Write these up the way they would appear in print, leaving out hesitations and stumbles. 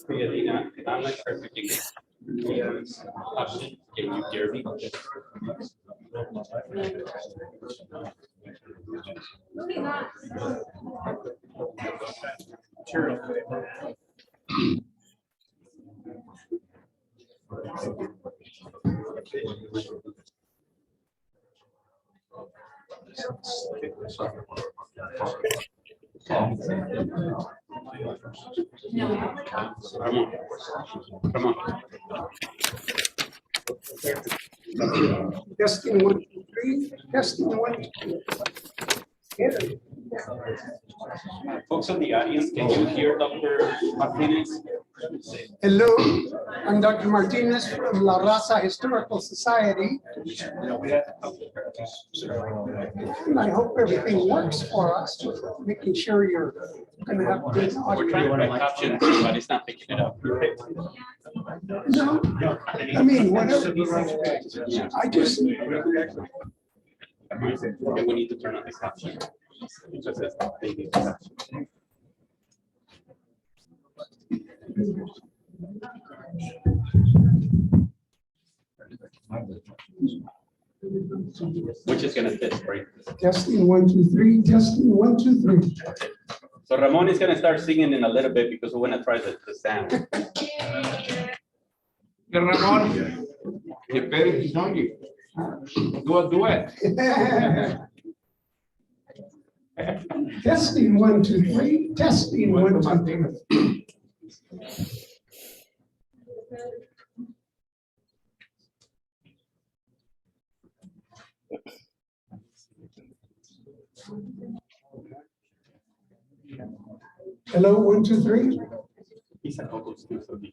Dina, I'm not sure if we can option. Can you hear me? Come on. Testing 1, 2, 3. Testing 1, 2, 3. Folks in the audience, can you hear Dr. Martinez? Hello, I'm Dr. Martinez from La Raza Historical Society. And I hope everything works for us, making sure you're going to have good We're audio. trying to write captions, but it's not picking it up. No, I mean, whatever. I just, Okay, we need to turn on the caption. It just says updating caption. Which is going to fit, right? testing 1, 2, 3, testing 1, 2, 3. So Ramon is going to start singing in a little bit because we want to try the sound. Ramon, the parent is on you. Do a duet. Testing 1, 2, 3, testing 1, 2, 3. Hello, 1, 2, 3. He's a couple of skills of the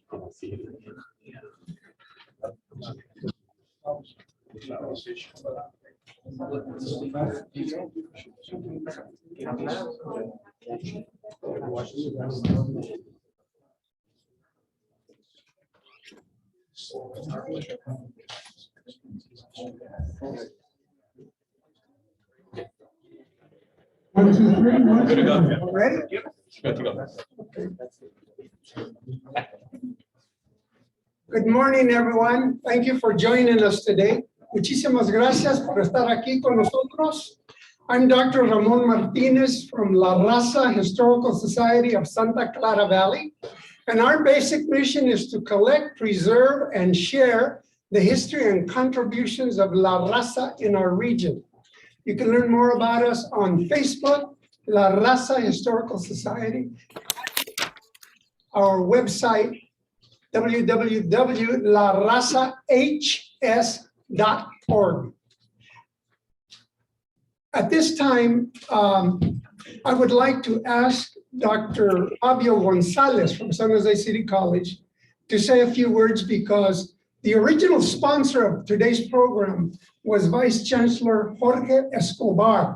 One, two, three. One, Good to go. two, three. Ready? Yep. Good to go. Good morning, everyone. Thank you for joining us today. Muchísimas gracias por estar aquí con nosotros. I'm Dr. Ramon Martinez from La Raza Historical Society of Santa Clara Valley. And our basic mission is to collect, preserve, and share the history and contributions of La Raza in our region. You can learn more about us on Facebook, La Raza Historical Society, our website, www.larazahs.org. At this time, I would like to ask Dr. Fabio Gonzalez from San Jose City College to say a few words because the original sponsor of today's program was Vice Chancellor Jorge Escobar,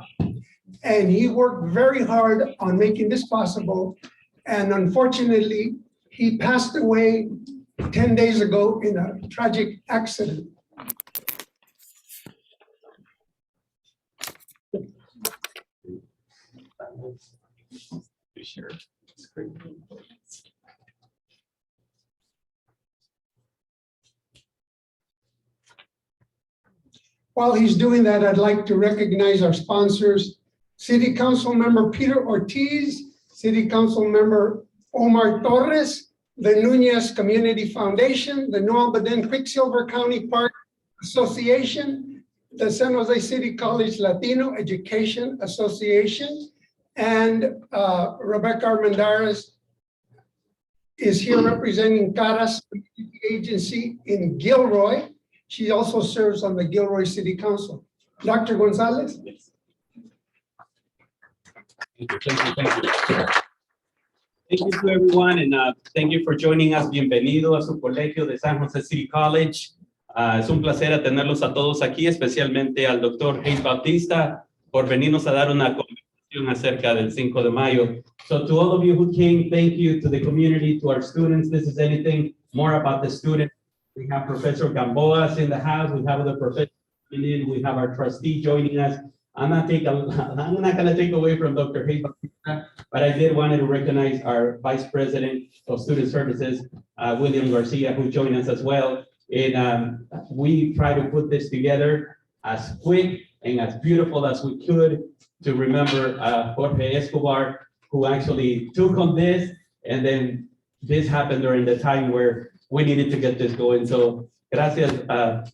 and he worked very hard on making this possible. And unfortunately, he passed away 10 days ago in a tragic accident. Sure. While he's doing that, I'd like to recognize our sponsors, City Council Member Peter Ortiz, City Council Member Omar Torres, the Nunez Community Foundation, the New Albany Quicksilver County Park Association, the San Jose City College Latino Education Association, and Rebecca Armendariz is here representing CARA's agency in Gilroy. She also serves on the Gilroy City Council. Dr. Gonzalez? Thank you. Thank you to everyone, and thank you for joining us. Bienvenido a su colegio de San Jose City College. Es un placer tenerlos a todos aquí, especialmente al doctor Hayes-Bautista, por venirnos a dar una conversación acerca del Cinco de Mayo. So to all of you who came, thank you to the community, to our students. This is anything more about the student. We have Professor Gamboa's in the house. We have other professors coming in. We have our trustee joining us. I'm not gonna take away from Dr. Hayes-Bautista, but I did want to recognize our Vice President of Student Services, William Garcia, who joined us as well. And we try to put this together as quick and as beautiful as we could to remember Jorge Escobar, who actually took on this, and then this happened during the time where we needed to get this going. So gracias,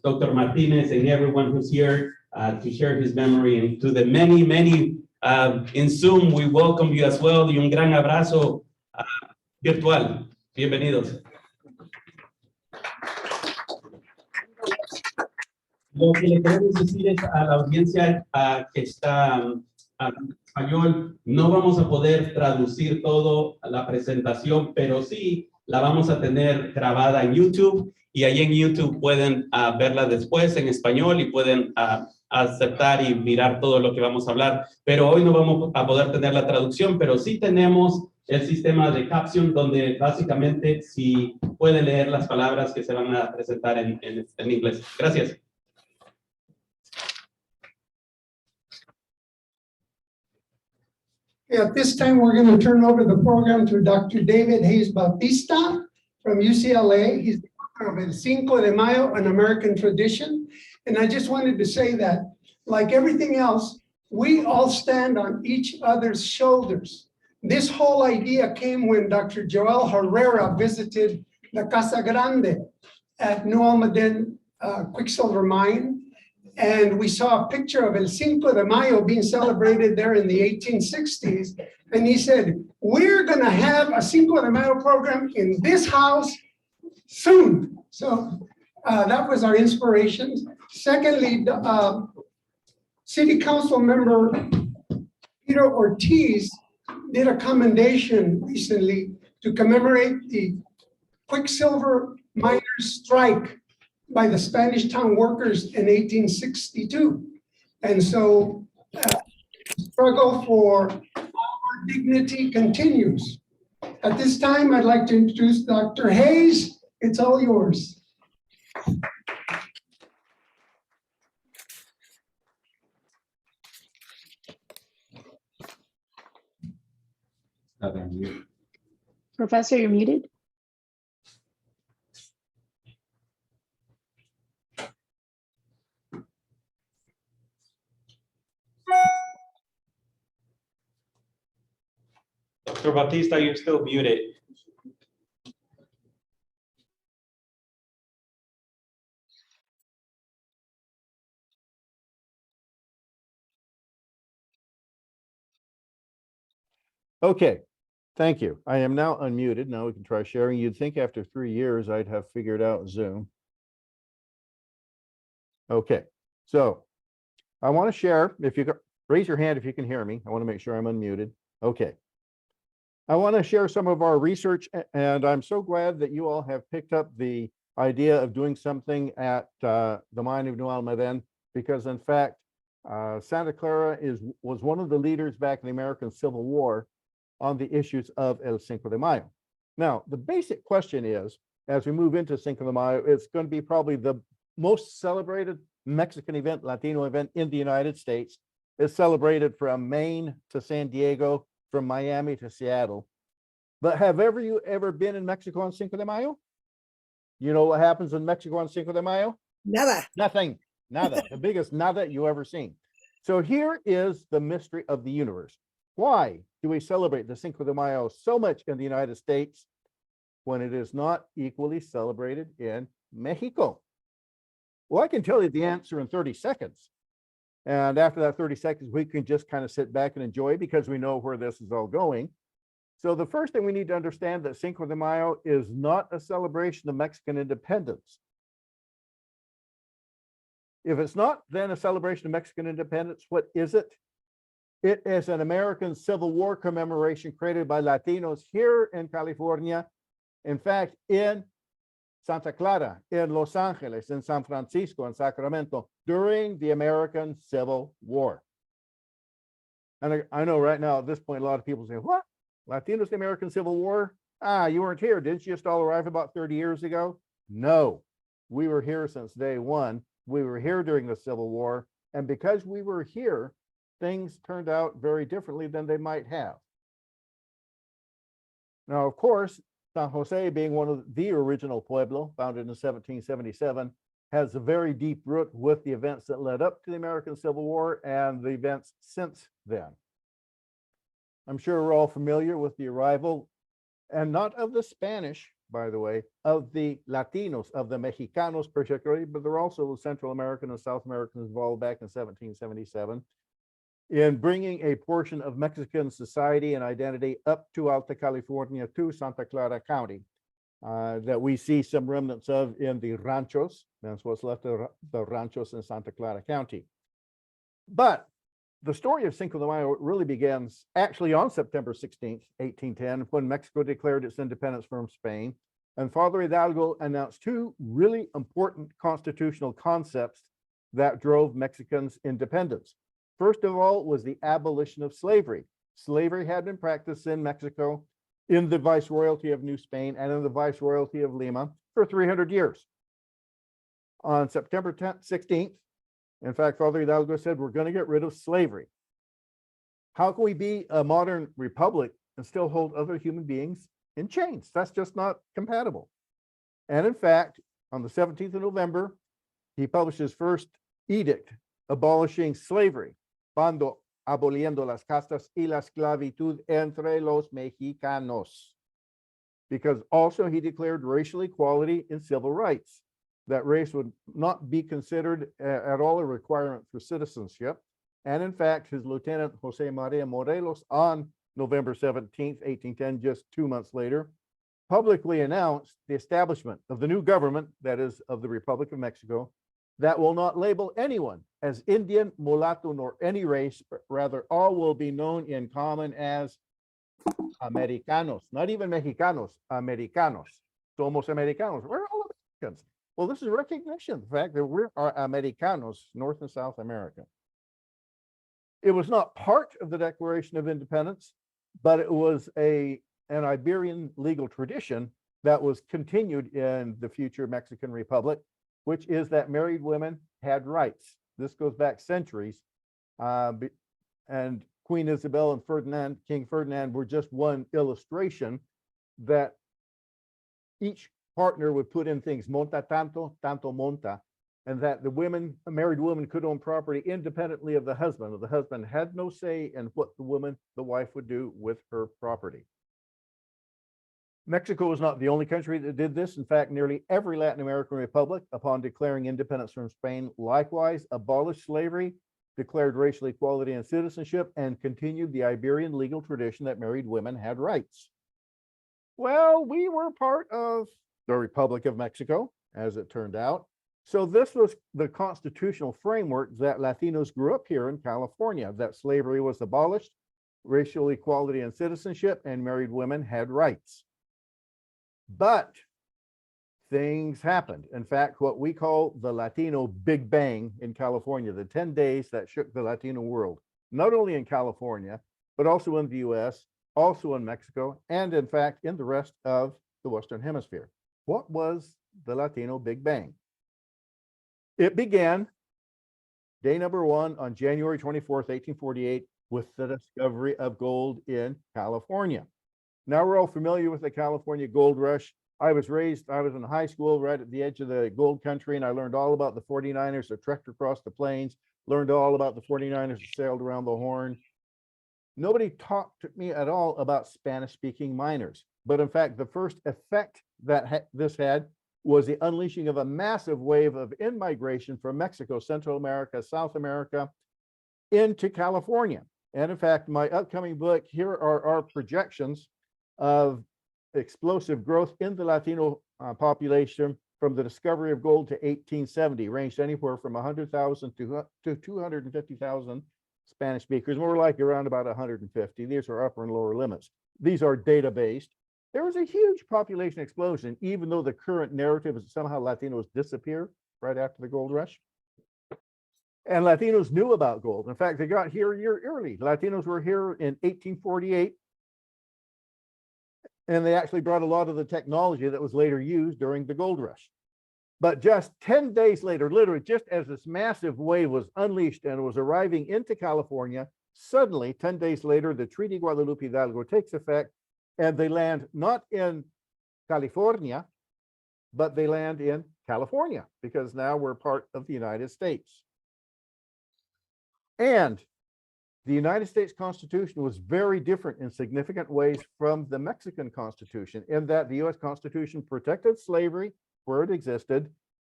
Dr. Martinez, and everyone who's here to share his memory, and to the many, many in Zoom, we welcome you as well, y un gran abrazo virtual. Bienvenidos. Lo que le queremos decir es a la audiencia que está en español, no vamos a poder traducir todo la presentación, pero sí la vamos a tener grabada en YouTube, y ahí en YouTube pueden verla después en español y pueden aceptar y mirar todo lo que vamos a hablar. Pero hoy no vamos a poder tener la traducción, pero sí tenemos el sistema de caption, donde básicamente sí pueden leer las palabras que se van a presentar en inglés. Gracias. At this time, we're going to turn over the program to Dr. David Hayes-Bautista from UCLA. He's the author of El Cinco de Mayo, An American Tradition. And I just wanted to say that, like everything else, we all stand on each other's shoulders. This whole idea came when Dr. Joel Herrera visited the Casa Grande at New Almaden Quicksilver Mine. And we saw a picture of El Cinco de Mayo being celebrated there in the 1860s. And he said, we're going to have a Cinco de Mayo program in this house soon. So that was our inspiration. Secondly, City Council member Peter Ortiz did a commendation recently to commemorate the Quicksilver miners' strike by the Spanish town workers in 1862. And so struggle for our dignity continues. At this time, I'd like to introduce Dr. Hayes. It's all yours. Professor, you're muted. Dr. Bautista, you're still muted. Okay, thank you. I am now unmuted. Now we can try sharing. You'd think after 3 years, I'd have figured out Zoom. Okay, so I want to share, if you raise your hand if you can hear me. I want to make sure I'm unmuted. Okay. I want to share some of our research, and I'm so glad that you all have picked up the idea of doing something at the mine of New Almaden, because in fact, Santa Clara was one of the leaders back in the American Civil War on the issues of El Cinco de Mayo. Now, the basic question is, as we move into Cinco de Mayo, it's going to be probably the most celebrated Mexican event, Latino event in the United States. It's celebrated from Maine to San Diego, from Miami to Seattle. But have you ever been in Mexico on Cinco de Mayo? You know what happens in Mexico on Cinco de Mayo? Nada. Nothing, nada, the biggest nada you ever seen. So here is the mystery of the universe. Why do we celebrate the Cinco de Mayo so much in the United States when it is not equally celebrated in Mexico? Well, I can tell you the answer in 30 seconds. And after that 30 seconds, we can just kind of sit back and enjoy, because we know where this is all going. So the first thing we need to understand that Cinco de Mayo is not a celebration of Mexican independence. If it's not then a celebration of Mexican independence, what is it? It is an American Civil War commemoration created by Latinos here in California. In fact, in Santa Clara, in Los Angeles, in San Francisco, in Sacramento, during the American Civil War. And I know right now at this point, a lot of people say, what? Latinos, the American Civil War? Ah, you weren't here. Didn't you just all arrive about 30 years ago? No, we were here since day one. We were here during the Civil War. And because we were here, things turned out very differently than they might have. Now, of course, San Jose, being one of the original pueblo, founded in 1777, has a very deep root with the events that led up to the American Civil War and the events since then. I'm sure we're all familiar with the arrival, and not of the Spanish, by the way, of the Latinos, of the Mexicanos particularly, but there are also Central American and South Americans involved back in 1777 in bringing a portion of Mexican society and identity up to Alta California, to Santa Clara County, that we see some remnants of in the ranchos. That's what's left of the ranchos in Santa Clara County. But the story of Cinco de Mayo really begins actually on September 16th, 1810, when Mexico declared its independence from Spain. And Father Hidalgo announced two really important constitutional concepts that drove Mexicans' independence. First of all was the abolition of slavery. Slavery had been practiced in Mexico, in the Viceroyalty of New Spain, and in the Viceroyalty of Lima for 300 years. On September 16th, in fact, Father Hidalgo said, we're going to get rid of slavery. How can we be a modern republic and still hold other human beings in chains? That's just not compatible. And in fact, on the 17th of November, he published his first edict abolishing slavery, Bando aboliendo las castas y la esclavitud entre los mexicanos. Because also he declared racial equality in civil rights, that race would not be considered at all a requirement for citizenship. And in fact, his lieutenant, Jose Maria Morelos, on November 17th, 1810, just 2 months later, publicly announced the establishment of the new government, that is, of the Republic of Mexico, that will not label anyone as Indian, mulatto, nor any race, but rather all will be known in common as Americanos, not even Mexicanos, Americanos. Somos Americanos. We're all Americans. Well, this is recognition, the fact that we are Americanos, North and South America. It was not part of the Declaration of Independence, but it was an Iberian legal tradition that was continued in the future Mexican Republic, which is that married women had rights. This goes back centuries. And Queen Isabel and Ferdinand, King Ferdinand, were just one illustration that each partner would put in things, monta tanto, tanto monta, and that the women, a married woman, could own property independently of the husband. The husband had no say in what the wife would do with her property. Mexico was not the only country that did this. In fact, nearly every Latin American republic, upon declaring independence from Spain, likewise abolished slavery, declared racial equality and citizenship, and continued the Iberian legal tradition that married women had rights. Well, we were part of the Republic of Mexico, as it turned out. So this was the constitutional framework that Latinos grew up here in California, that slavery was abolished, racial equality and citizenship, and married women had rights. But things happened. In fact, what we call the Latino Big Bang in California, the 10 days that shook the Latino world, not only in California, but also in the US, also in Mexico, and in fact, in the rest of the Western Hemisphere. What was the Latino Big Bang? It began day number one on January 24th, 1848, with the discovery of gold in California. Now we're all familiar with the California gold rush. I was in high school right at the edge of the gold country, and I learned all about the 49ers that trekked across the plains, learned all about the 49ers that sailed around the Horn. Nobody talked to me at all about Spanish-speaking miners. But in fact, the first effect that this had was the unleashing of a massive wave of in-migration from Mexico, Central America, South America, into California. And in fact, my upcoming book, here are our projections of explosive growth in the Latino population from the discovery of gold to 1870, ranged anywhere from 100,000 to 250,000 Spanish speakers, more like around about 150. These are upper and lower limits. These are data-based. There was a huge population explosion, even though the current narrative is that somehow Latinos disappear right after the gold rush. And Latinos knew about gold. In fact, they got here a year early. Latinos were here in 1848. And they actually brought a lot of the technology that was later used during the gold rush. But just 10 days later, literally just as this massive wave was unleashed and was arriving into California, suddenly 10 days later, the Treaty Guadalupe Hidalgo takes effect and they land not in California, but they land in California because now we're part of the United States. And the United States Constitution was very different in significant ways from the Mexican Constitution in that the US Constitution protected slavery where it existed,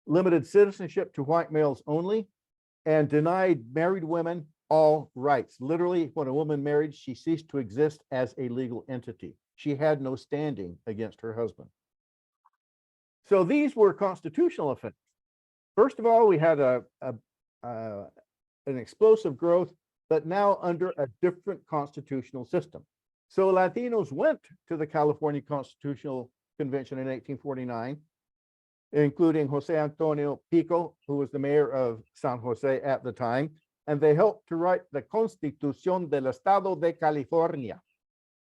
limited citizenship to white males only, and denied married women all rights. Literally, when a woman married, she ceased to exist as a legal entity. She had no standing against her husband. So these were constitutional effects. First of all, we had an explosive growth, but now under a different constitutional system. So Latinos went to the California Constitutional Convention in 1849, including Jose Antonio Pico, who was the mayor of San Jose at the time, and they helped to write the Constitución del Estado de California.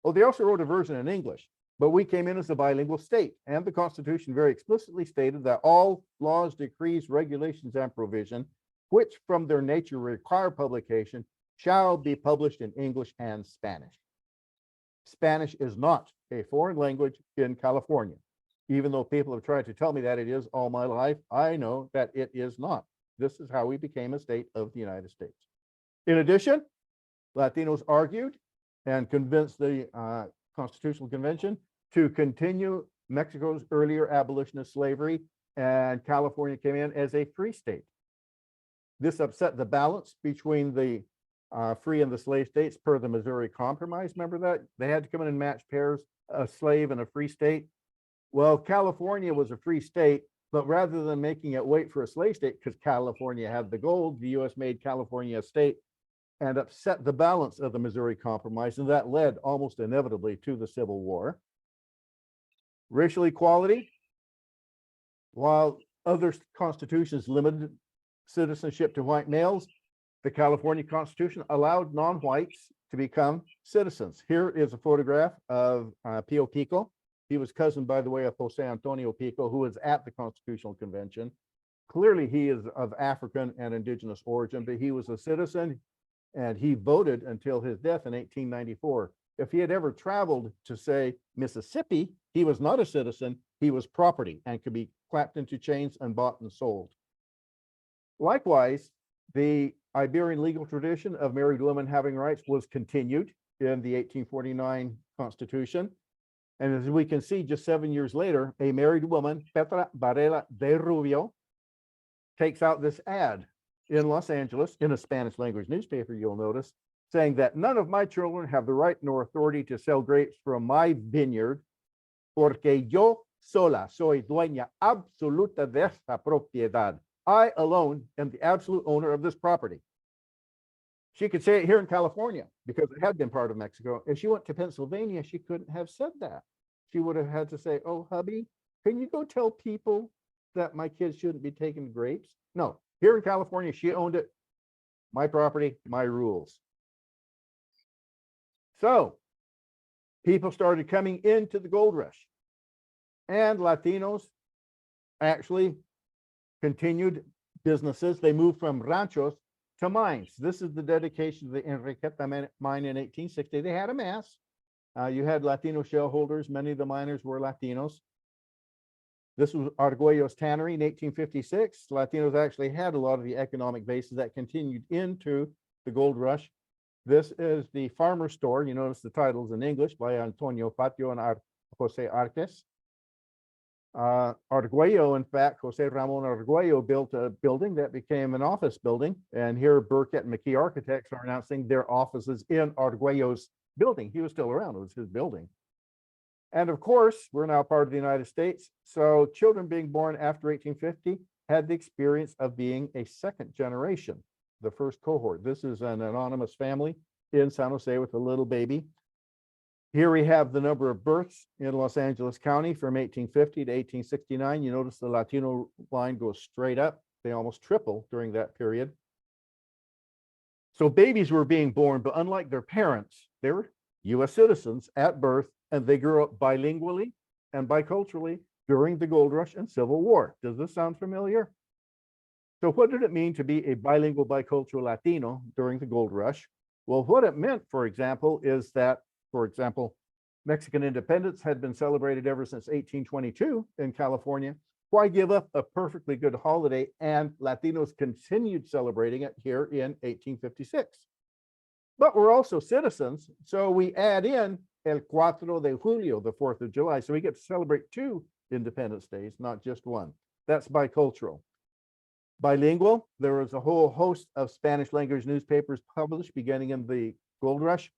Oh, they also wrote a version in English, but we came in as a bilingual state, and the Constitution very explicitly stated that all laws, decrees, regulations, and provision, which from their nature require publication, shall be published in English and Spanish. Spanish is not a foreign language in California. Even though people have tried to tell me that it is all my life, I know that it is not. This is how we became a state of the United States. In addition, Latinos argued and convinced the Constitutional Convention to continue Mexico's earlier abolition of slavery, and California came in as a free state. This upset the balance between the free and the slave states per the Missouri Compromise. Remember that? They had to come in and match pairs, a slave and a free state. Well, California was a free state, but rather than making it wait for a slave state, because California had the gold, the US made California a state and upset the balance of the Missouri Compromise, and that led almost inevitably to the Civil War. Racial equality, while other constitutions limited citizenship to white males, the California Constitution allowed non-whites to become citizens. Here is a photograph of Pio Pico. He was cousin, by the way, of Jose Antonio Pico, who was at the Constitutional Convention. Clearly, he is of African and indigenous origin, but he was a citizen and he voted until his death in 1894. If he had ever traveled to, say, Mississippi, he was not a citizen, he was property and could be clapped into chains and bought and sold. Likewise, the Iberian legal tradition of married women having rights was continued in the 1849 Constitution. And as we can see, just 7 years later, a married woman, Petra Varela de Rubio, takes out this ad in Los Angeles in a Spanish language newspaper, you'll notice, saying that none of my children have the right nor authority to sell grapes from my vineyard, porque yo sola soy dueña absoluta de esta propiedad. I alone am the absolute owner of this property. She could say it here in California because it had been part of Mexico. If she went to Pennsylvania, she couldn't have said that. She would have had to say, oh, hubby, can you go tell people that my kids shouldn't be taking grapes? No, here in California, she owned it. My property, my rules. So people started coming into the gold rush, and Latinos actually continued businesses. They moved from ranchos to mines. This is the dedication of the Enriqueta mine in 1860. They had a mass. You had Latino shareholders. Many of the miners were Latinos. This was Arguello's tannery in 1856. Latinos actually had a lot of the economic bases that continued into the gold rush. This is the farmer store. You notice the titles in English by Antonio Patio and Jose Arques. Arguello, in fact, Jose Ramon Arguello built a building that became an office building. And here Burkett and McKee Architects are announcing their offices in Arguello's building. He was still around, it was his building. And of course, we're now part of the United States. So children being born after 1850 had the experience of being a second generation, the first cohort. This is an anonymous family in San Jose with a little baby. Here we have the number of births in Los Angeles County from 1850 to 1869. You notice the Latino line goes straight up. They almost triple during that period. So babies were being born, but unlike their parents, they were US citizens at birth, and they grew up bilingually and biculturally during the Gold Rush and Civil War. Does this sound familiar? So what did it mean to be a bilingual, bicultural Latino during the Gold Rush? Well, what it meant, for example, is that, Mexican independence had been celebrated ever since 1822 in California. Why give up a perfectly good holiday? And Latinos continued celebrating it here in 1856. But we're also citizens, so we add in El 4 de Julio, the 4th of July. So we get to celebrate 2 Independence Days, not just one. That's bicultural. Bilingual, there was a whole host of Spanish language newspapers published beginning in the Gold Rush.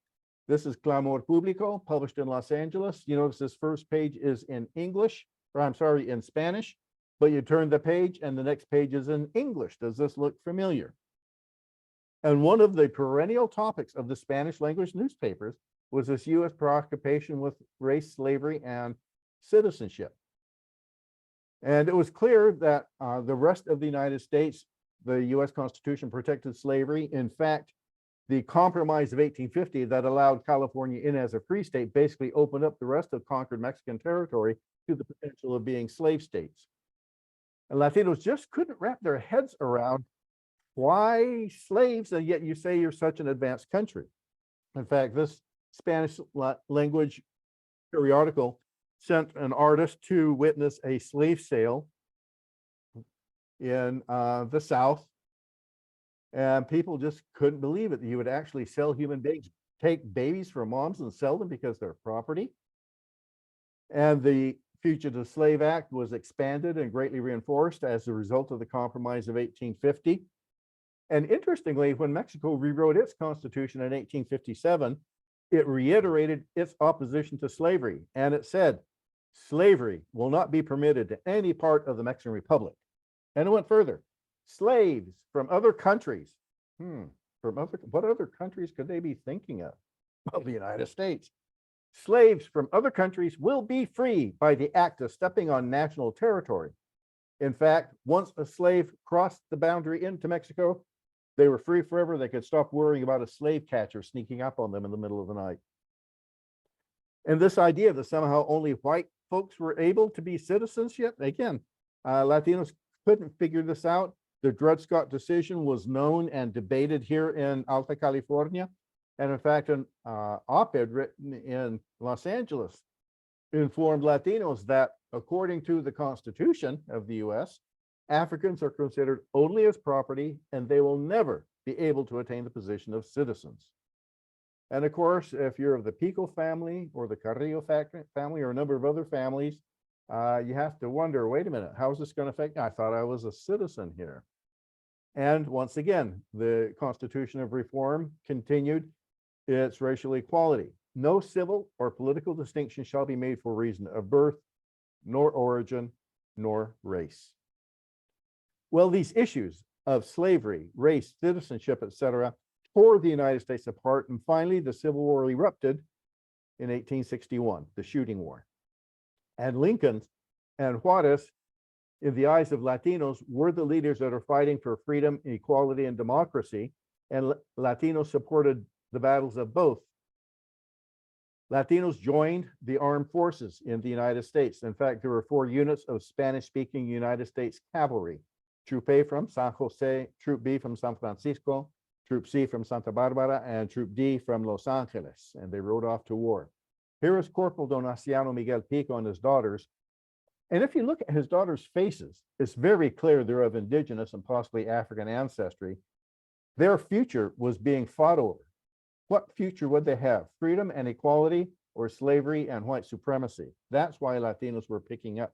This is Clamor Público, published in Los Angeles. You notice this first page is in English, or I'm sorry, in Spanish, but you turn the page and the next page is in English. Does this look familiar? And one of the perennial topics of the Spanish language newspapers was this US preoccupation with race, slavery, and citizenship. And it was clear that the rest of the United States, the US Constitution protected slavery. In fact, the Compromise of 1850 that allowed California in as a free state basically opened up the rest of conquered Mexican territory to the potential of being slave states. And Latinos just couldn't wrap their heads around why slaves, and yet you say you're such an advanced country. In fact, this Spanish language periodical sent an artist to witness a slave sale in the South. And people just couldn't believe it. You would actually sell human beings, take babies from moms and sell them because they're property. And the Fugitive Slave Act was expanded and greatly reinforced as a result of the Compromise of 1850. And interestingly, when Mexico rewrote its constitution in 1857, it reiterated its opposition to slavery. And it said, slavery will not be permitted to any part of the Mexican Republic. And it went further. Slaves from other countries. What other countries could they be thinking of? Well, the United States. Slaves from other countries will be free by the act of stepping on national territory. In fact, once a slave crossed the boundary into Mexico, they were free forever. They could stop worrying about a slave catcher sneaking up on them in the middle of the night. And this idea that somehow only white folks were able to be citizens yet, again, Latinos couldn't figure this out. The Dred Scott decision was known and debated here in Alta California. And in fact, an op-ed written in Los Angeles informed Latinos that according to the Constitution of the US, Africans are considered only as property and they will never be able to attain the position of citizens. And of course, if you're of the Pico family or the Carrillo family or a number of other families, you have to wonder, wait a minute, how is this going to affect me? I thought I was a citizen here. And once again, the Constitution of Reform continued its racial equality. No civil or political distinction shall be made for reason of birth, nor origin, nor race. Well, these issues of slavery, race, citizenship, etc., tore the United States apart, and finally the Civil War erupted in 1861, the shooting war. And Lincoln and Juarez, in the eyes of Latinos, were the leaders that are fighting for freedom, equality, and democracy, and Latinos supported the battles of both. Latinos joined the armed forces in the United States. In fact, there were 4 units of Spanish-speaking United States cavalry. Troop A from San Jose, Troop B from San Francisco, Troop C from Santa Barbara, and Troop D from Los Angeles, and they rode off to war. Here is Corporal Donaciano Miguel Pico and his daughters. And if you look at his daughters' faces, it's very clear they're of indigenous and possibly African ancestry. Their future was being fought over. What future would they have? Freedom and equality, or slavery and white supremacy? That's why Latinos were picking up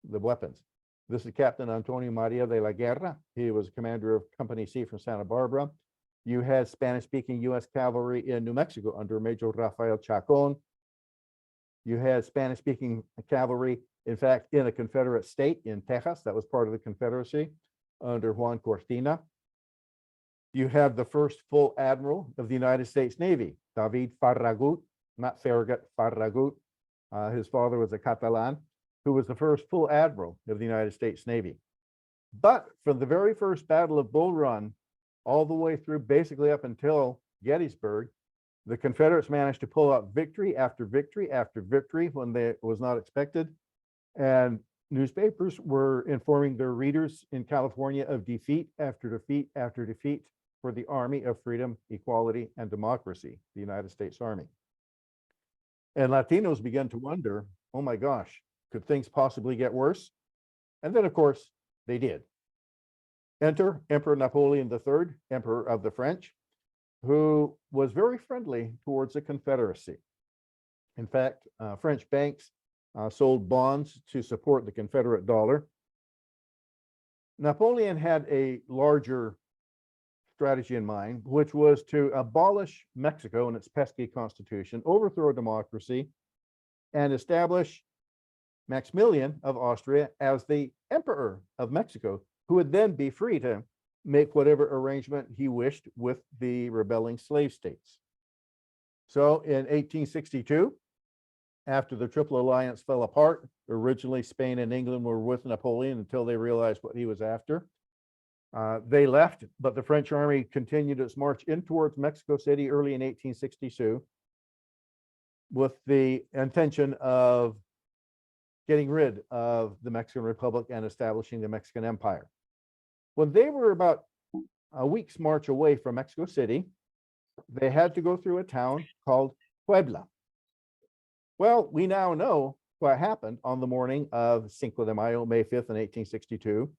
the weapons. This is Captain Antonio Maria de la Guerra. He was commander of Company C from Santa Barbara. You had Spanish-speaking U.S. cavalry in New Mexico under Major Rafael Chacon. You had Spanish-speaking cavalry, in fact, in a Confederate state in Texas. That was part of the Confederacy under Juan Cortina. You have the first full admiral of the United States Navy, David Farragut, not Farragut, Farragut. His father was a Catalan, who was the first full admiral of the United States Navy. But from the very first Battle of Bull Run all the way through, basically up until Gettysburg, the Confederates managed to pull out victory after victory after victory when they was not expected. And newspapers were informing their readers in California of defeat after defeat after defeat for the Army of Freedom, Equality, and Democracy, the United States Army. And Latinos began to wonder, oh my gosh, could things possibly get worse? And then, of course, they did. Enter Emperor Napoleon III, Emperor of the French, who was very friendly towards the Confederacy. In fact, French banks sold bonds to support the Confederate dollar. Napoleon had a larger strategy in mind, which was to abolish Mexico and its pesky constitution, overthrow democracy, and establish Maximilian of Austria as the Emperor of Mexico, who would then be free to make whatever arrangement he wished with the rebelling slave states. So in 1862, after the Triple Alliance fell apart, originally Spain and England were with Napoleon until they realized what he was after. They left, but the French army continued its march in towards Mexico City early in 1862 with the intention of getting rid of the Mexican Republic and establishing the Mexican Empire. When they were about a week's march away from Mexico City, they had to go through a town called Puebla. Well, we now know what happened on the morning of Cinco de Mayo, May 5th, in 1862.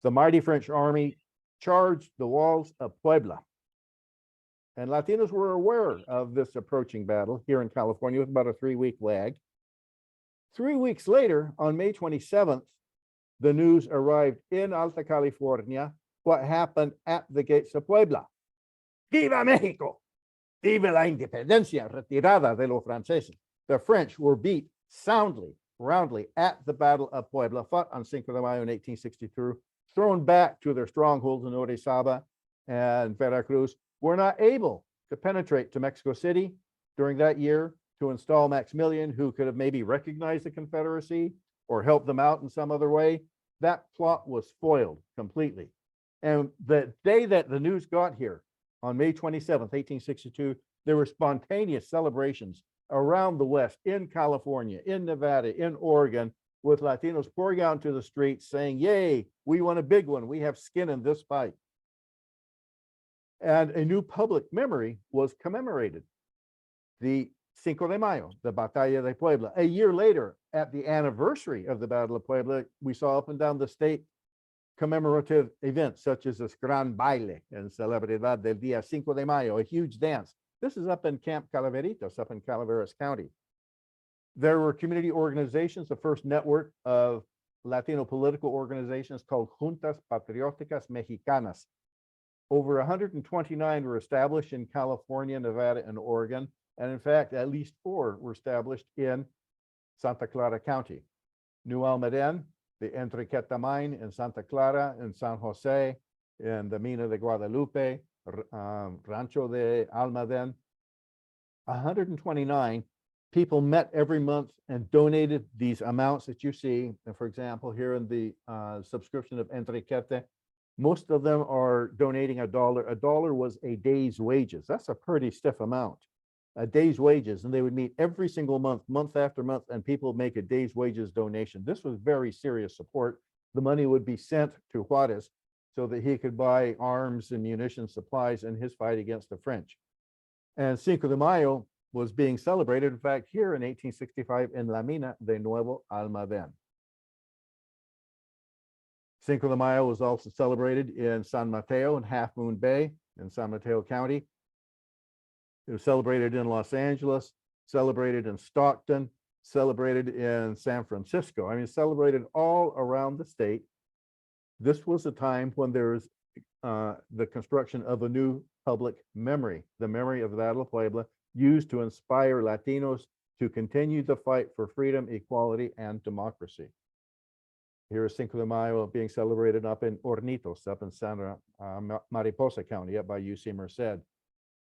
The mighty French army charged the walls of Puebla. And Latinos were aware of this approaching battle here in California with about a 3-week lag. 3 weeks later, on May 27th, the news arrived in Alta California, what happened at the gates of Puebla. ¡Viva México! ¡Viva la independencia retirada de los franceses! The French were beat soundly, roundly at the Battle of Puebla, fought on Cinco de Mayo in 1863, thrown back to their strongholds in Orizaba and Veracruz, were not able to penetrate to Mexico City during that year to install Maximilian, who could have maybe recognized the Confederacy or helped them out in some other way. That plot was foiled completely. And the day that the news got here, on May 27th, 1862, there were spontaneous celebrations around the West, in California, in Nevada, in Oregon, with Latinos pouring out into the streets saying, yay, we won a big one. We have skin in this fight. And a new public memory was commemorated. The Cinco de Mayo, the Batalla de Puebla. A year later, at the anniversary of the Battle of Puebla, we saw up and down the state commemorative events such as this Gran Baile en celebridad del Día Cinco de Mayo, a huge dance. This is up in Camp Calaveritas, up in Calaveras County. There were community organizations, the first network of Latino political organizations called Juntas Patrióticas Mexicanas. Over 129 were established in California, Nevada, and Oregon. And in fact, at least 4 were established in Santa Clara County. New Almaden, the Enriqueta mine in Santa Clara, in San Jose, in the Mina de Guadalupe, Rancho de Almaden. 129 people met every month and donated these amounts that you see. And for example, here in the subscription of Enriqueta, most of them are donating $1. $1 was a day's wages. That's a pretty stiff amount. A day's wages, and they would meet every single month, month after month, and people make a day's wages donation. This was very serious support. The money would be sent to Juarez so that he could buy arms and munition supplies in his fight against the French. And Cinco de Mayo was being celebrated, in fact, here in 1865 in La Mina de Nuevo Almaden. Cinco de Mayo was also celebrated in San Mateo and Half Moon Bay in San Mateo County. It was celebrated in Los Angeles, celebrated in Stockton, celebrated in San Francisco. I mean, celebrated all around the state. This was a time when there was the construction of a new public memory, the memory of the Battle of Puebla, used to inspire Latinos to continue the fight for freedom, equality, and democracy. Here is Cinco de Mayo being celebrated up in Hornitos, up in Santa Mariposa County, up by UC Merced.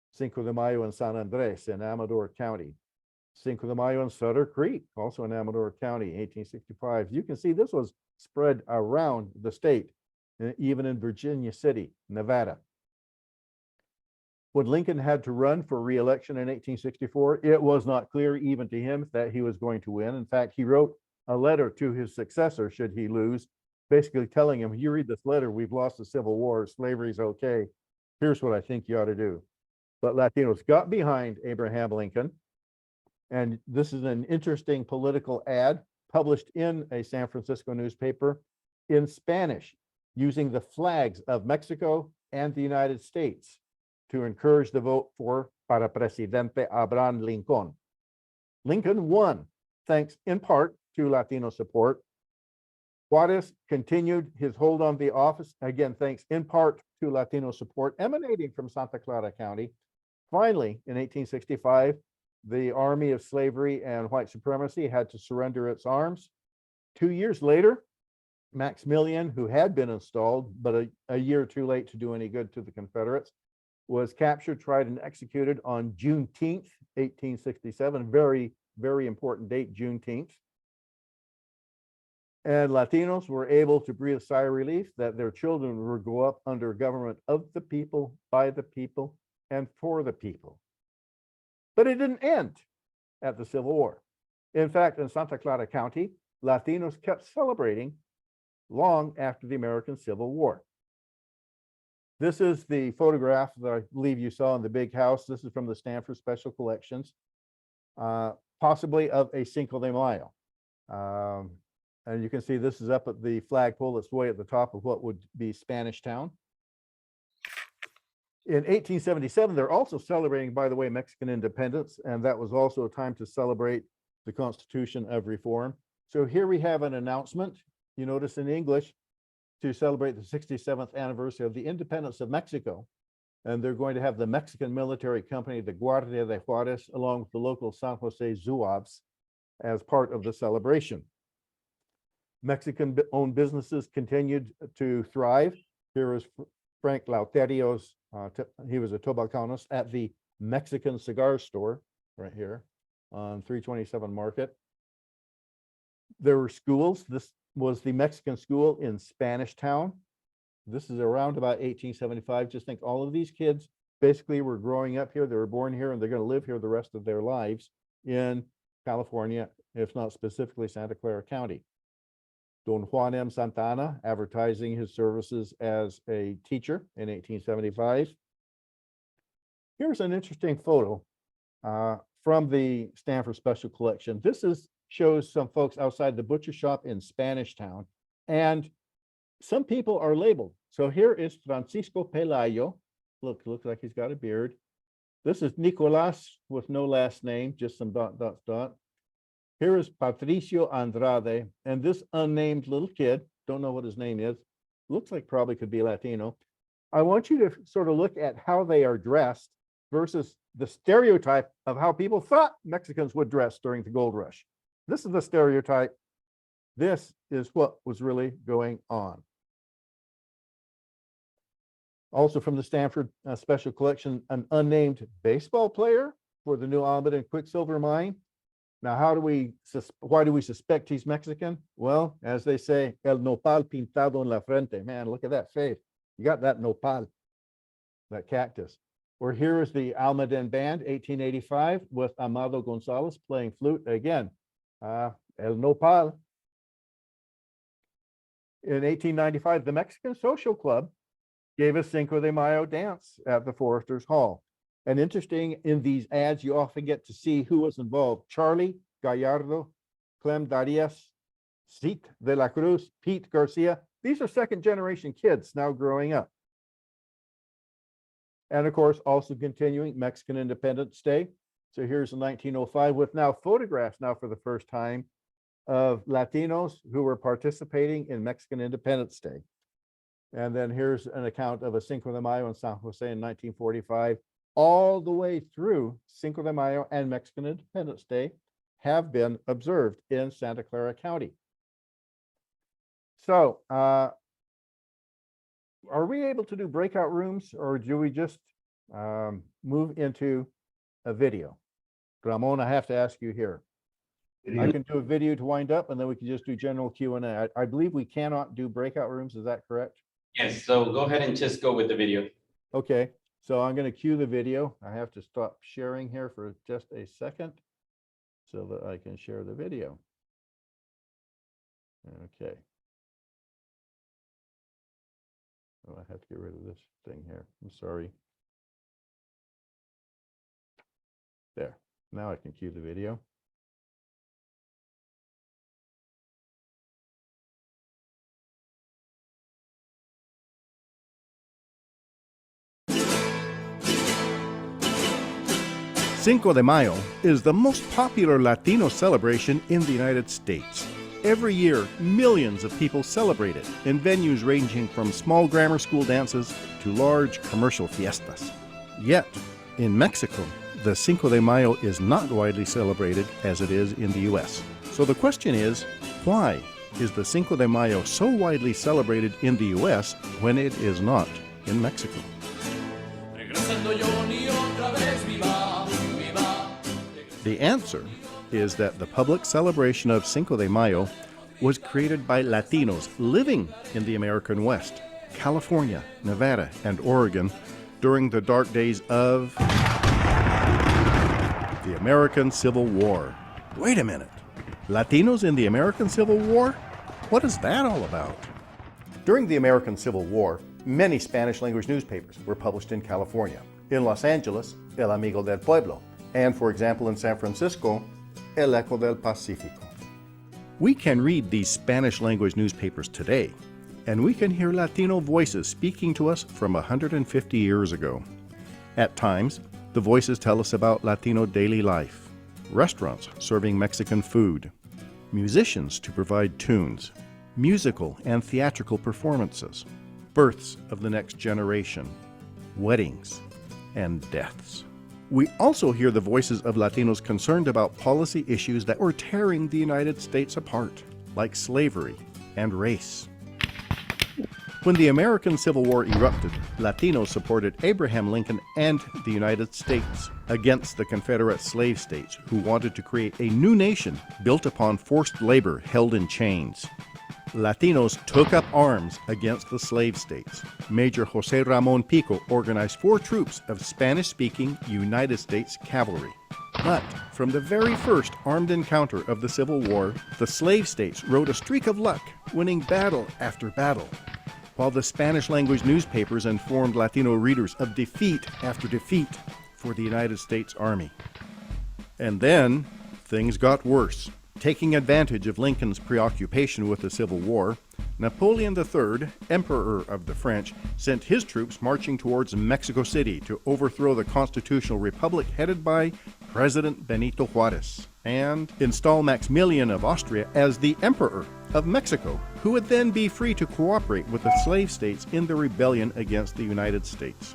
Cinco de Mayo in San Andres in Amador County. Cinco de Mayo in Sutter Creek, also in Amador County, 1865. You can see this was spread around the state, even in Virginia City, Nevada. When Lincoln had to run for re-election in 1864, it was not clear even to him that he was going to win. In fact, he wrote a letter to his successor, should he lose, basically telling him, you read this letter, we've lost the Civil War, slavery's okay. Here's what I think you ought to do. But Latinos got behind Abraham Lincoln. And this is an interesting political ad published in a San Francisco newspaper in Spanish, using the flags of Mexico and the United States to encourage the vote for para presidente Abraham Lincoln. Lincoln won, thanks in part to Latino support. Juarez continued his hold on the office, again, thanks in part to Latino support emanating from Santa Clara County. Finally, in 1865, the army of slavery and white supremacy had to surrender its arms. 2 years later, Maximilian, who had been installed, but a year too late to do any good to the Confederates, was captured, tried, and executed on Juneteenth, 1867. Very, very important date, Juneteenth. And Latinos were able to breathe a sigh of relief that their children would grow up under government of the people, by the people, and for the people. But it didn't end at the Civil War. In fact, in Santa Clara County, Latinos kept celebrating long after the American Civil War. This is the photograph that I believe you saw in the big house. This is from the Stanford Special Collections, possibly of a Cinco de Mayo. And you can see this is up at the flagpole that's way at the top of what would be Spanish Town. In 1877, they're also celebrating, by the way, Mexican independence, and that was also a time to celebrate the Constitution of Reform. So here we have an announcement, you notice in English, to celebrate the 67th anniversary of the independence of Mexico. And they're going to have the Mexican military company, the Guardia de Juarez, along with the local San Jose Zouaves as part of the celebration. Mexican-owned businesses continued to thrive. Here is Frank Lauterio's, he was a tobacanist at the Mexican cigar store right here on 327 Market. There were schools. This was the Mexican school in Spanish Town. This is around about 1875. Just think all of these kids basically were growing up here. They were born here and they're going to live here the rest of their lives in California, if not specifically Santa Clara County. Don Juan M. Santana advertising his services as a teacher in 1875. Here's an interesting photo from the Stanford Special Collection. This shows some folks outside the butcher shop in Spanish Town, and some people are labeled. So here is Francisco Pelayo. Looks like he's got a beard. This is Nicolas with no last name, just some ... Here is Patricio Andrade, and this unnamed little kid, don't know what his name is, looks like probably could be Latino. I want you to sort of look at how they are dressed versus the stereotype of how people thought Mexicans would dress during the gold rush. This is the stereotype. This is what was really going on. Also from the Stanford Special Collection, an unnamed baseball player for the New Almaden Quicksilver Mine. Now, why do we suspect he's Mexican? Well, as they say, el nopal pintado en la frente. Man, look at that face. You got that nopal, that cactus. Or here is the Almaden Band, 1885, with Amado Gonzalez playing flute. Again, el nopal. In 1895, the Mexican Social Club gave a Cinco de Mayo dance at the Foresters Hall. And interesting, in these ads, you often get to see who was involved. Charlie Gallardo, Clem Darias, Cite de la Cruz, Pete Garcia. These are second generation kids now growing up. And of course, also continuing Mexican Independence Day. So here's in 1905 with now photographs now for the first time of Latinos who were participating in Mexican Independence Day. And then here's an account of a Cinco de Mayo in San Jose in 1945. All the way through Cinco de Mayo and Mexican Independence Day have been observed in Santa Clara County. So are we able to do breakout rooms, or do we just move into a video? Ramon, I have to ask you here. I can do a video to wind up, and then we can just do general Q&A. I believe we cannot do breakout rooms. Is that correct? Yes, so go ahead and just go with the video. Okay. So I'm going to cue the video. I have to stop sharing here for just a second so that I can share the video. Okay. Oh, I have to get rid of this thing here. I'm sorry. There. Now I can cue the video. Cinco de Mayo is the most popular Latino celebration in the United States. Every year, millions of people celebrate it in venues ranging from small grammar school dances to large commercial fiestas. Yet, in Mexico, the Cinco de Mayo is not widely celebrated as it is in the U.S. So the question is, why is the Cinco de Mayo so widely celebrated in the U.S. when it is not in Mexico? The answer is that the public celebration of Cinco de Mayo was created by Latinos living in the American West, California, Nevada, and Oregon during the dark days of the American Civil War. Wait a minute. Latinos in the American Civil War? What is that all about? During the American Civil War, many Spanish-language newspapers were published in California. In Los Angeles, El Amigo del Pueblo, and for example in San Francisco, El Eco del Pacífico. We can read these Spanish-language newspapers today, and we can hear Latino voices speaking to us from 150 years ago. At times, the voices tell us about Latino daily life, restaurants serving Mexican food, musicians to provide tunes, musical and theatrical performances, births of the next generation, weddings, and deaths. We also hear the voices of Latinos concerned about policy issues that were tearing the United States apart, like slavery and race. When the American Civil War erupted, Latinos supported Abraham Lincoln and the United States against the Confederate slave states who wanted to create a new nation built upon forced labor held in chains. Latinos took up arms against the slave states. Major Jose Ramon Pico organized 4 troops of Spanish-speaking United States cavalry. But from the very first armed encounter of the Civil War, the slave states rode a streak of luck, winning battle after battle, while the Spanish-language newspapers informed Latino readers of defeat after defeat for the United States Army. And then, things got worse. Taking advantage of Lincoln's preoccupation with the Civil War, Napoleon III, Emperor of the French, sent his troops marching towards Mexico City to overthrow the constitutional republic headed by President Benito Juarez, and install Maximilian of Austria as the Emperor of Mexico, who would then be free to cooperate with the slave states in the rebellion against the United States.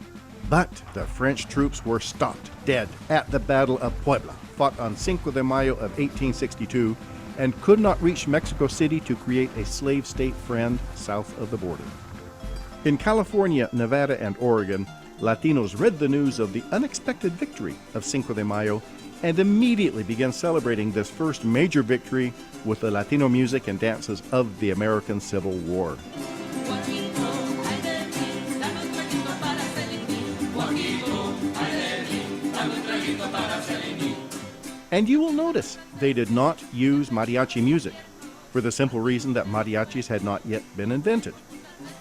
But the French troops were stopped dead at the Battle of Puebla, fought on Cinco de Mayo of 1862, and could not reach Mexico City to create a slave state friend south of the border. In California, Nevada, and Oregon, Latinos read the news of the unexpected victory of Cinco de Mayo and immediately began celebrating this first major victory with the Latino music and dances of the American Civil War. And you will notice they did not use mariachi music, for the simple reason that mariachis had not yet been invented.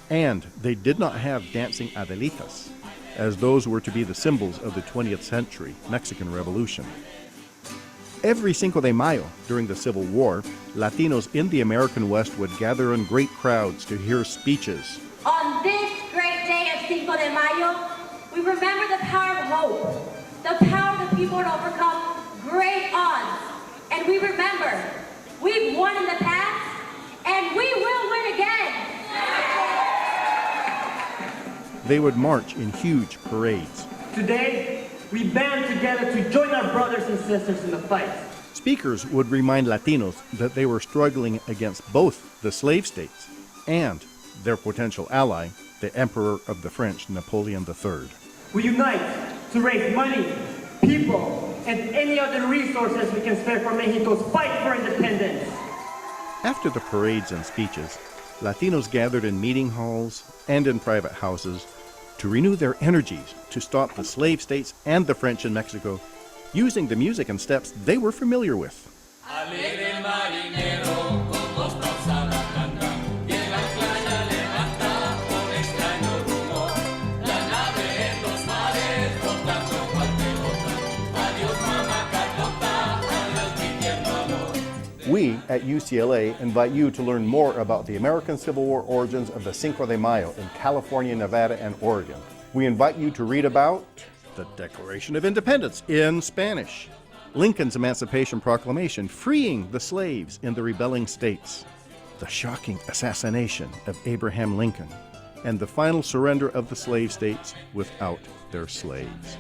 And they did not have dancing adelitas, as those were to be the symbols of the 20th century Mexican Revolution. Every Cinco de Mayo during the Civil War, Latinos in the American West would gather in great crowds to hear speeches. On this great day of Cinco de Mayo, we remember the power of hope, the power of the people to overcome great odds. And we remember, we've won in the past, and we will win again. They would march in huge parades. Today, we band together to join our brothers and sisters in the fight. Speakers would remind Latinos that they were struggling against both the slave states and their potential ally, the Emperor of the French, Napoleon III. We unite to raise money, people, and any other resources we can spare for Mexico's fight for independence. After the parades and speeches, Latinos gathered in meeting halls and in private houses to renew their energies to stop the slave states and the French in Mexico, using the music and steps they were familiar with. We at UCLA invite you to learn more about the American Civil War origins of the Cinco de Mayo in California, Nevada, and Oregon. We invite you to read about the Declaration of Independence in Spanish, Lincoln's Emancipation Proclamation freeing the slaves in the rebelling states, the shocking assassination of Abraham Lincoln, and the final surrender of the slave states without their slaves.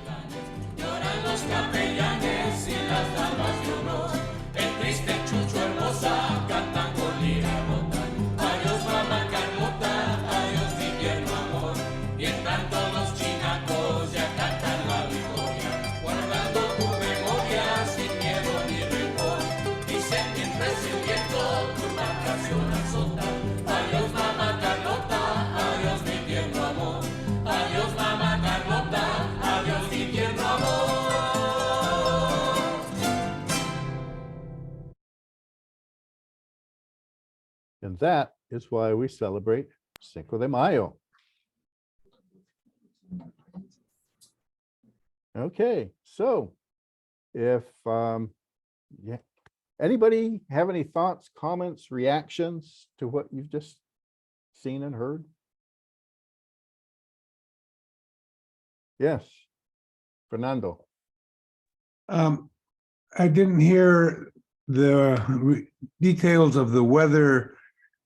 And that is why we celebrate Cinco de Mayo. Okay, so if anybody have any thoughts, comments, reactions to what you've just seen and heard? Yes, Fernando. I didn't hear the details of the weather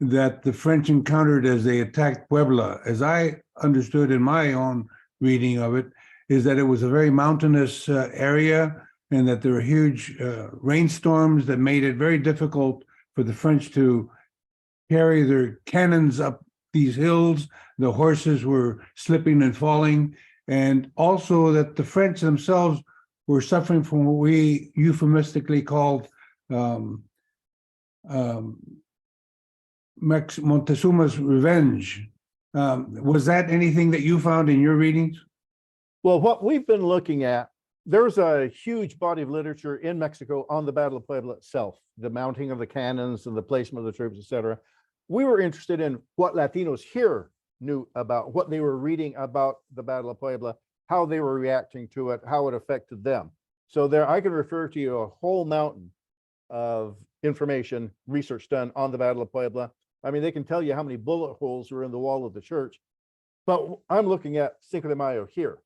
that the French encountered as they attacked Puebla. As I understood in my own reading of it, is that it was a very mountainous area and that there were huge rainstorms that made it very difficult for the French to carry their cannons up these hills. The horses were slipping and falling, and also that the French themselves were suffering from what we euphemistically called Montezuma's revenge. Was that anything that you found in your readings? Well, what we've been looking at, there's a huge body of literature in Mexico on the Battle of Puebla itself, the mounting of the cannons and the placement of the troops, etc. We were interested in what Latinos here knew about, what they were reading about the Battle of Puebla, how they were reacting to it, how it affected them. So there, I can refer to you a whole mountain of information, research done on the Battle of Puebla. I mean, they can tell you how many bullet holes were in the wall of the church, but I'm looking at Cinco de Mayo here.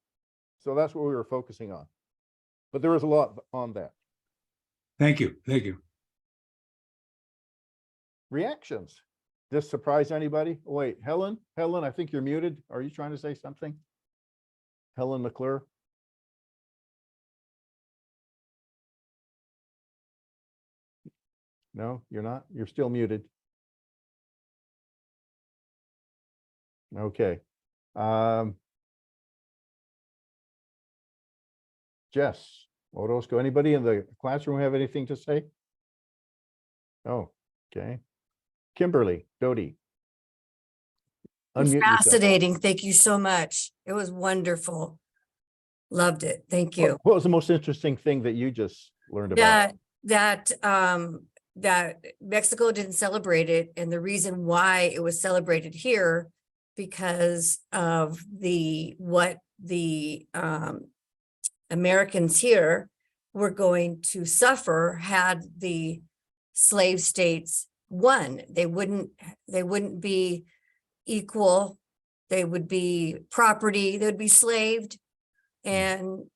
So that's what we were focusing on. But there was a lot on that. Thank you. Thank you. Reactions. This surprise anybody? Wait, Helen, I think you're muted. Are you trying to say something? Helen McClure. No, you're not. You're still muted. Okay. Jess, Orozco, anybody in the classroom have anything to say? Oh, okay. Kimberly, Dodie. It's Unmute yourself. fascinating. Thank you so much. It was wonderful. Loved it. Thank you. What was the most interesting thing that you just learned about? That Mexico didn't celebrate it, and the reason why it was celebrated here because of what the Americans here were going to suffer had the slave states won. They wouldn't be equal. They would be property. They would be slaved. And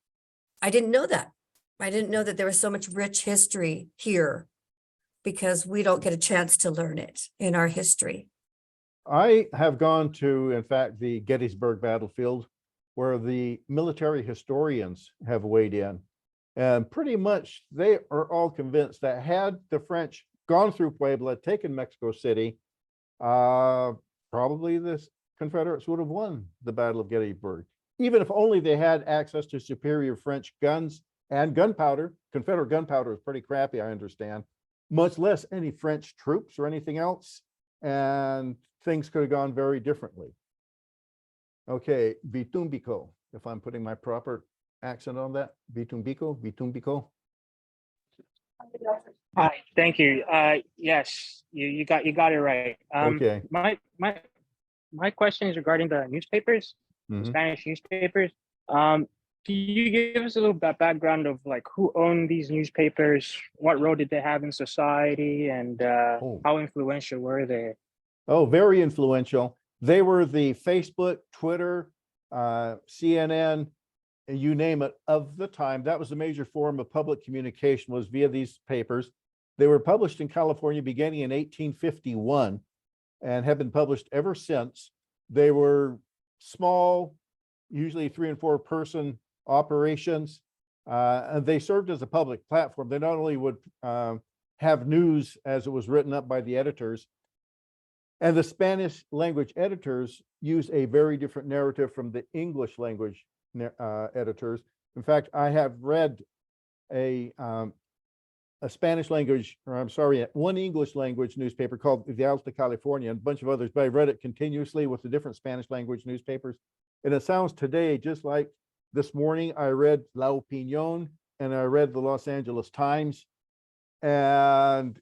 I didn't know that. I didn't know that there was so much rich history here because we don't get a chance to learn it in our history. I have gone to, in fact, the Gettysburg battlefield, where the military historians have weighed in. And pretty much they are all convinced that had the French gone through Puebla, taken Mexico City, probably the Confederates would have won the Battle of Gettysburg, even if only they had access to superior French guns and gunpowder. Confederate gunpowder is pretty crappy, I understand, much less any French troops or anything else. And things could have gone very differently. Okay, Bitumbico, if I'm putting my proper accent on that. Bitumbico, Bitumbico. Hi, thank you. Yes, you got it right. Okay. My question is regarding the newspapers, Mhm. Spanish newspapers. Can you give us a little background of like who owned these newspapers? What role did they have in society, and Oh. how influential were they? Oh, very influential. They were the Facebook, Twitter, CNN, you name it, of the time. That was the major form of public communication, was via these papers. They were published in California beginning in 1851 and have been published ever since. They were small, usually 3 and 4 person operations, and they served as a public platform. They not only would have news as it was written up by the editors, and the Spanish language editors use a very different narrative from the English language editors. In fact, I have read a Spanish language, or I'm sorry, one English language newspaper called the Alta California, and a bunch of others, but I read it continuously with the different Spanish language newspapers. And it sounds today just like this morning I read La Opinión and I read the Los Angeles Times, and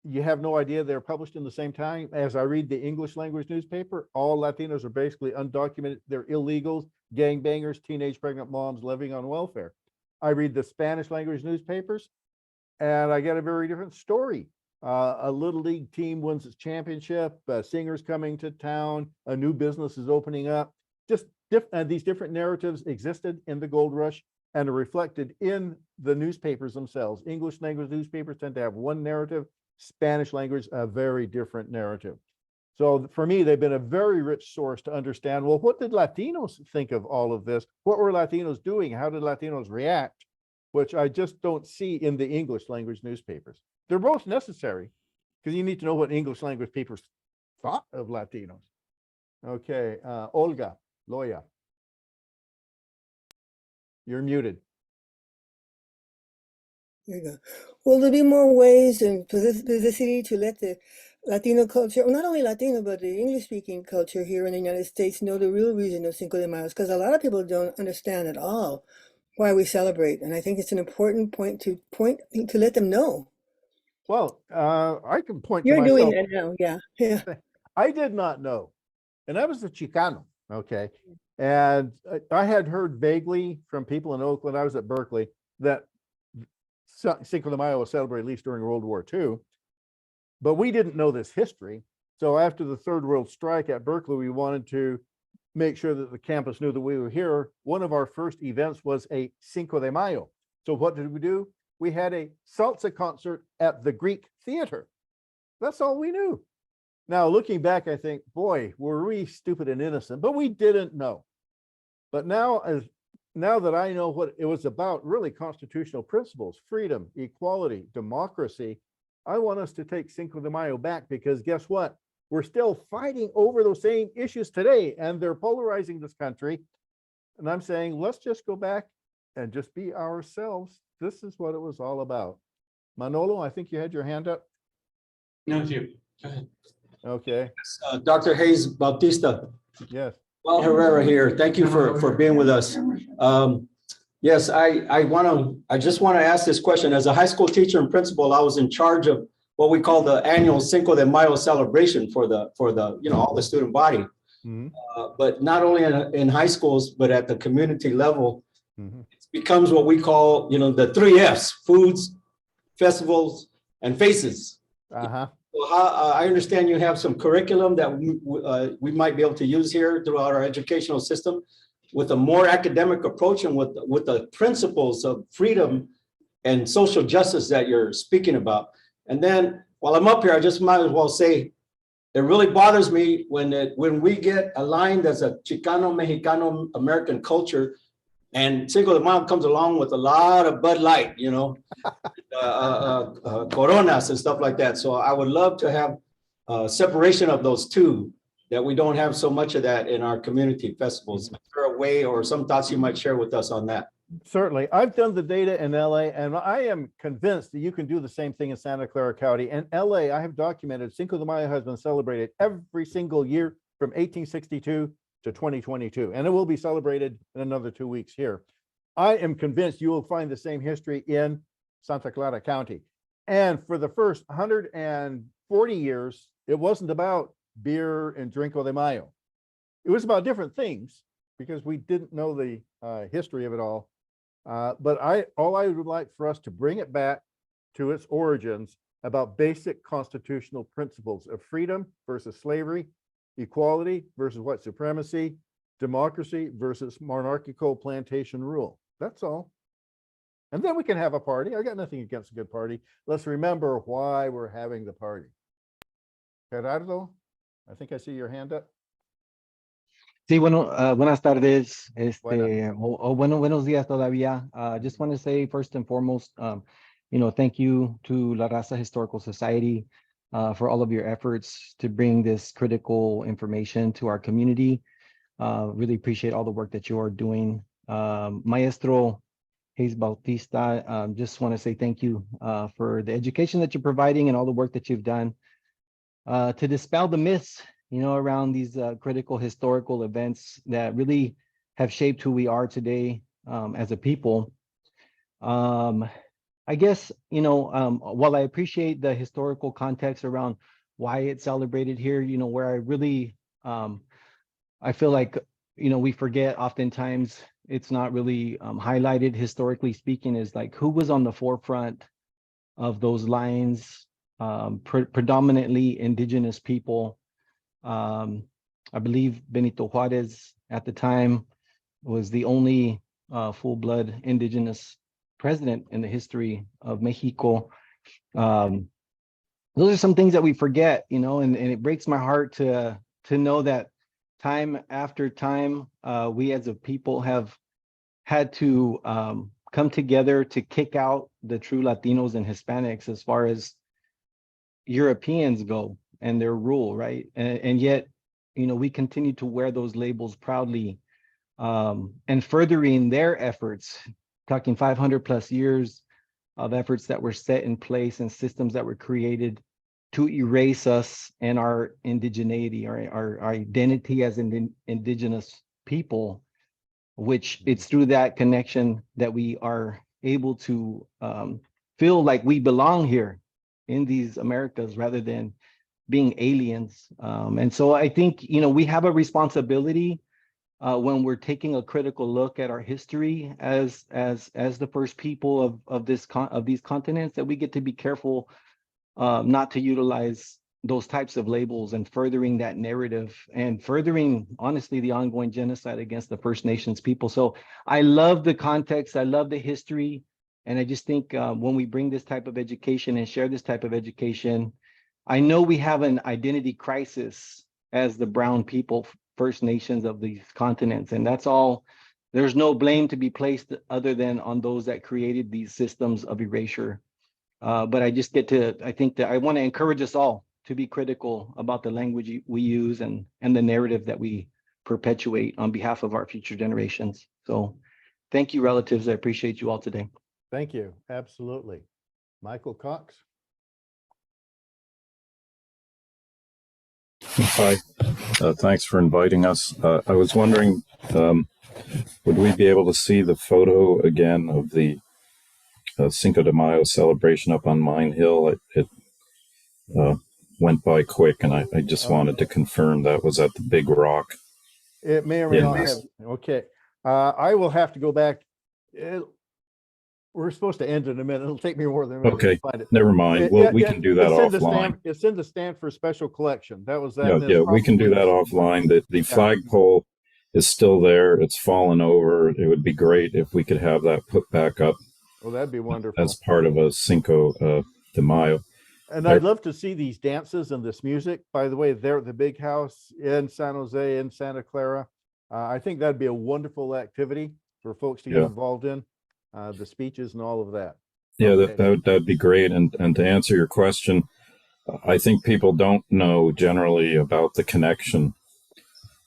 you have no idea they're published in the same time. As I read the English language newspaper, all Latinos are basically undocumented. They're illegals, gangbangers, teenage pregnant moms living on welfare. I read the Spanish language newspapers and I get a very different story. A little league team wins its championship, singers coming to town, a new business is opening up. Just these different narratives existed in the gold rush and are reflected in the newspapers themselves. English language newspapers tend to have one narrative, Spanish language, a very different narrative. So for me, they've been a very rich source to understand, well, what did Latinos think of all of this? What were Latinos doing? How did Latinos react? Which I just don't see in the English language newspapers. They're both necessary because you need to know what English language papers thought of Latinos. Okay, Olga Loya. You're muted. There you go. Will there be more ways and publicity to let the Latino culture, not only Latino, but the English-speaking culture here in the United States know the real reason of Cinco de Mayo? Because a lot of people don't understand at all why we celebrate. And I think it's an important point to let them know. Well, I can point You're to myself. doing that now, yeah. I did not know. And I was a Chicano, okay? And I had heard vaguely from people in Oakland, I was at Berkeley, that Cinco de Mayo was celebrated at least during World War II. But we didn't know this history. So after the Third World Strike at Berkeley, we wanted to make sure that the campus knew that we were here. One of our first events was a Cinco de Mayo. So what did we do? We had a salsa concert at the Greek Theater. That's all we knew. Now, looking back, I think, boy, were we stupid and innocent, but we didn't know. But now that I know what it was about, really constitutional principles, freedom, equality, democracy, I want us to take Cinco de Mayo back, because guess what? We're still fighting over those same issues today, and they're polarizing this country. And I'm saying, let's just go back and just be ourselves. This is what it was all about. Manolo, I think you had your hand up. No, it's you. Go ahead. Okay. Dr. Hayes-Bautista. Yes. Well, Herrera here. Thank you for being with us. Yes, I just want to ask this question. As a high school teacher and principal, I was in charge of what we call the annual Cinco de Mayo celebration for the all the student body. Mm-hmm. But not only in high schools, but at the community level, Mm-hmm. it becomes what we call the 3 F's: foods, festivals, and faces. Uh-huh. Well, I understand you have some curriculum that we might be able to use here throughout our educational system with a more academic approach and with the principles of freedom and social justice that you're speaking about. And then while I'm up here, I just might as well say, it really bothers me when we get aligned as a Chicano, Mexicano, American culture, and Cinco de Mayo comes along with a lot of Bud Light, Coronas and stuff like that. So I would love to have separation of those two, that we don't have so much of that in our community festivals. Is there a way or some thoughts you might share with us on that? Certainly. I've done the data in LA, and I am convinced that you can do the same thing in Santa Clara County. In LA, I have documented Cinco de Mayo has been celebrated every single year from 1862 to 2022, and it will be celebrated in another 2 weeks here. I am convinced you will find the same history in Santa Clara County. And for the first 140 years, it wasn't about beer and Cinco de Mayo. It was about different things because we didn't know the history of it all. But all I would like for us to bring it back to its origins about basic constitutional principles of freedom versus slavery, equality versus white supremacy, democracy versus monarchical plantation rule. That's all. And then we can have a party. I got nothing against a good party. Let's remember why we're having the party. Gerardo, I think I see your hand up. Sí, bueno, buenas tardes, Buenas. buenos días todavía. Just want to say first and foremost, thank you to La Raza Historical Society for all of your efforts to bring this critical information to our community. Really appreciate all the work that you are doing. Maestro Hayes-Bautista, just want to say thank you for the education that you're providing and all the work that you've done to dispel the myths around these critical historical events that really have shaped who we are today as a people. I guess, while I appreciate the historical context around why it's celebrated here, where I really, I feel like, we forget oftentimes it's not really highlighted historically speaking is like who was on the forefront of those lines, predominantly indigenous people. I believe Benito Juarez at the time was the only full-blood indigenous president in the history of Mexico. Those are some things that we forget, and it breaks my heart to know that time after time, we as a people have had to come together to kick out the true Latinos and Hispanics as far as Europeans go and their rule, right? And yet, we continue to wear those labels proudly and furthering their efforts, talking 500 plus years of efforts that were set in place and systems that were created to erase us and our indigeneity, our identity as an indigenous people, which it's through that connection that we are able to feel like we belong here in these Americas rather than being aliens. And so I think, we have a responsibility when we're taking a critical look at our history as the first people of these continents, that we get to be careful not to utilize those types of labels and furthering that narrative and furthering, honestly, the ongoing genocide against the First Nations people. So I love the context, I love the history, and I just think when we bring this type of education and share this type of education, I know we have an identity crisis as the brown people, First Nations of these continents, and that's all. There's no blame to be placed other than on those that created these systems of erasure. But I just I think that I want to encourage us all to be critical about the language we use and the narrative that we perpetuate on behalf of our future generations. So thank you, relatives. I appreciate you all today. Thank you. Absolutely. Michael Cox. Hi, thanks for inviting us. I was wondering, would we be able to see the photo again of the Cinco de Mayo celebration up on Mine Hill? It went by quick, and I just wanted to confirm that was at the Big Rock. It may or may not have. Okay. I will have to go back. We're supposed to end in a minute. It'll take me more than a minute to find it. Never mind. We can do that offline. It's in the Stanford Special Collection. That was that. Yeah, we can do that offline. The flagpole is still there. It's fallen over. It would be great if we could have that put back up. Well, that'd be wonderful. As part of a Cinco de Mayo. And I'd love to see these dances and this music. By the way, they're at the big house in San Jose, in Santa Clara. I think that'd be a wonderful activity for folks to get involved in. The speeches and all of that. Yeah, that'd be great. And to answer your question, I think people don't know generally about the connection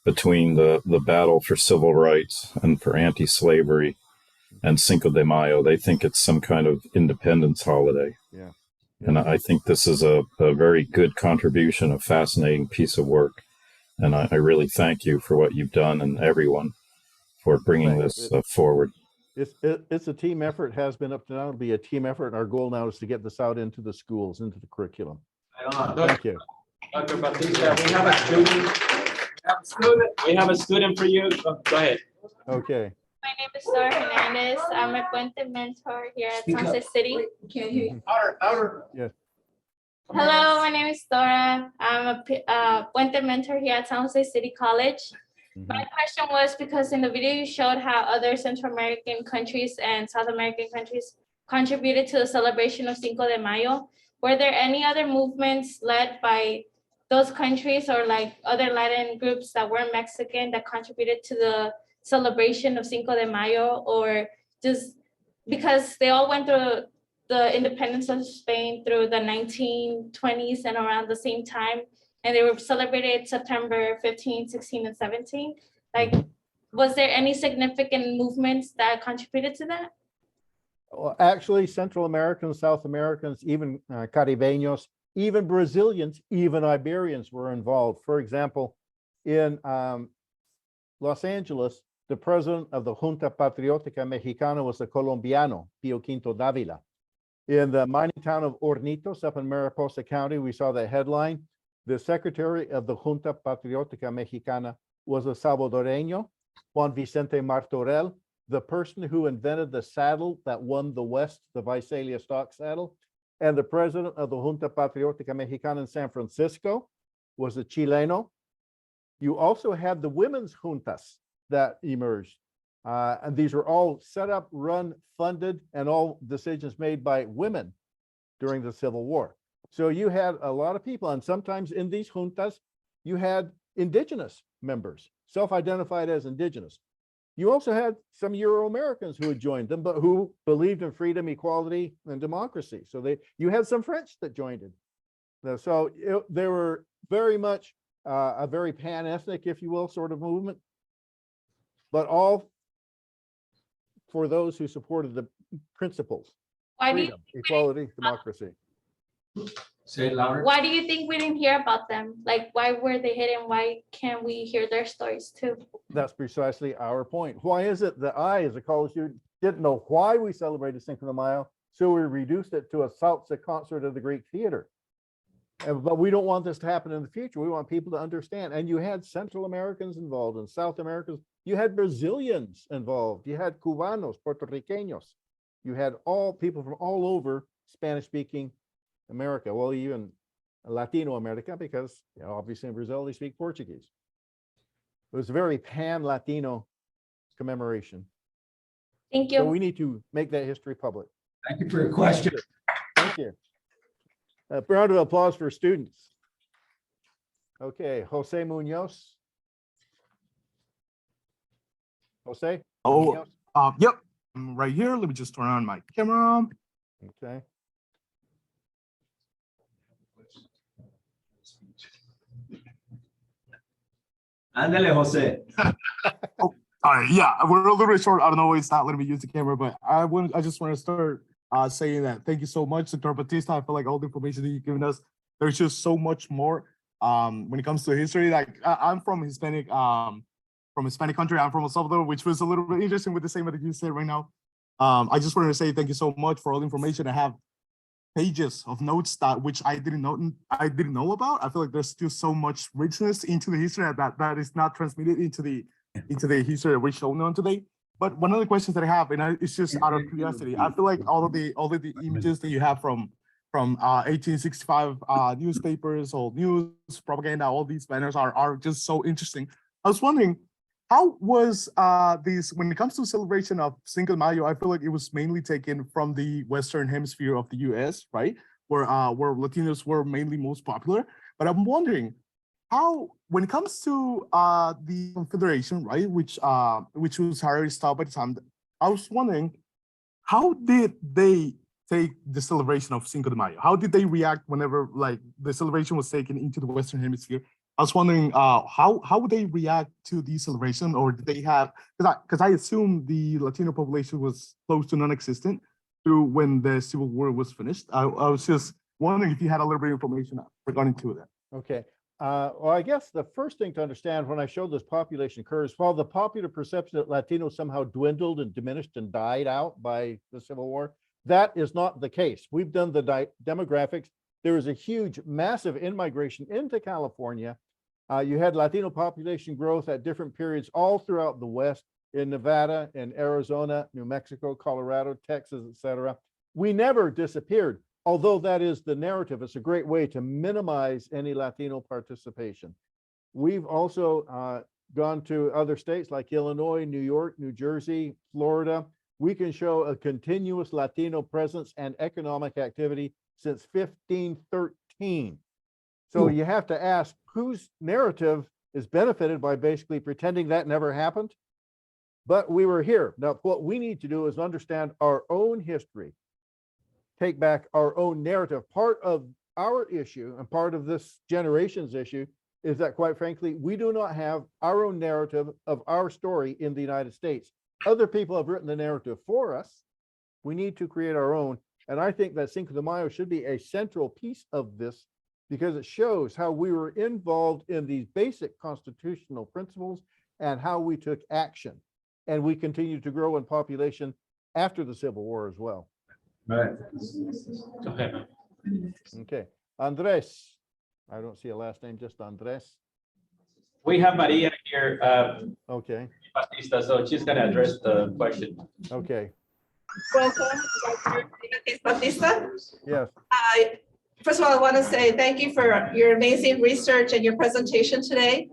between the battle for civil rights and for anti-slavery and Cinco de Mayo. They think it's some kind of independence holiday. Yeah. And I think this is a very good contribution, a fascinating piece of work. and I really thank you for what you've done and everyone for bringing this forward. It's a team effort, has been up to now, it'll be a team effort, and our goal now is to get this out into the schools, into the curriculum. Thank you. Dr. Bautista, we have a student. We have a student for you. Go ahead. Okay. My name is Dora Hernandez. I'm a Puente mentor here at San Jose City. Can't hear you. Outer. Yes. Hello, my name is Dora. I'm a Puente mentor here at San Jose City College. My question was because in the video you showed how other Central American countries and South American countries contributed to the celebration of Cinco de Mayo. Were there any other movements led by those countries or like other Latin groups that weren't Mexican that contributed to the celebration of Cinco de Mayo, or just because they all went through the independence of Spain through the 1920s and around the same time, and they were celebrated September 15, 16, and 17. Like, was there any significant movements that contributed to that? Well, actually, Central Americans, South Americans, even Caribeños, even Brazilians, even Iberians were involved. For example, in Los Angeles, the president of the Junta Patriótica Mexicana was a Colombiano, Pio Quinto Dávila. In the mining town of Hornitos up in Mariposa County, we saw the headline. The secretary of the Junta Patriótica Mexicana was a Salvadoreño, Juan Vicente Martorell, the person who invented the saddle that won the West, the Visalia stock saddle. And the president of the Junta Patriótica Mexicana in San Francisco was a Chileno. You also had the women's juntas that emerged. And these were all set up, run, funded, and all decisions made by women during the Civil War. So you had a lot of people, and sometimes in these juntas, you had indigenous members, self-identified as indigenous. You also had some Euro-Americans who had joined them, but who believed in freedom, equality, and democracy. So you had some French that joined it. So they were very much a very pan-ethnic, if you will, sort of movement, but all for those who supported the principles, freedom, equality, democracy. Say it louder. Why do you think we didn't hear about them? Like, why were they hidden? Why can't we hear their stories too? That's precisely our point. Why is it that I, as a college student, didn't know why we celebrated Cinco de Mayo, so we reduced it to a salsa concert at the Greek Theater? But we don't want this to happen in the future. We want people to understand. And you had Central Americans involved and South Americans. You had Brazilians involved. You had Cubanos, Puerto Ricanos. You had all people from all over Spanish-speaking America. Well, even Latino America, because obviously in Brazil they speak Portuguese. It was a very pan-Latino commemoration. Thank you. So we need to make that history public. Thank you for your question. Thank you. A round of applause for students. Okay, Jose Munoz. Jose? Oh, yep, I'm right here. Let me just turn on my camera. Okay. Ándale, Jose. All right, yeah, we're a little bit short. I don't know why it's not letting me use the camera, but I just want to start saying that thank you so much, Dr. Bautista. I feel like all the information that you've given us, there's just so much more when it comes to history. Like I'm from Hispanic country. I'm from El Salvador, which was a little bit interesting with the same that you said right now. I just wanted to say thank you so much for all the information. I have pages of notes which I didn't know about. I feel like there's still so much richness into the history that is not transmitted into the history that we're showing on today. But one of the questions that I have, and it's just out of curiosity, I feel like all of the images that you have from 1865 newspapers, old news, propaganda, all these banners are just so interesting. I was wondering, how was this, when it comes to celebration of Cinco de Mayo, I feel like it was mainly taken from the Western hemisphere of the US, right? Where Latinos were mainly most popular. But I'm wondering how, when it comes to the Confederation, right, which was already stopped by the time, I was wondering, how did they take the celebration of Cinco de Mayo? How did they react whenever like the celebration was taken into the Western hemisphere? I was wondering how would they react to the celebration, or did they have, because I assume the Latino population was close to non-existent through when the Civil War was finished. I was just wondering if you had a little bit of information regarding to that. Okay. Well, I guess the first thing to understand when I showed this population curves, while the popular perception that Latinos somehow dwindled and diminished and died out by the Civil War, that is not the case. We've done the demographics. There was a huge, massive in-migration into California. You had Latino population growth at different periods all throughout the West, in Nevada, in Arizona, New Mexico, Colorado, Texas, etc. We never disappeared, although that is the narrative. It's a great way to minimize any Latino participation. We've also gone to other states like Illinois, New York, New Jersey, Florida. We can show a continuous Latino presence and economic activity since 1513. So you have to ask whose narrative is benefited by basically pretending that never happened. But we were here. Now, what we need to do is understand our own history, take back our own narrative. Part of our issue and part of this generation's issue is that, quite frankly, we do not have our own narrative of our story in the United States. Other people have written the narrative for us. We need to create our own. And I think that Cinco de Mayo should be a central piece of this because it shows how we were involved in these basic constitutional principles and how we took action. And we continue to grow in population after the Civil War as well. Right. Okay. Okay. Andres. I don't see a last name, just Andres. We have Maria here, okay. Bautista, so she's going to address the question. Okay. Welcome, Dr. Hayes-Bautista. Yes. First of all, I want to say thank you for your amazing research and your presentation today.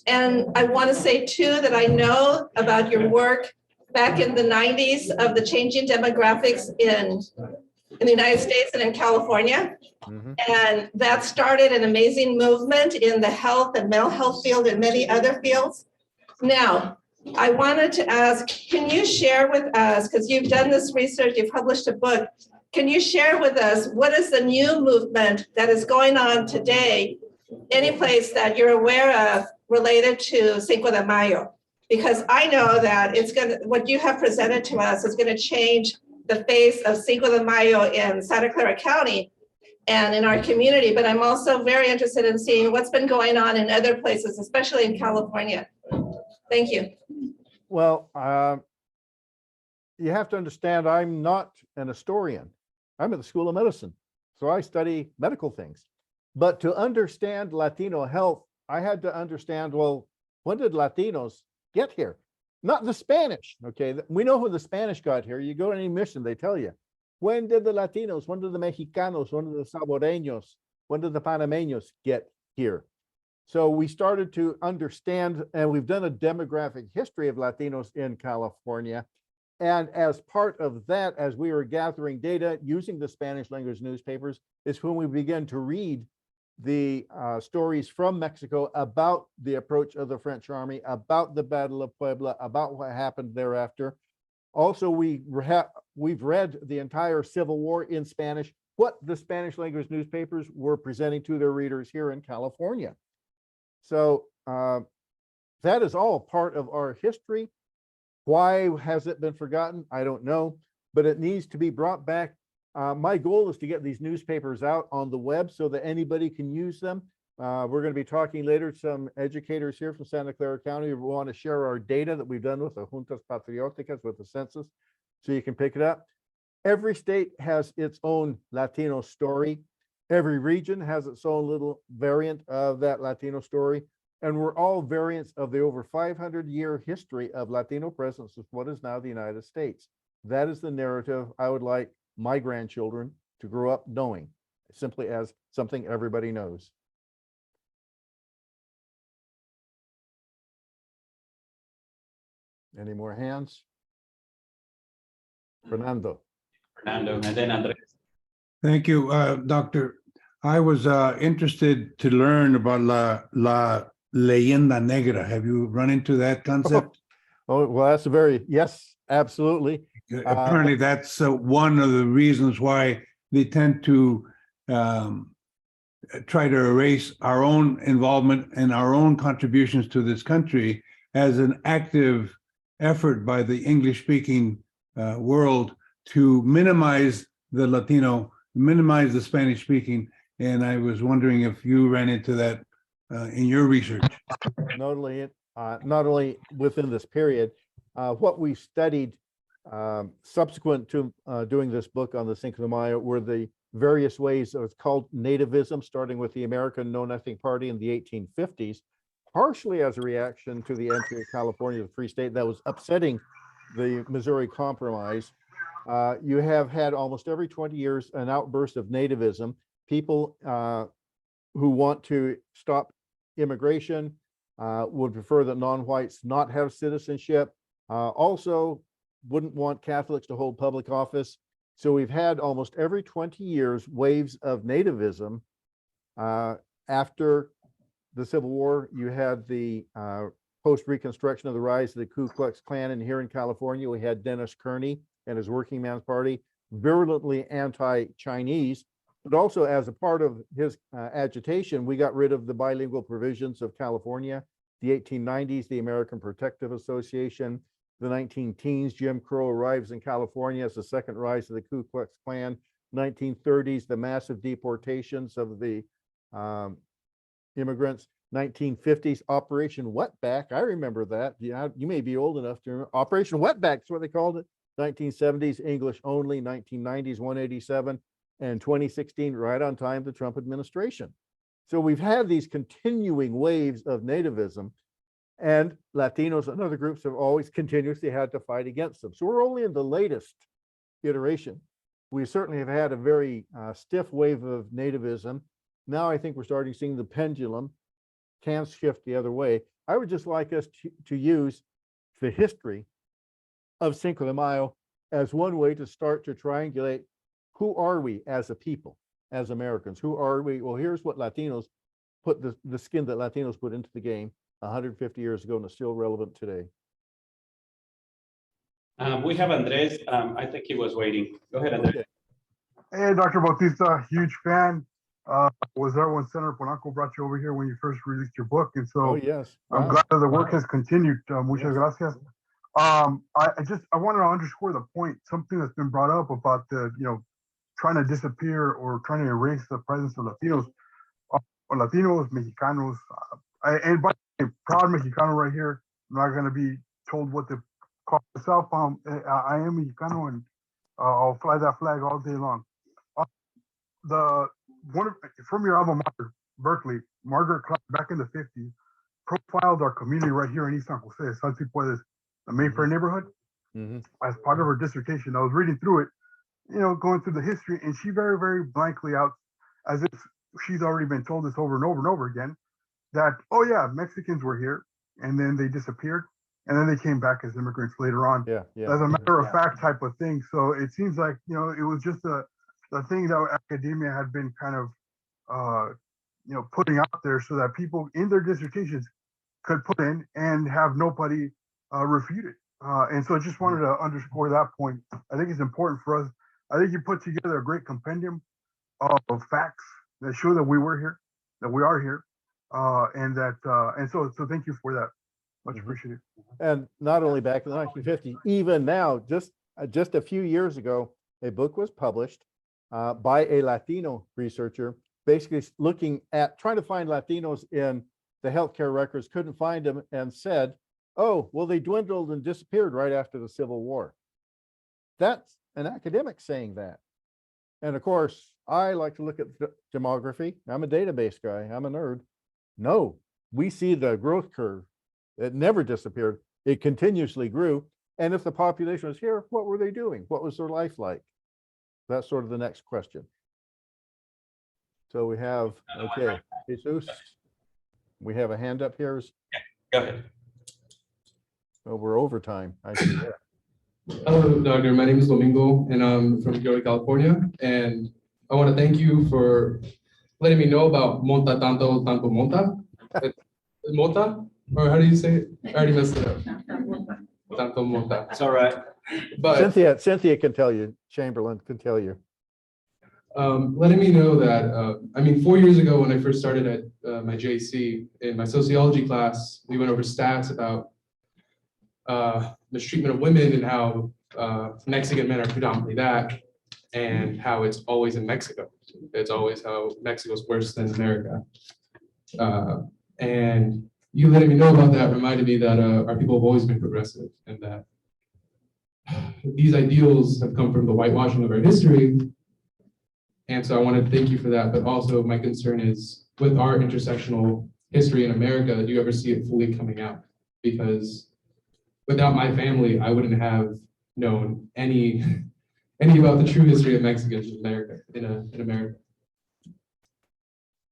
And I want to say too that I know about your work back in the 90s of the changing demographics in the United States and in California. And that started an amazing movement in the health and mental health field and many other fields. Now, I wanted to ask, can you share with us, because you've done this research, you've published a book, can you share with us what is the new movement that is going on today, any place that you're aware of related to Cinco de Mayo? Because I know that it's going to, what you have presented to us is going to change the face of Cinco de Mayo in Santa Clara County and in our community, but I'm also very interested in seeing what's been going on in other places, especially in California. Thank you. Well, you have to understand, I'm not an historian. I'm at the School of Medicine, so I study medical things. But to understand Latino health, I had to understand, well, when did Latinos get here? Not the Spanish, okay? We know when the Spanish got here. You go to any mission, they tell you. When did the Latinos, when did the Mexicanos, when did the Salvadoreños, when did the Panameños get here? So we started to understand, and we've done a demographic history of Latinos in California. And as part of that, as we were gathering data using the Spanish language newspapers, is when we began to read the stories from Mexico about the approach of the French army, about the Battle of Puebla, about what happened thereafter. Also, we've read the entire Civil War in Spanish, what the Spanish language newspapers were presenting to their readers here in California. So that is all part of our history. Why has it been forgotten? I don't know, but it needs to be brought back. My goal is to get these newspapers out on the web so that anybody can use them. We're going to be talking later to some educators here from Santa Clara County who want to share our data that we've done with the Juntas Patrióticas, with the census, so you can pick it up. Every state has its own Latino story. Every region has its own little variant of that Latino story. And we're all variants of the over 500-year history of Latino presence with what is now the United States. That is the narrative I would like my grandchildren to grow up knowing, simply as something everybody knows. Any more hands? Fernando. Fernando, and then Andres. Thank you, Doctor. I was interested to learn about La Leyenda Negra. Have you run into that concept? Oh, well, that's a very, yes, absolutely. Apparently that's one of the reasons why they tend to try to erase our own involvement and our own contributions to this country as an active effort by the English-speaking world to minimize the Latino, minimize the Spanish-speaking. And I was wondering if you ran into that in your research? Not only within this period, what we studied subsequent to doing this book on the Cinco de Mayo were the various ways. It's called nativism, starting with the American Know Nothing Party in the 1850s, partially as a reaction to the entry of California as a free state that was upsetting the Missouri Compromise. You have had almost every 20 years an outburst of nativism, people who want to stop immigration, would prefer that non-whites not have citizenship, also wouldn't want Catholics to hold public office. So we've had almost every 20 years waves of nativism. After the Civil War, you had the post-Reconstruction of the rise of the Ku Klux Klan, and here in California, we had Dennis Kearney and his Working Man's Party, virulently anti-Chinese, but also as a part of his agitation, we got rid of the bilingual provisions of California, the 1890s, the American Protective Association, the 19-teens, Jim Crow arrives in California as the second rise of the Ku Klux Klan, 1930s, the massive deportations of the immigrants, 1950s, Operation Wetback. I remember that. Yeah, you may be old enough to remember. Operation Wetback is what they called it. 1970s, English only, 1990s, 187, and 2016, right on time, the Trump administration. So we've had these continuing waves of nativism, and Latinos and other groups have always continuously had to fight against them. So we're only in the latest iteration. We certainly have had a very stiff wave of nativism. Now I think we're starting seeing the pendulum can shift the other way. I would just like us to use the history of Cinco de Mayo as one way to start to triangulate who are we as a people, as Americans? Who are we? Well, here's what Latinos put the skin that Latinos put into the game 150 years ago, and it's still relevant today. We have Andres. I think he was waiting. Go ahead, Andres. Okay. Hey, Dr. Bautista, huge fan. Was there when Senator Polanco brought you over here when you first released your book? And so Oh, yes. I'm Wow. glad that the work has continued. Muchas gracias. I wanted to underscore the point, something that's been brought up about the, trying to disappear or trying to erase the presence of Latinos, Latinos, Mexicanos. And by the way, proud Mexicano right here. I'm not going to be told what to call myself. I am Mexicano, and I'll fly that flag all day long. From your alma mater, Berkeley, Margaret Clark, back in the 50s, profiled our community right here in East San Jose, San Cipuedes, the Mayfair neighborhood, as part of her dissertation. I was reading through it, going through the history, and she very, very blankly out, as if she's already been told this over and over and over again, that, oh yeah, Mexicans were here, and then they disappeared, and then they came back as immigrants later on. Yeah. As a matter of fact type of thing. So it seems like, it was just the thing that academia had been kind of, putting out there so that people in their dissertations could put in and have nobody refute it. And so I just wanted to underscore that point. I think it's important for us. I think you put together a great compendium of facts that show that we were here, that we are here, and so thank you for that. Much appreciated. And not only back in the 1950s, even now, just a few years ago, a book was published by a Latino researcher, basically looking at trying to find Latinos in the healthcare records, couldn't find them, and said, oh, well, they dwindled and disappeared right after the Civil War. That's an academic saying that. And of course, I like to look at demography. I'm a database guy. I'm a nerd. No, we see the growth curve. It never disappeared. It continuously grew. And if the population was here, what were they doing? What was their life like? That's sort of the next question. So we have, okay, Jesus, we have a hand up here. Go ahead. Oh, we're over time. I see that. Hello, Doctor. My name is Domingo, and I'm from Gilroy, California. And I want to thank you for letting me know about Monta Tanto Tanto Monta. Monta? Or how do you say it? I already messed it up. Tanto Monta. It's all right. But Cynthia can tell you. Chamberlain can tell you. Letting me know that, 4 years ago when I first started at my JC, in my sociology class, we went over stats about mistreatment of women and how Mexican men are predominantly that, and how it's always in Mexico. It's always how Mexico's worse than America. And you letting me know about that reminded me that our people have always been progressive and that these ideals have come from the whitewashing of our history. And so I want to thank you for that. But also my concern is with our intersectional history in America, do you ever see it fully coming out? Because without my family, I wouldn't have known any about the true history of Mexicans in America, in America.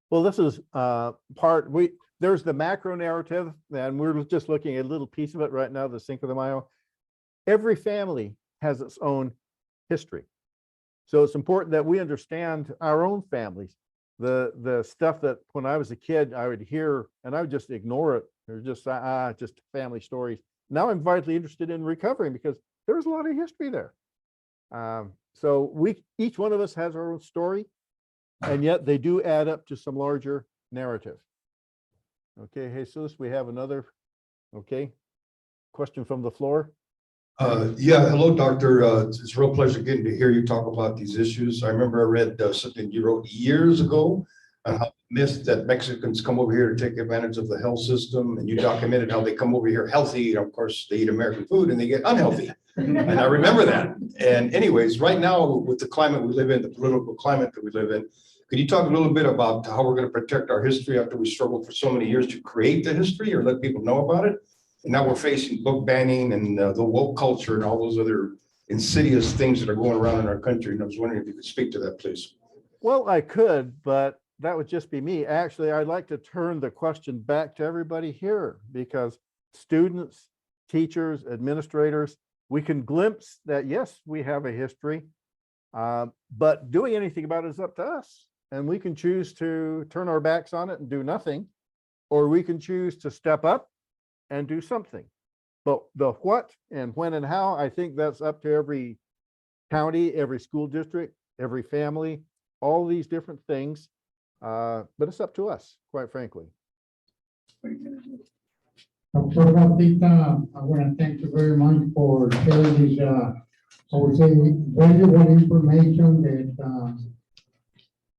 Well, this is there's the macro narrative, and we're just looking at a little piece of it right now, the Cinco de Mayo. Every family has its own history. So it's important that we understand our own families. The stuff that when I was a kid, I would hear and I would just ignore it. There's just family stories. Now I'm vitally interested in recovering because there's a lot of history there. So each one of us has our own story, and yet they do add up to some larger narrative. Okay, Jesus, we have another, question from the floor. Yeah, hello, Doctor. It's a real pleasure getting to hear you talk about these issues. I remember I read something you wrote years ago on how myth that Mexicans come over here to take advantage of the health system, and you documented how they come over here healthy. And of course, they eat American food and they get unhealthy. And I remember that. And anyways, right now with the climate we live in, the political climate that we live in, could you talk a little bit about how we're going to protect our history after we struggled for so many years to create the history or let people know about it? And now we're facing book banning and the woke culture and all those other insidious things that are going around in our country. And I was wondering if you could speak to that, please. Well, I could, but that would just be me. Actually, I'd like to turn the question back to everybody here because students, teachers, administrators, we can glimpse that, yes, we have a history, but doing anything about it is up to us. And we can choose to turn our backs on it and do nothing, or we can choose to step up and do something. But the what and when and how, I think that's up to every county, every school district, every family, all these different things. But it's up to us, quite frankly. Dr. Bautista, I want to thank you very much for sharing this, I would say, valuable information that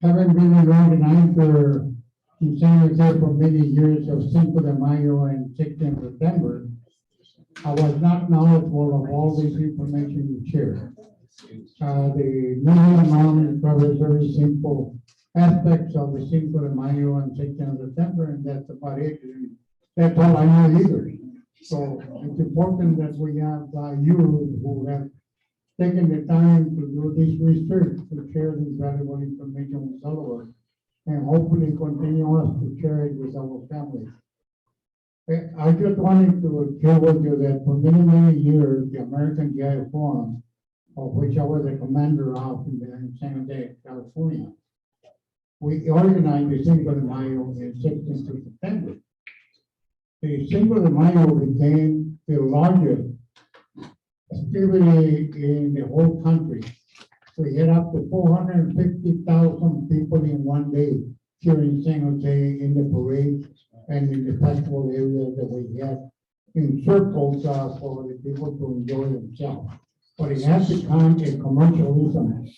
haven't been an organizer in San Jose for many years of Cinco de Mayo and 16 September. I was not knowledgeable of all this information you shared. The media mom covers very simple aspects of the Cinco de Mayo and 16 September, and that's about it. And that's all I know either. So it's important that we have you who have taken the time to do this research to share this valuable information with all of us, and hopefully continue us to share it with our families. I just wanted to share with you that for many, many years, the American GI Forum, of which I was the commander of in San Jose, California, we organized the Cinco de Mayo in 16th September. The Cinco de Mayo became the largest activity in the whole country. We had up to 450,000 people in one day here in San Jose in the parade and in the festival areas that we had in circles for the people to enjoy themselves. But it has become a commercialism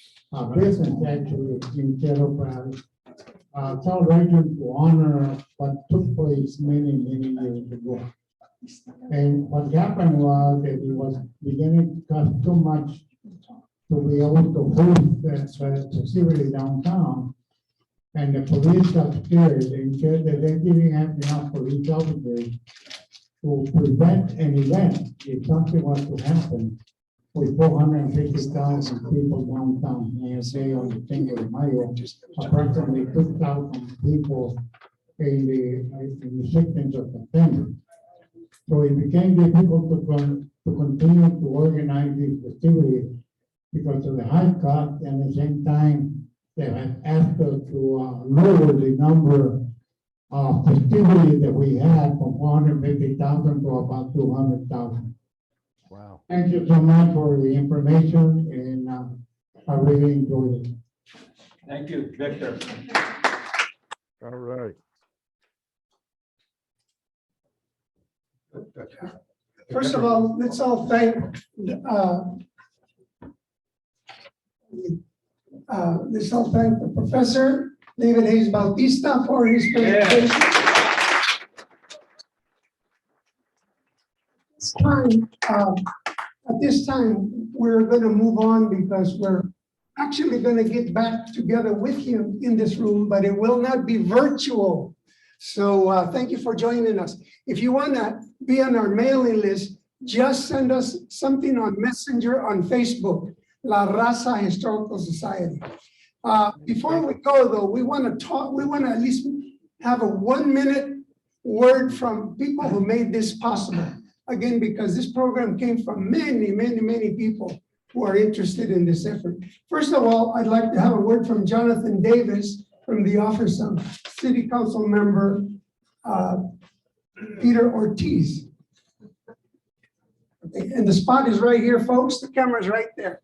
business actually instead of a celebration to honor what took place many, many years ago. And what happened was that it was beginning to cost too much to be able to host that facility downtown. And the police got scared and said that they didn't have enough police officers to prevent an event if something was to happen with 450,000 people downtown. And say on the Cinco de Mayo, approximately 2,000 people in the 16th of September. So it became difficult to continue to organize these festivities because of the high cost, and at the same time, they have asked us to lower the number of festivities that we had from 450,000 to about 200,000. Wow. Thank you so much for the information, and I really enjoyed it. Thank you, Victor. All right. First of all, let's all thank the Professor David Hayes-Bautista for his presentation. time, we're gonna move on because we're actually gonna get back together with him in this room, but it will not be virtual. So thank you for joining us. If you wanna be on our mailing list, just send us something on Messenger on Facebook, La Raza Historical Society. Before we go though, we wanna at least have a 1-minute word from people who made this possible. Again, because this program came from many people who are interested in this effort. First of all, I'd like to have a word from Jonathan Davis from the office of City Council Member Peter Ortiz. Okay, and the spot is right here, folks. The camera's right there.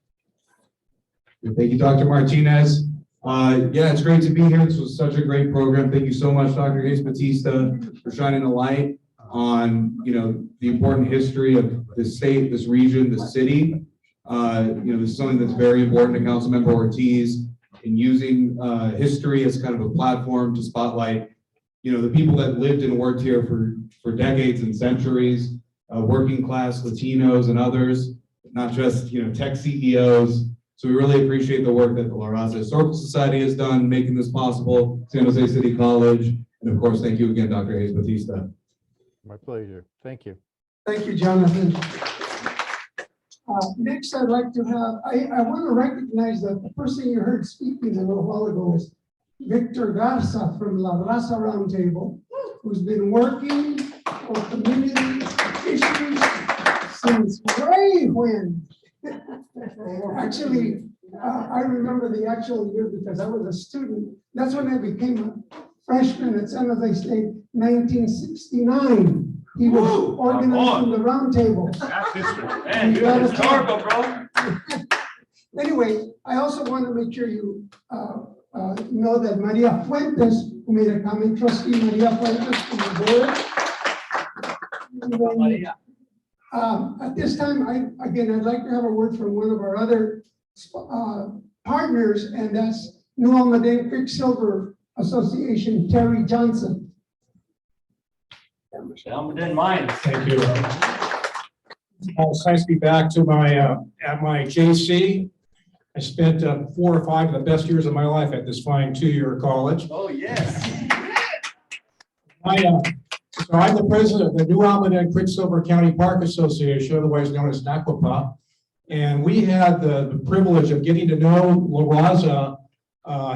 Thank you, Dr. Martinez. Yeah, it's great to be here. This was such a great program. Thank you so much, Dr. Hayes-Bautista, for shining a light on, the important history of the state, this region, the city. This is something that's very important to Councilmember Ortiz in using history as kind of a platform to spotlight, the people that lived and worked here for decades and centuries, working class Latinos and others, not just, tech CEOs. So we really appreciate the work that the La Raza Historical Society has done, making this possible, San Jose City College, and of course, thank you again, Dr. Hayes-Bautista. My pleasure. Thank you. Thank you, Jonathan. Next, I'd like to have, I want to recognize that the person you heard speaking a little while ago is Victor Garza from La Raza Roundtable, who's been working for community issues since way when. Actually, I remember the actual year because I was a student. That's when I became a freshman at San Jose State, 1969. He was organizing the roundtable. That's history. Man, you're historical, bro. Anyway, I also want to make sure you know that Maria Fuentes, who made a comment, trustee Maria Fuentes from the board. At this time, I'd like to have a word from one of our other partners, and that's New Almaden Quicksilver Association, Terry Johnson. Almaden mine. Thank you. It's nice to be back to my at my JC. I spent 4 or 5 of the best years of my life at this fine 2-year college. Oh, yes. So I'm the president of the New Almaden Quicksilver County Park Association, otherwise known as NACWPA. And we had the privilege of getting to know La Raza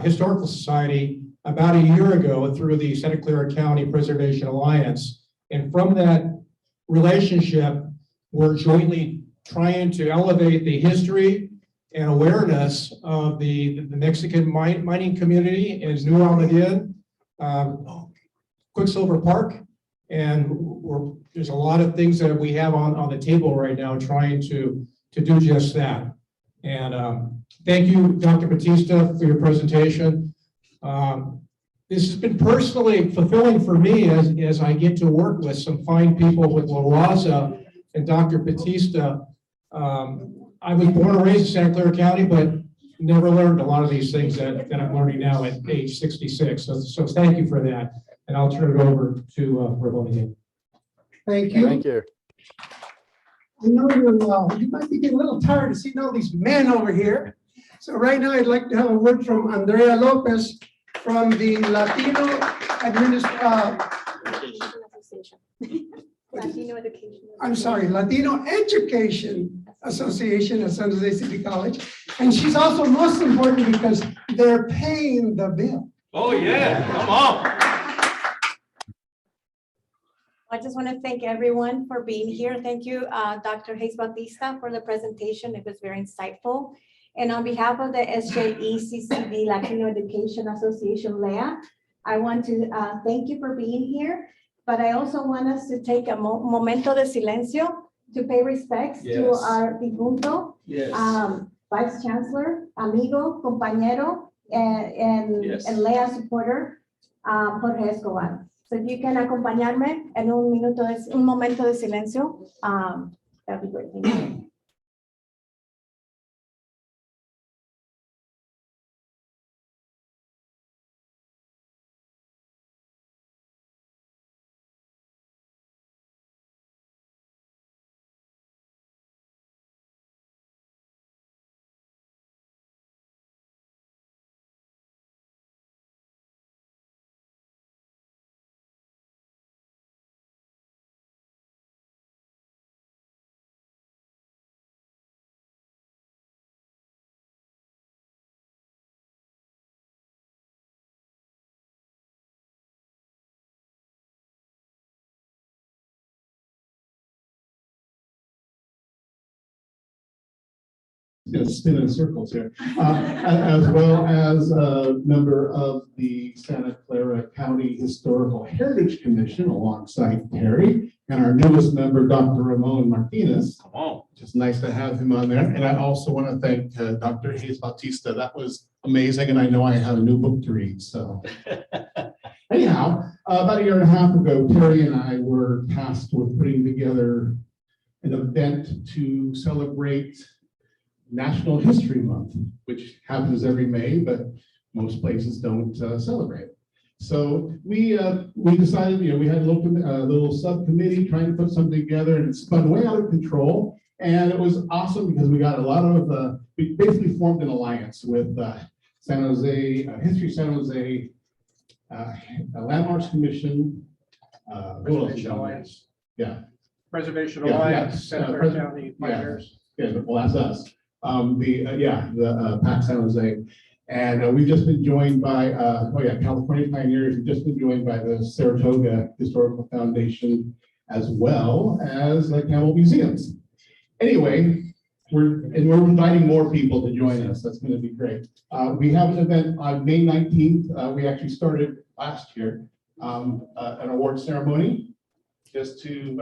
Historical Society about a year ago through the Santa Clara County Preservation Alliance. And from that relationship, we're jointly trying to elevate the history and awareness of the Mexican mining community in New Almaden, Quicksilver Park. And there's a lot of things that we have on the table right now trying to do just that. And thank you, Dr. Bautista, for your presentation. This has been personally fulfilling for me as I get to work with some fine people with La Raza and Dr. Bautista. I was born and raised in Santa Clara County, but never learned a lot of these things that I'm learning now at age 66. So thank you for that. And I'll turn it over to Ramon. Thank you. Thank you. I know you might be getting a little tired of seeing all these men over here. So right now I'd like to have a word from Andrea Lopez from the Latino Latino Education Association at San Jose City College. And she's also most important because they're paying the bill. Oh, yeah. Come on. I just want to thank everyone for being here. Thank you, Dr. Hayes-Bautista, for the presentation. It was very insightful. And on behalf of the SJECCD Latino Education Association, LEA, I want to thank you for being here. But I also want us to take a momento de silencio to pay respects to our difunto, Vice Chancellor, amigo, compañero, and LEA supporter, Jorge Escobar. So if you can acompañarme en un momento de silencio, that'd be great. Thank you. Gonna spin in circles here, as well as a member of the Santa Clara County Historical Heritage Commission alongside Terry, and our newest member, Dr. Ramon Martinez. Come on. Just nice to have him on there. And I also want to thank Dr. Hayes-Bautista. That was amazing, and I know I have a new book to read, so. Anyhow, about a year and a half ago, Terry and I were tasked with putting together an event to celebrate National History Month, which happens every May, but most places don't celebrate. So we decided, we had a little subcommittee trying to put something together, and it spun way out of control. And it was awesome because we got a lot of, we basically formed an alliance with San Jose, History San Jose, Landmarks Commission, Preservation Alliance. Yeah. Preservation Yeah, Alliance, yeah, Santa Clara County Pioneers. Yeah, well, that's us. The PAC San Jose. And we've just been joined by, California Pioneers. We've just been joined by the Saratoga Historical Foundation, as well as the Campbell Museums. Anyway, we're inviting more people to join us. That's going to be great. We have an event on May 19th. We actually started last year, an award ceremony, just to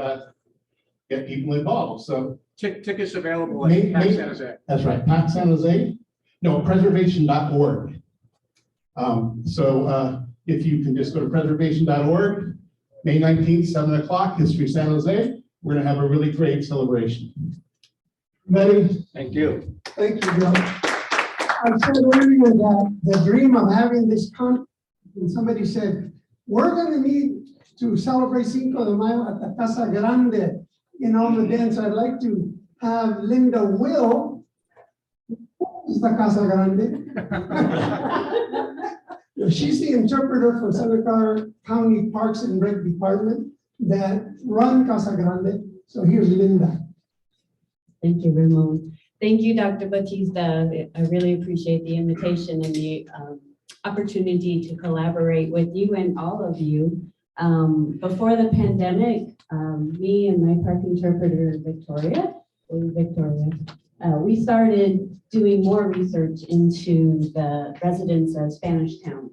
get people involved. So Tickets available at PAC San Jose. that's right, PAC San Jose. No, preservation.org. If you can just go to preservation.org, May 19th, 7 o'clock, History San Jose. We're going to have a really great celebration. Ready? Thank you. Thank you, Bill. I said earlier that the dream of having this conference, and somebody said, we're going to need to celebrate Cinco de Mayo at the Casa Grande in all the dance. I'd like to have Linda Will, who's the Casa Grande? She's the interpreter for Santa Clara County Parks and Rec Department that run Casa Grande. So here's Linda. Thank you, Ramon. Thank you, Dr. Bautista. I really appreciate the invitation and the opportunity to collaborate with you and all of you. Before the pandemic, me and my park interpreter, Victoria, we started doing more research into the residents of Spanish Town.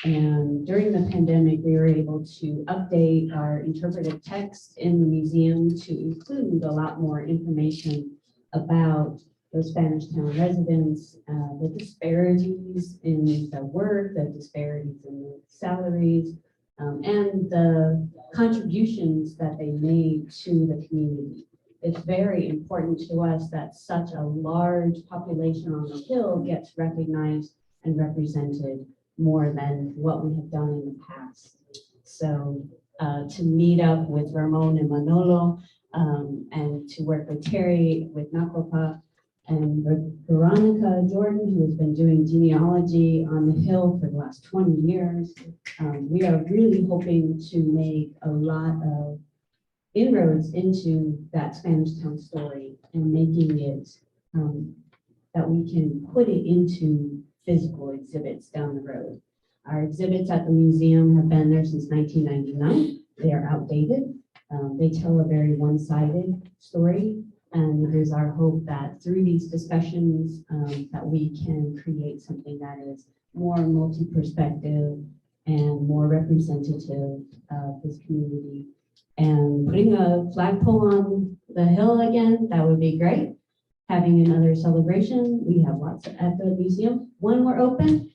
And during the pandemic, we were able to update our interpretive text in the museum to include a lot more information about the Spanish Town residents, the disparities in the work, the disparities in the salaries, and the contributions that they made to the community. It's very important to us that such a large population on the Hill gets recognized and represented more than what we have done in the past. So to meet up with Ramon and Manolo and to work with Terry, with Nakopa, and Veronica Jordan, who has been doing genealogy on the Hill for the last 20 years. We are really hoping to make a lot of inroads into that Spanish Town story and making it that we can put it into physical exhibits down the road. Our exhibits at the museum have been there since 1999. They are outdated. They tell a very one-sided story. And it is our hope that through these discussions that we can create something that is more multi-perspective and more representative of this community. And putting a flagpole on the Hill again, that would be great. Having another celebration. We have lots at the museum. When we're open,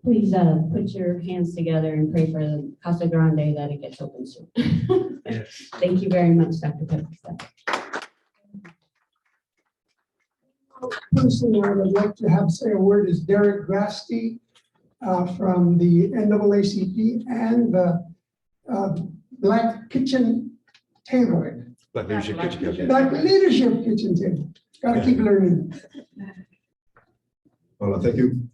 please put your hands together and pray for the Casa Grande that it gets open soon. Yes. Thank you very much, Dr. Bautista. Person I would like to have say a word is Derek Grasty from the NAACP and the Black Kitchen Table. Black Leadership Kitchen Table. Black Leadership Kitchen Table. Gotta keep learning. Well, thank you.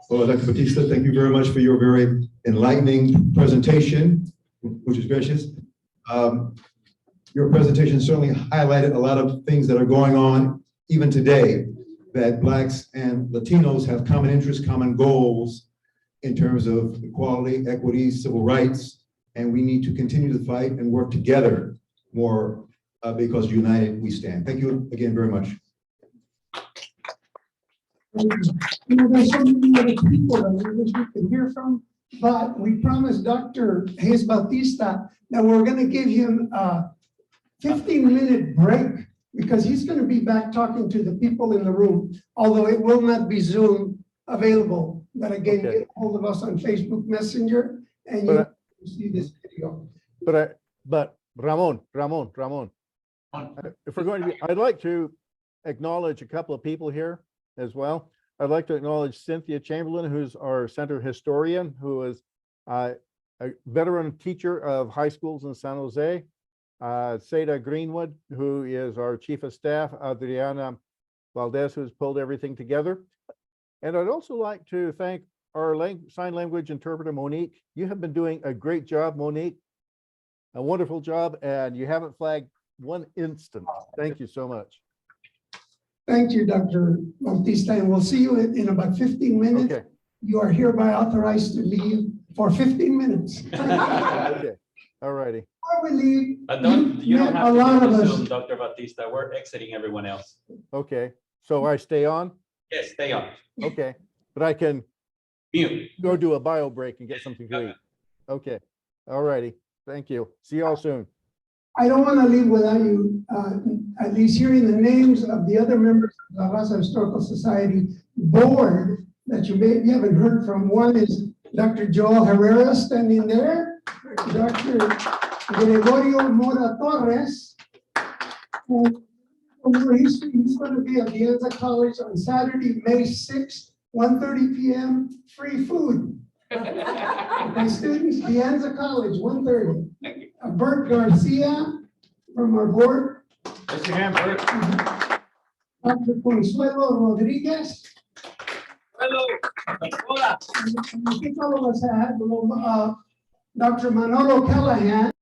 Well, Dr. Bautista, thank you very much for your very enlightening presentation, which is gracious. Your presentation certainly highlighted a lot of things that are going on even today, that Blacks and Latinos have common interests, common goals in terms of equality, equity, civil rights, and we need to continue to fight and work together more because united we stand. Thank you again very much. There's so many other people that we wish we could hear from, but we promised Dr. Hayes-Bautista that we're gonna give him a 15-minute break because he's gonna be back talking to the people in the room, although it will not be Zoom available. But again, Okay. get hold of us on Facebook Messenger and you But see this video. but Ramon, if we're going to be, I'd like to acknowledge a couple of people here as well. I'd like to acknowledge Cynthia Chamberlain, who's our center historian, who is a veteran teacher of high schools in San Jose. Seda Greenwood, who is our chief of staff, Adriana Valdez, who's pulled everything together. And I'd also like to thank our sign language interpreter, Monique. You have been doing a great job, Monique. A wonderful job, and you haven't flagged one instant. Thank you so much. Thank you, Dr. Bautista, and we'll see you in about 15 minutes. Okay. You are hereby authorized to leave for 15 minutes. Okay. All righty. Before we leave, You don't met have a lot to of do us. Zoom, Dr. Bautista. We're exiting everyone else. Okay. So I stay on? Yes, stay on. Okay. But I can Mute. go do a bio break and get something to eat. Okay. All righty. Thank you. See y'all soon. I don't want to leave without you at least hearing the names of the other members of the La Raza Historical Society board that you haven't heard from. One is Dr. Joel Herrera standing there, Dr. Gregorio Mora Torres. He's going to be at De Anza College on Saturday, May 6th, 1:30 p.m. free food. My students, De Anza College, 1:30. Bert Garcia from our board. Raise your hand, Bert. Dr. Consuelo Rodriguez. Hello. Hola. I think all of us had, Dr. Manolo Callahan.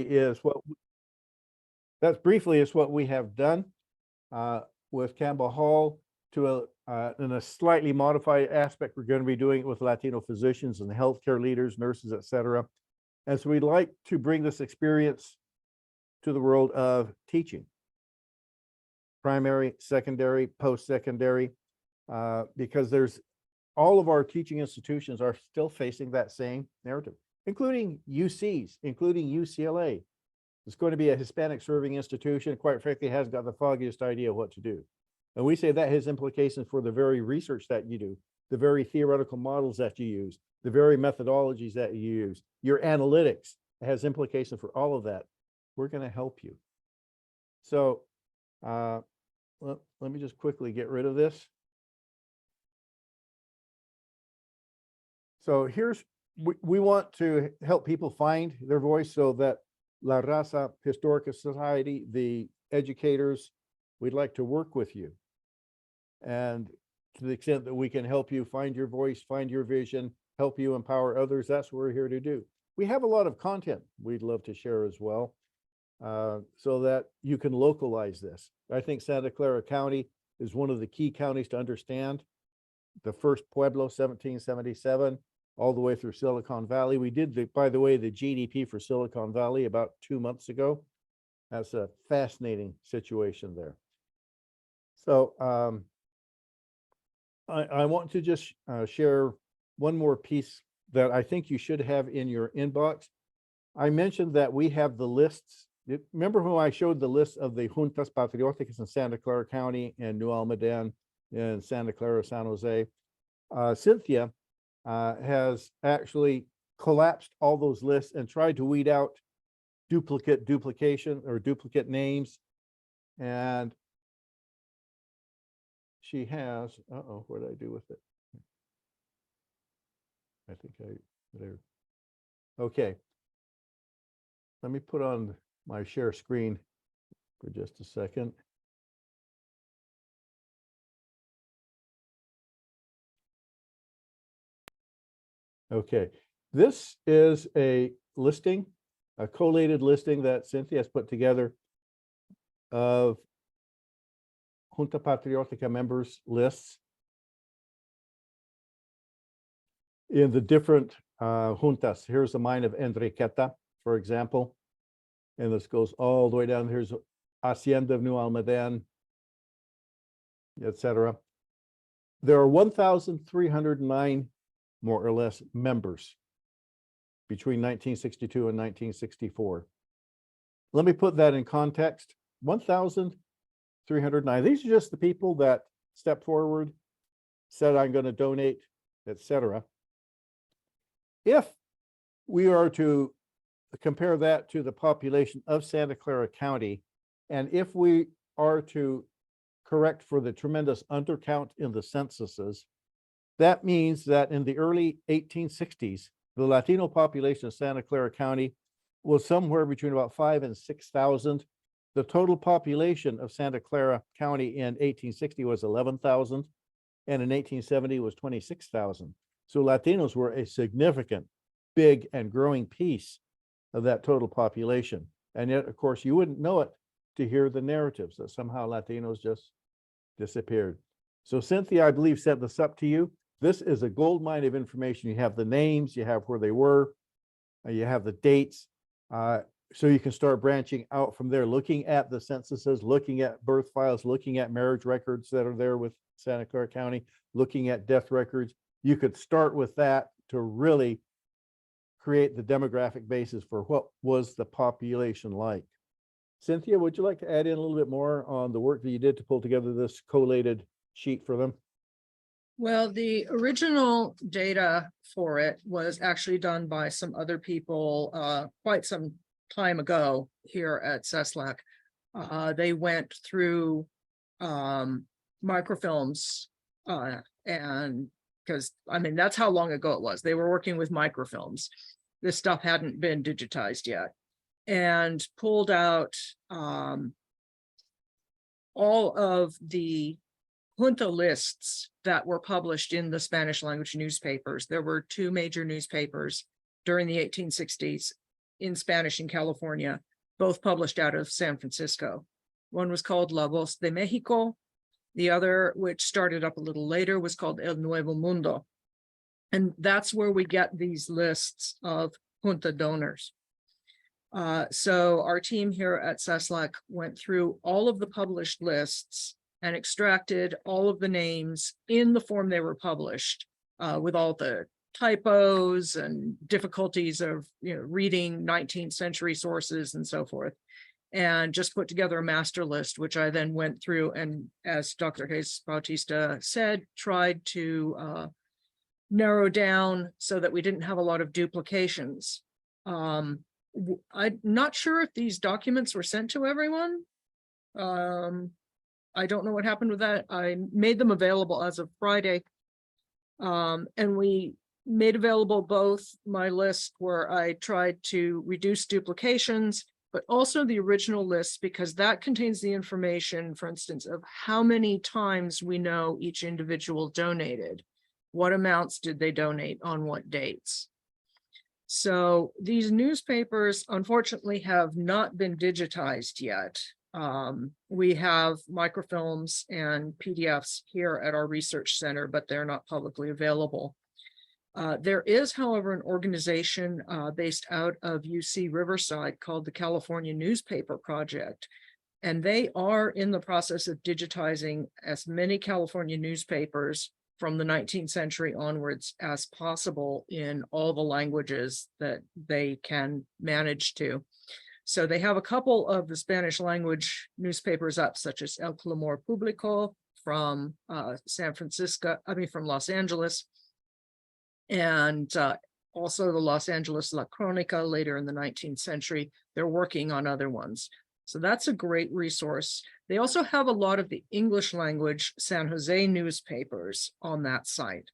is what, that's briefly is what we have done with Campbell Hall to in a slightly modified aspect. We're going to be doing it with Latino physicians and healthcare leaders, nurses, etc. And so we'd like to bring this experience to the world of teaching, primary, secondary, post-secondary, because there's all of our teaching institutions are still facing that same narrative, including UCs, including UCLA. It's going to be a Hispanic serving institution, quite frankly, hasn't got the foggiest idea what to do. And we say that has implications for the very research that you do, the very theoretical models that you use, the very methodologies that you use, your analytics has implications for all of that. We're going to help you. So let me just quickly get rid of this. So here's, we want to help people find their voice so that La Raza Historical Society, the educators, we'd like to work with you. And to the extent that we can help you find your voice, find your vision, help you empower others, that's what we're here to do. We have a lot of content we'd love to share as well, so that you can localize this. I think Santa Clara County is one of the key counties to understand. The first Pueblo, 1777, all the way through Silicon Valley. We did, by the way, the GDP for Silicon Valley about 2 months ago. That's a fascinating situation there. So I want to just share one more piece that I think you should have in your inbox. I mentioned that we have the lists. Remember when I showed the list of the Juntas Patrióticas in Santa Clara County and New Almaden and Santa Clara, San Jose? Cynthia has actually collapsed all those lists and tried to weed out duplication or duplicate names. And she has, what did I do with it? I think there. Okay. Let me put on my share screen for just a second. Okay, this is a listing, a collated listing that Cynthia has put together of Junta Patriótica members lists in the different juntas. Here's the mine of Enriqueta, for example, and this goes all the way down. Here's Hacienda of New Almaden, etc. There are 1,309 more or less members between 1962 and 1964. Let me put that in context. 1,309. These are just the people that stepped forward, said, I'm going to donate, etc. If we are to compare that to the population of Santa Clara County, and if we are to correct for the tremendous undercount in the censuses, that means that in the early 1860s, the Latino population of Santa Clara County was somewhere between about 5,000 and 6,000. The total population of Santa Clara County in 1860 was 11,000, and in 1870 was 26,000. So Latinos were a significant, big, and growing piece of that total population. And yet, of course, you wouldn't know it to hear the narratives that somehow Latinos just disappeared. So Cynthia, I believe, set this up to you. This is a gold mine of information. You have the names, you have where they were, you have the dates. So you can start branching out from there, looking at the censuses, looking at birth files, looking at marriage records that are there with Santa Clara County, looking at death records. You could start with that to really create the demographic basis for what was the population like. Cynthia, would you like to add in a little bit more on the work that you did to pull together this collated sheet for them? Well, the original data for it was actually done by some other people quite some time ago here at CESLAC. They went through microfilms and because I mean, that's how long ago it was. They were working with microfilms. This stuff hadn't been digitized yet, and pulled out all of the junta lists that were published in the Spanish language newspapers. There were two major newspapers during the 1860s in Spanish in California, both published out of San Francisco. One was called La Voz de México. The other, which started up a little later, was called El Nuevo Mundo. And that's where we get these lists of junta donors. So our team here at CESLAC went through all of the published lists and extracted all of the names in the form they were published, with all the typos and difficulties of reading 19th century sources and so forth, and just put together a master list, which I then went through and, as Dr. Hayes-Bautista said, tried to narrow down so that we didn't have a lot of duplications. I'm not sure if these documents were sent to everyone. I don't know what happened with that. I made them available as of Friday. And we made available both my list where I tried to reduce duplications, but also the original list, because that contains the information, for instance, of how many times we know each individual donated, what amounts did they donate on what dates. So these newspapers, unfortunately, have not been digitized yet. We have microfilms and PDFs here at our research center, but they're not publicly available. There is, however, an organization based out of UC Riverside called the California Newspaper Project, and they are in the process of digitizing as many California newspapers from the 19th century onwards as possible in all the languages that they can manage to. So they have a couple of the Spanish language newspapers up, such as El Clamor Público from from Los Angeles, and also the Los Angeles La Crónica later in the 19th century. They're working on other ones. So that's a great resource. They also have a lot of the English language San Jose newspapers on that site.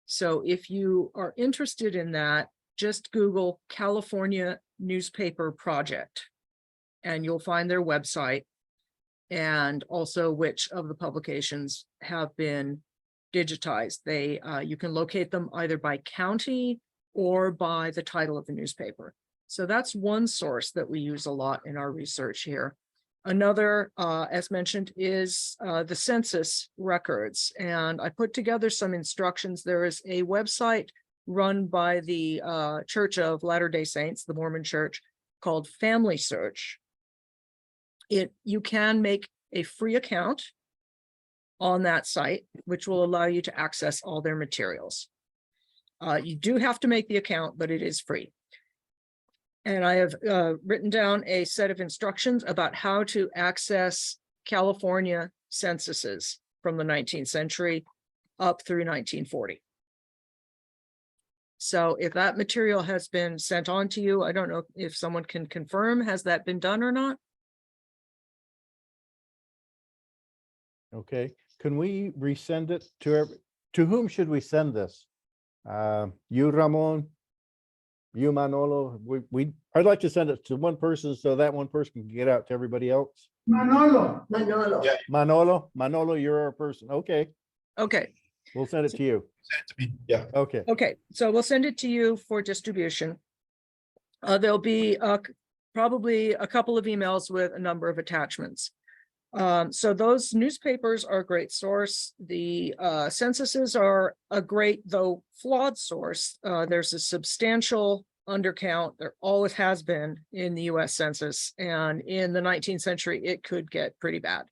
So if you are interested in that, just Google California Newspaper Project, and you'll find their website and also which of the publications have been digitized. You can locate them either by county or by the title of the newspaper. So that's one source that we use a lot in our research here. Another, as mentioned, is the census records. And I put together some instructions. There is a website run by the Church of Latter-day Saints, the Mormon Church, called Family Search. You can make a free account on that site, which will allow you to access all their materials. You do have to make the account, but it is free. And I have written down a set of instructions about how to access California censuses from the 19th century up through 1940. So if that material has been sent on to you, I don't know if someone can confirm, has that been done or not? Okay, can we resend it to whom should we send this? You, Ramon? You, Manolo? I'd like to send it to one person so that one person can get out to everybody else. Manolo. Yeah. Manolo, you're our person. Okay, Okay. we'll send it to you. Send it to me. Yeah. Okay. Okay, so we'll send it to you for distribution. There'll be probably a couple of emails with a number of attachments. So those newspapers are a great source. The censuses are a great, though flawed source. There's a substantial undercount. There always has been in the US Census, and in the 19th century, it could get pretty bad.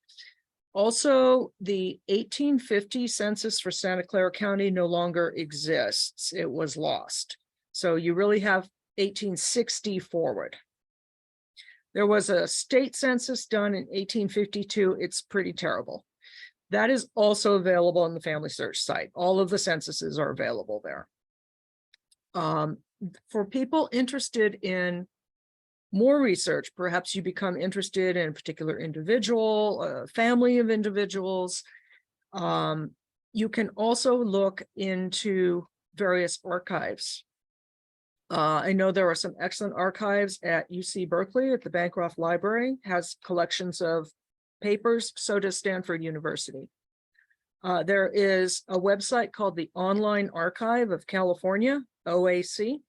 Also, the 1850 census for Santa Clara County no longer exists. It was lost. So you really have 1860 forward. There was a state census done in 1852. It's pretty terrible. That is also available on the Family Search site. All of the censuses are available there. For people interested in more research, perhaps you become interested in a particular individual, a family of individuals. You can also look into various archives. I know there are some excellent archives at UC Berkeley at the Bancroft Library, has collections of papers, so does Stanford University. There is a website called the Online Archive of California, OAC.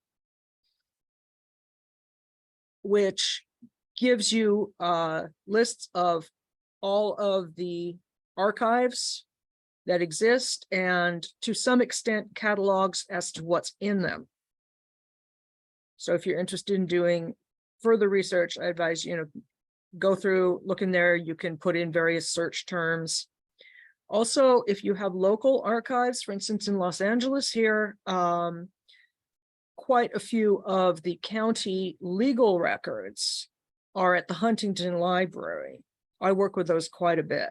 which gives you lists of all of the archives that exist and to some extent catalogs as to what's in them. So if you're interested in doing further research, I advise, go through, look in there. You can put in various search terms. Also, if you have local archives, for instance, in Los Angeles here, quite a few of the county legal records are at the Huntington Library. I work with those quite a bit.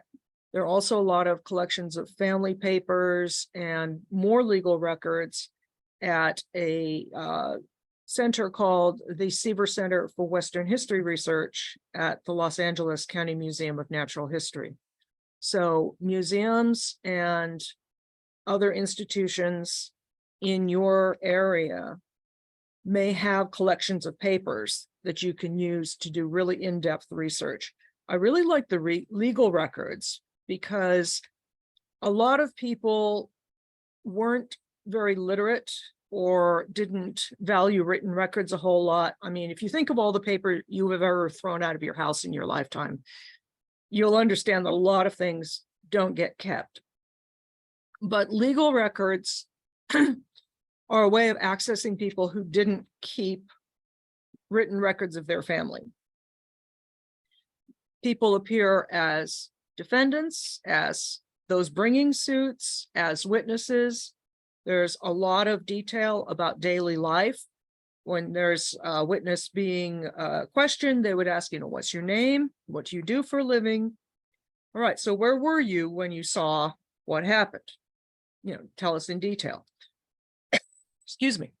There are also a lot of collections of family papers and more legal records at a center called the Seaver Center for Western History Research at the Los Angeles County Museum of Natural History. So museums and other institutions in your area may have collections of papers that you can use to do really in-depth research. I really like the legal records because a lot of people weren't very literate or didn't value written records a whole lot. I mean, if you think of all the paper you have ever thrown out of your house in your lifetime, you'll understand that a lot of things don't get kept. But legal records are a way of accessing people who didn't keep written records of their family. People appear as defendants, as those bringing suits, as witnesses. There's a lot of detail about daily life. When there's a witness being questioned, they would ask, what's your name? What do you do for a living? All right, so where were you when you saw what happened? Tell us in detail. Excuse me.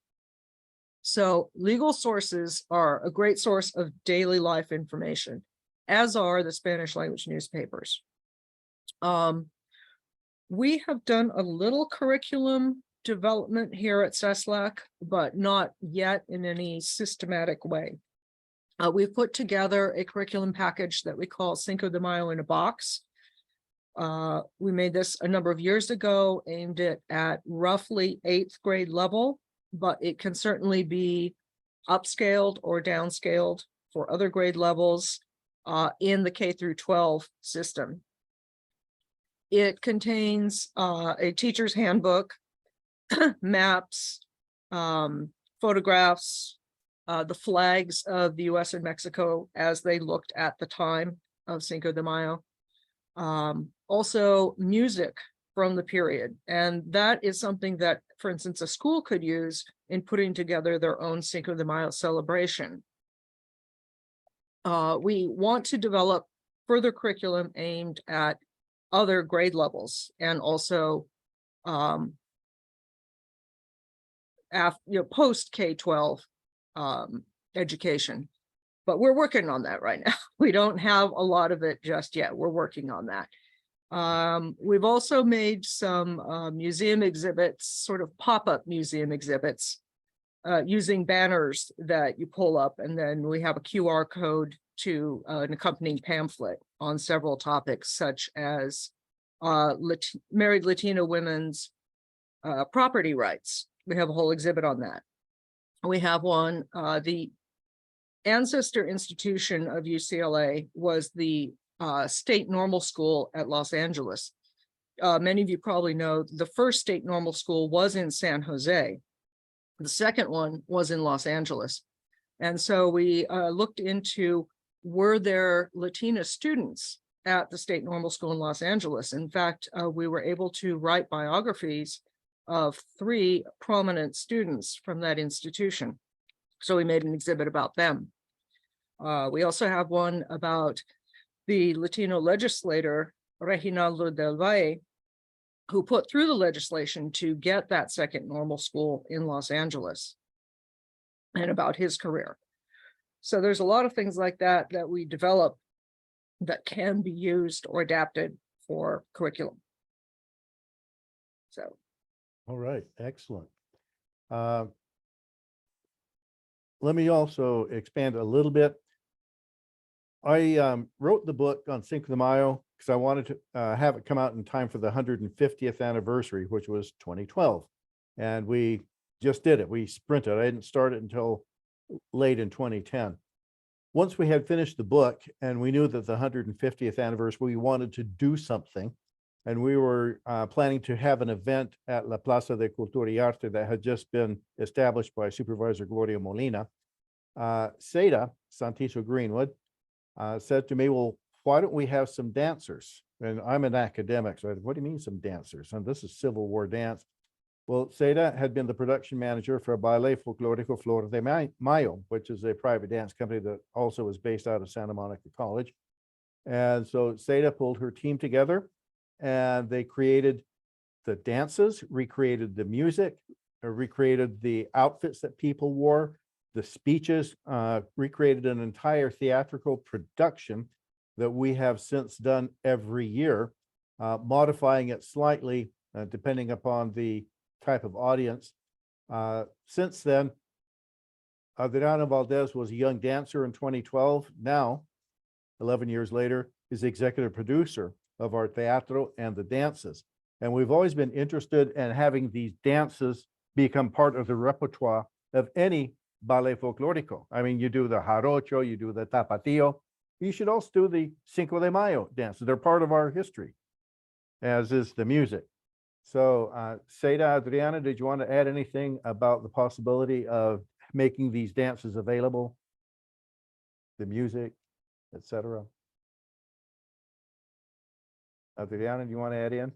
So legal sources are a great source of daily life information, as are the Spanish language newspapers. We have done a little curriculum development here at CESLAC, but not yet in any systematic way. We've put together a curriculum package that we call Cinco de Mayo in a Box. We made this a number of years ago, aimed it at roughly 8th grade level, but it can certainly be upscaled or downscaled for other grade levels in the K through 12 system. It contains a teacher's handbook, maps, photographs, the flags of the US and Mexico as they looked at the time of Cinco de Mayo. Also music from the period. And that is something that, for instance, a school could use in putting together their own Cinco de Mayo celebration. We want to develop further curriculum aimed at other grade levels and also post K-12 education. But we're working on that right now. We don't have a lot of it just yet. We're working on that. We've also made some museum exhibits, sort of pop-up museum exhibits, using banners that you pull up, and then we have a QR code to an accompanying pamphlet on several topics, such as married Latino women's property rights. We have a whole exhibit on that. We have one, the ancestor institution of UCLA was the state normal school at Los Angeles. Many of you probably know the first state normal school was in San Jose. The second one was in Los Angeles. And so we looked into, were there Latina students at the state normal school in Los Angeles? In fact, we were able to write biographies of 3 prominent students from that institution. So we made an exhibit about them. We also have one about the Latino legislator, Reginaldo del Valle, who put through the legislation to get that second normal school in Los Angeles, and about his career. So there's a lot of things like that that we develop that can be used or adapted for curriculum. So. All right, excellent. Let me also expand a little bit. I wrote the book on Cinco de Mayo because I wanted to have it come out in time for the 150th anniversary, which was 2012. And we just did it. We sprinted. I didn't start it until late in 2010. once we had finished the book and we knew that the 150th anniversary, we wanted to do something. And we were planning to have an event at La Plaza de Cultura y Arte that had just been established by Supervisor Gloria Molina. Seda, Santiso Greenwood, said to me, well, why don't we have some dancers? And I'm an academic, so I said, what do you mean some dancers? And this is Civil War dance. Well, Seda had been the production manager for Ballet Folclórico Flor de Mayo, which is a private dance company that also is based out of Santa Monica College. And so Seda pulled her team together and they created the dances, recreated the music, recreated the outfits that people wore, the speeches, recreated an entire theatrical production that we have since done every year, modifying it slightly depending upon the type of audience. Since then, Adriana Valdez was a young dancer in 2012. Now, 11 years later, is executive producer of our teatro and the dances. And we've always been interested in having these dances become part of the repertoire of any ballet folklorico. I mean, you do the jarocho, you do the tapatio. You should also do the Cinco de Mayo dances. They're part of our history, as is the music. So, Seda, Adriana, did you want to add anything about the possibility of making these dances available, the music, etc.? Adriana, do you want to add in?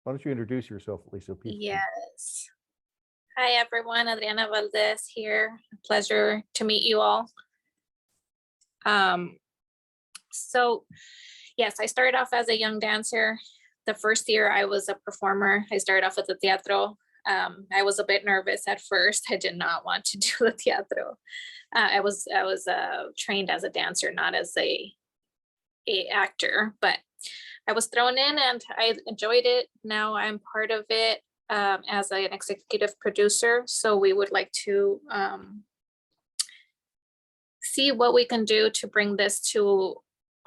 Why don't you introduce yourself, at least so people? Yes. Hi, everyone. Adriana Valdez here. Pleasure to meet you all. So, yes, I started off as a young dancer. The first year I was a performer. I started off with the teatro. I was a bit nervous at first. I did not want to do the teatro. I was trained as a dancer, not as a actor, but I was thrown in and I enjoyed it. Now I'm part of it as an executive producer. So we would like to see what we can do to bring this to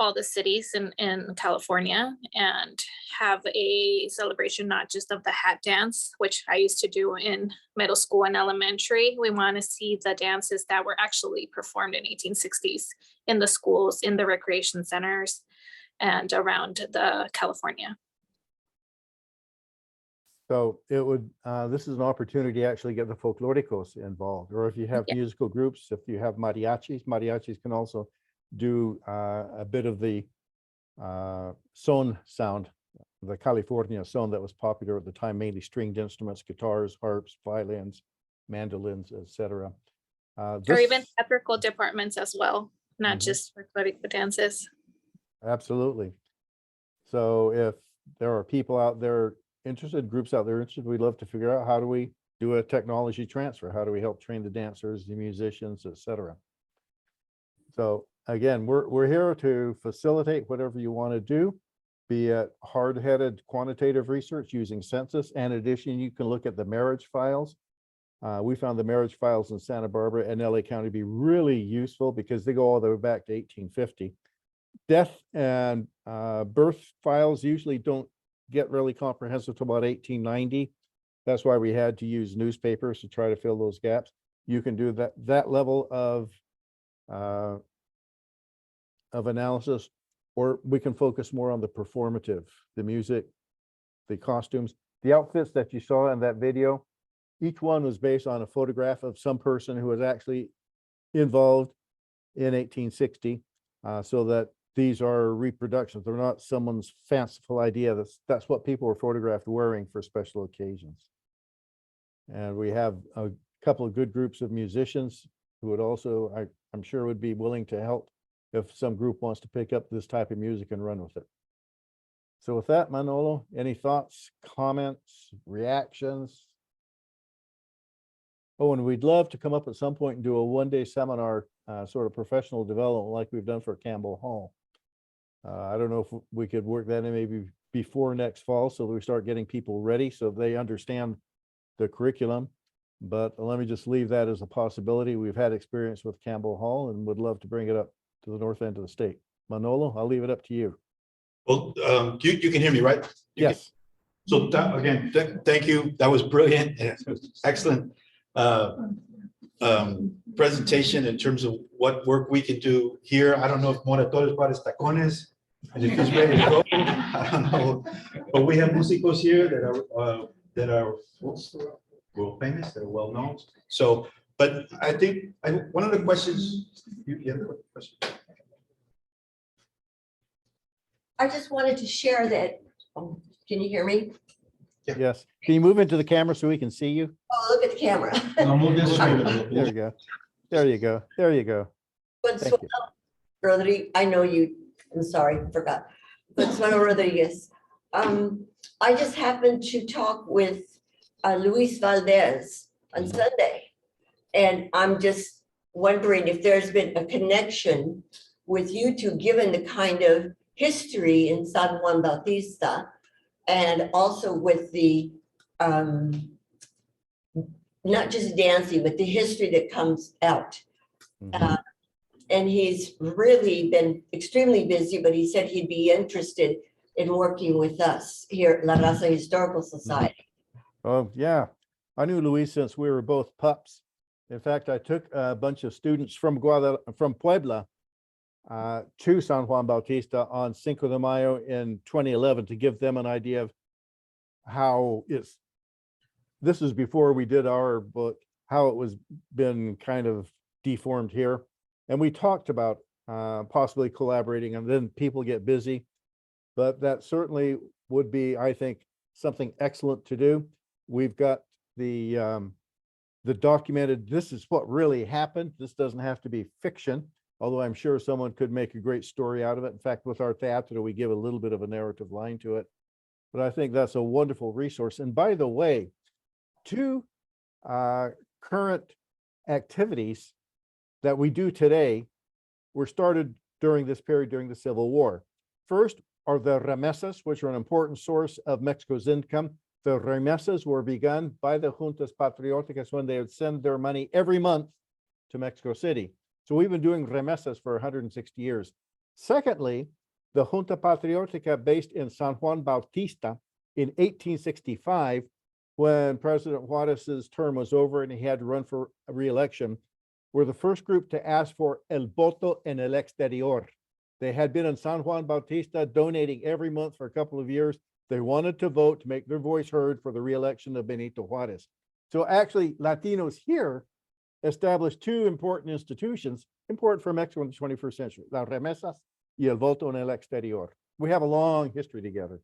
all the cities in California and have a celebration, not just of the hat dance, which I used to do in middle school and elementary. We want to see the dances that were actually performed in 1860s in the schools, in the recreation centers, and around the California. So it would, this is an opportunity to actually get the folklóricos involved, or if you have musical groups, if you have mariachis can also do a bit of the son sound, the California son that was popular at the time, mainly stringed instruments, guitars, harps, violins, mandolins, etc. Or even theatrical departments as well, not just folkloric dances. Absolutely. So if there are people out there interested, groups out there interested, we'd love to figure out how do we do a technology transfer? How do we help train the dancers, the musicians, etc. So again, we're here to facilitate whatever you want to do, be it hard-headed quantitative research using census. And in addition, you can look at the marriage files. We found the marriage files in Santa Barbara and LA County to be really useful because they go all the way back to 1850. Death and birth files usually don't get really comprehensive to about 1890. That's why we had to use newspapers to try to fill those gaps. You can do that level of analysis, or we can focus more on the performative, the music, the costumes, the outfits that you saw in that video. Each one was based on a photograph of some person who was actually involved in 1860, so that these are reproductions. They're not someone's fanciful idea. That's what people were photographed wearing for special occasions. And we have a couple of good groups of musicians who would also, I'm sure, would be willing to help if some group wants to pick up this type of music and run with it. So with that, Manolo, any thoughts, comments, reactions? Oh, and we'd love to come up at some point and do a one-day seminar, sort of professional development like we've done for Campbell Hall. I don't know if we could work that in maybe before next fall, so we start getting people ready so they understand the curriculum. But let me just leave that as a possibility. We've had experience with Campbell Hall and would love to bring it up to the north end of the state. Manolo, I'll leave it up to you. Well, you can hear me, right? Yes. So again, thank you. That was brilliant. Excellent presentation in terms of what work we can do here. I don't know if Moratores brought his tacones and if he's ready to go. I don't know, but we have músicos here that are world famous, that are well known. So, but I think one of the questions, you have a question? I just wanted to share that, can you hear me? Yes. Can you move into the camera so we can see you? Oh, look at the camera. There you go. There you go. There you go. Consuelo Rodriguez, I know you, I'm sorry, forgot. Consuelo Rodriguez. I just happened to talk with Luis Valdez on Sunday. And I'm just wondering if there's been a connection with you two, given the kind of history in San Juan Bautista, and also with the, not just dancing, but the history that comes out. And he's really been extremely busy, but he said he'd be interested in working with us here at La Raza Historical Society. Oh, yeah. I knew Luis since we were both pups. In fact, I took a bunch of students from Puebla to San Juan Bautista on Cinco de Mayo in 2011 to give them an idea of how this is before we did our book, how it was been kind of deformed here. And we talked about possibly collaborating, and then people get busy, but that certainly would be, I think, something excellent to do. We've got the documented, this is what really happened. This doesn't have to be fiction, although I'm sure someone could make a great story out of it. In fact, with our theater, we give a little bit of a narrative line to it. But I think that's a wonderful resource. And by the way, two current activities that we do today were started during this period, during the Civil War. First are the remesas, which are an important source of Mexico's income. The remesas were begun by the Juntas Patrióticas when they would send their money every month to Mexico City. So we've been doing remesas for 160 years. Secondly, the Junta Patriótica based in San Juan Bautista in 1865, when President Juarez's term was over and he had to run for re-election, were the first group to ask for el voto en el exterior. They had been in San Juan Bautista donating every month for a couple of years. They wanted to vote to make their voice heard for the re-election of Benito Juarez. So actually, Latinos here established two important institutions, important for Mexico in the 21st century, las remesas y el voto en el exterior. We have a long history together.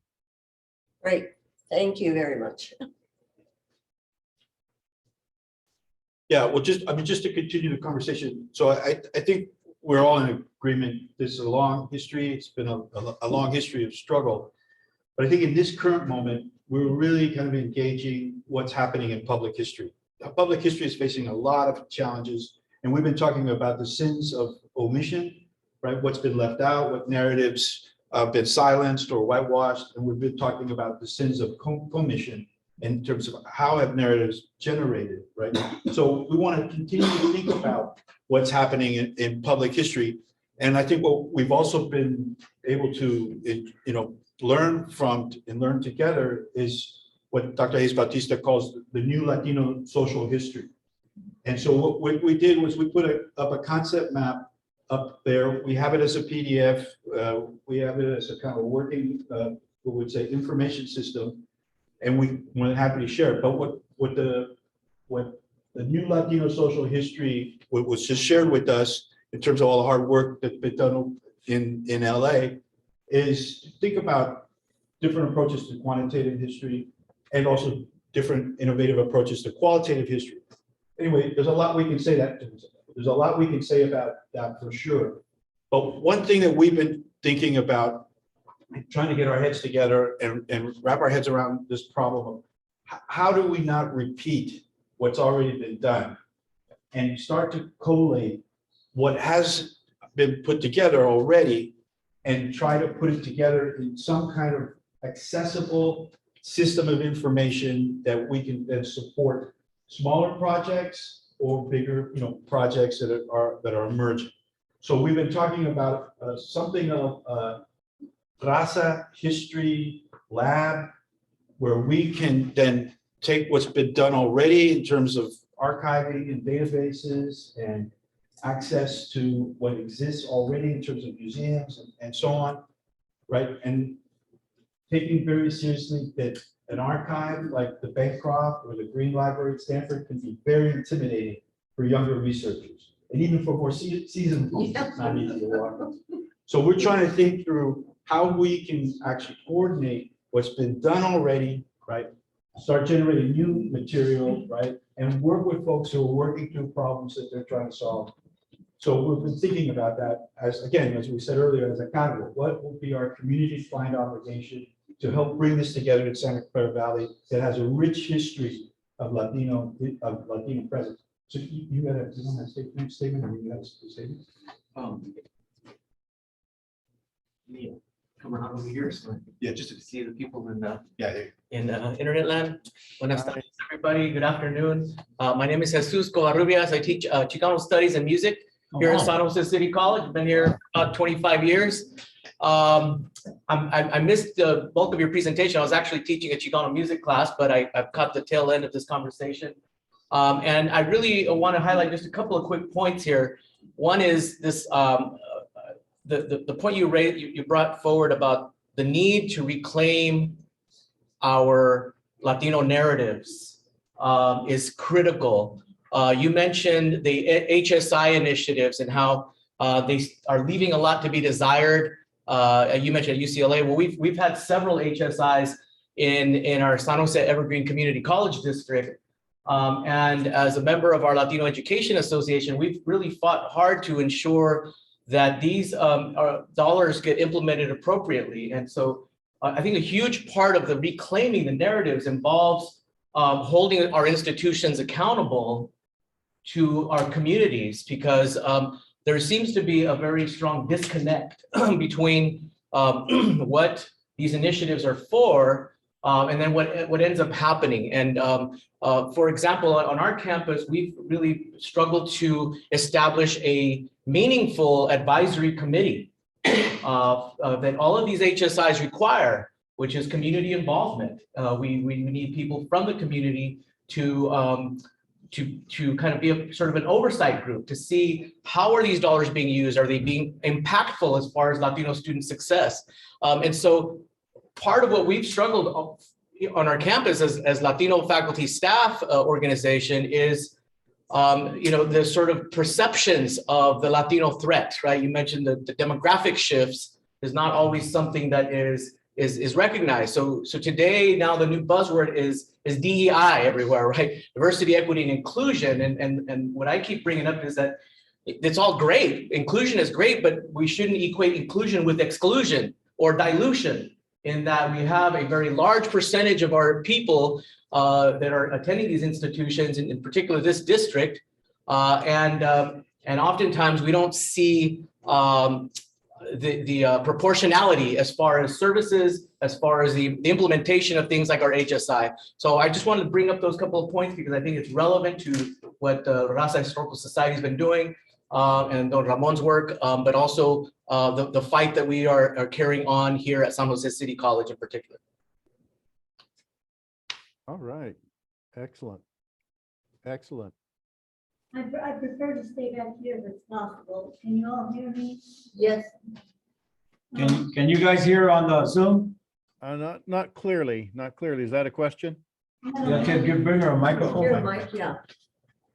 Great, thank you very much. Yeah, well, just to continue the conversation. So I think we're all in agreement. This is a long history. It's been a long history of struggle. But I think in this current moment, we're really kind of engaging what's happening in public history. Public history is facing a lot of challenges, and we've been talking about the sins of omission, right? What's been left out, what narratives have been silenced or whitewashed, and we've been talking about the sins of commission in terms of how have narratives generated, right? So we want to continue to think about what's happening in public history, and I think what we've also been able to, learn from and learn together is what Dr. Hayes-Bautista calls the new Latino social history. And so what we did was we put up a concept map up there. We have it as a PDF. We have it as a kind of working, what would say, information system, and we're happy to share it. But what the new Latino social history was just shared with us in terms of all the hard work that's been done in LA is think about different approaches to quantitative history and also different innovative approaches to qualitative history. Anyway, there's a lot we can say about that for sure. But one thing that we've been thinking about, trying to get our heads together and wrap our heads around this problem of how do we not repeat what's already been done and start to collate what has been put together already and try to put it together in some kind of accessible system of information that we can then support smaller projects or bigger, projects that are emerging. So we've been talking about something of Raza History Lab, where we can then take what's been done already in terms of archiving in databases and access to what exists already in terms of museums and so on, right? And taking very seriously that an archive like the Bancroft or the Green Library at Stanford can be very intimidating for younger researchers, and even for more seasoned folks, it's not easy to walk. So we're trying to think through how we can actually coordinate what's been done already, right? Start generating new material, right? And work with folks who are working through problems that they're trying to solve. So we've been thinking about that as, again, as we said earlier, as accountable. What will be our community-defined obligation to help bring this together in Santa Clara Valley that has a rich history of Latino presence? So you had a statement, or you had a statement? Come around over here, so Yeah, just to see the people in internet land. Buenas tardes, everybody. Good afternoon. My name is Jesus Covarrubias. I teach Chicano Studies and Music here at San Jose City College. I've been here about 25 years. I missed the bulk of your presentation. I was actually teaching a Chicano music class, but I've caught the tail end of this conversation. And I really want to highlight just a couple of quick points here. One is this, the point you raised, you brought forward about the need to reclaim our Latino narratives is critical. You mentioned the HSI initiatives and how they are leaving a lot to be desired. You mentioned UCLA. Well, we've had several HSIs in our San Jose Evergreen Community College District. And as a member of our Latino Education Association, we've really fought hard to ensure that these dollars get implemented appropriately. And so I think a huge part of the reclaiming the narratives involves holding our institutions accountable to our communities, because there seems to be a very strong disconnect between what these initiatives are for and then what ends up happening. And for example, on our campus, we've really struggled to establish a meaningful advisory committee that all of these HSIs require, which is community involvement. We need people from the community to kind of be a sort of an oversight group to see how are these dollars being used? Are they being impactful as far as Latino student success? And so part of what we've struggled on our campus as Latino faculty staff organization is, the sort of perceptions of the Latino threat, right? You mentioned the demographic shifts is not always something that is recognized. So today, now the new buzzword is DEI everywhere, right? Diversity, equity, and inclusion. And what I keep bringing up is that it's all great. Inclusion is great, but we shouldn't equate inclusion with exclusion or dilution, in that we have a very large percentage of our people that are attending these institutions, in particular this district. And oftentimes we don't see the proportionality as far as services, as far as the implementation of things like our HSI. So I just wanted to bring up those couple of points because I think it's relevant to what the Raza Historical Society has been doing and Don Ramon's work, but also the fight that we are carrying on here at San Jose City College in particular. All right. Excellent. Excellent. I prefer to stay back here if it's possible. Can you all hear me? Yes. Can you guys hear on the Zoom? Not clearly. Not clearly. Is that a question? Yeah, bring her a microphone. Your mic, yeah.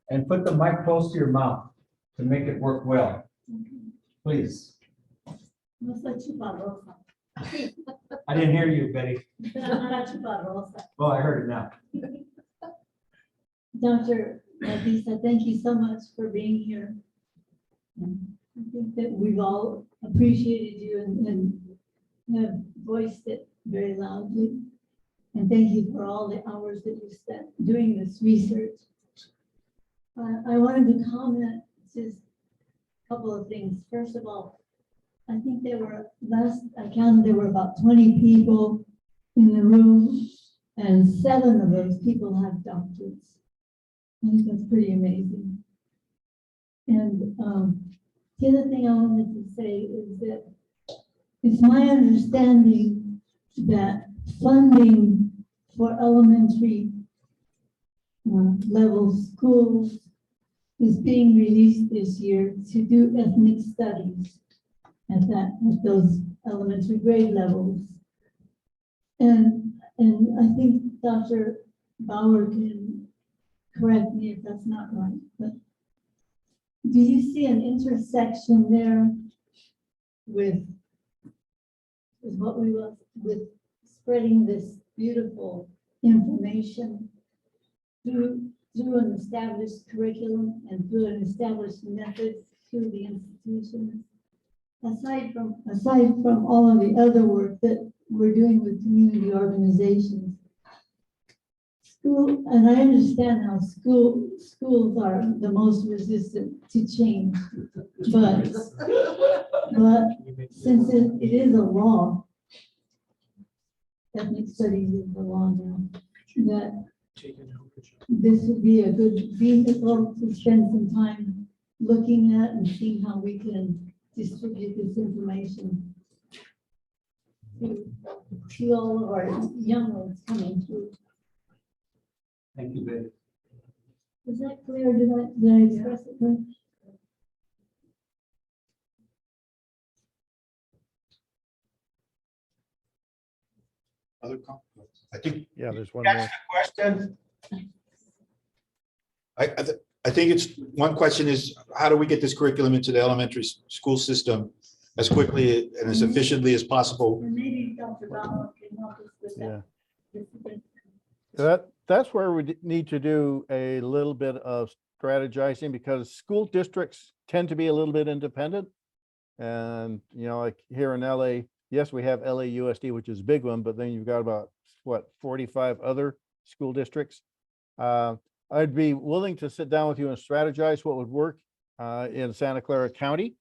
And put the mic close to your mouth to make it work well. Please. No soy chuparrosa. I didn't hear you, Betty. I'm not chuparrosa. Well, I heard it now. Dr. Bautista, thank you so much for being here. I think that we've all appreciated you and have voiced it very loudly. And thank you for all the hours that you spent doing this research. I wanted to comment just a couple of things. First of all, I think last I counted, there were about 20 people in the room, and 7 of those people have doctorates. I think that's pretty amazing. And the other thing I wanted to say is that it's my understanding that funding for elementary level schools is being released this year to do ethnic studies at those elementary grade levels. And I think Dr. Bauer can correct me if that's not right, but do you see an intersection there with what we want, with spreading this beautiful information through an established curriculum and through an established methods through the institutions? Aside from all of the other work that we're doing with community organizations, and I understand how schools are the most resistant to change, but since it is a law, ethnic studies is the law now, that this would be a good vehicle to spend some time looking at and seeing how we can distribute this information to all of our young ones coming through. Thank you, Betty. Was that clear? Did I express it correctly? Other comments? I think. Yeah, there's one That's more. the question. I think it's, one question is, how do we get this curriculum into the elementary school system as quickly and as efficiently as possible? And maybe Dr. Bauer can help us with that. That's where we need to do a little bit of strategizing, because school districts tend to be a little bit independent. And, like here in LA, yes, we have LAUSD, which is a big one, but then you've got about, 45 other school districts. I'd be willing to sit down with you and strategize what would work in Santa Clara County.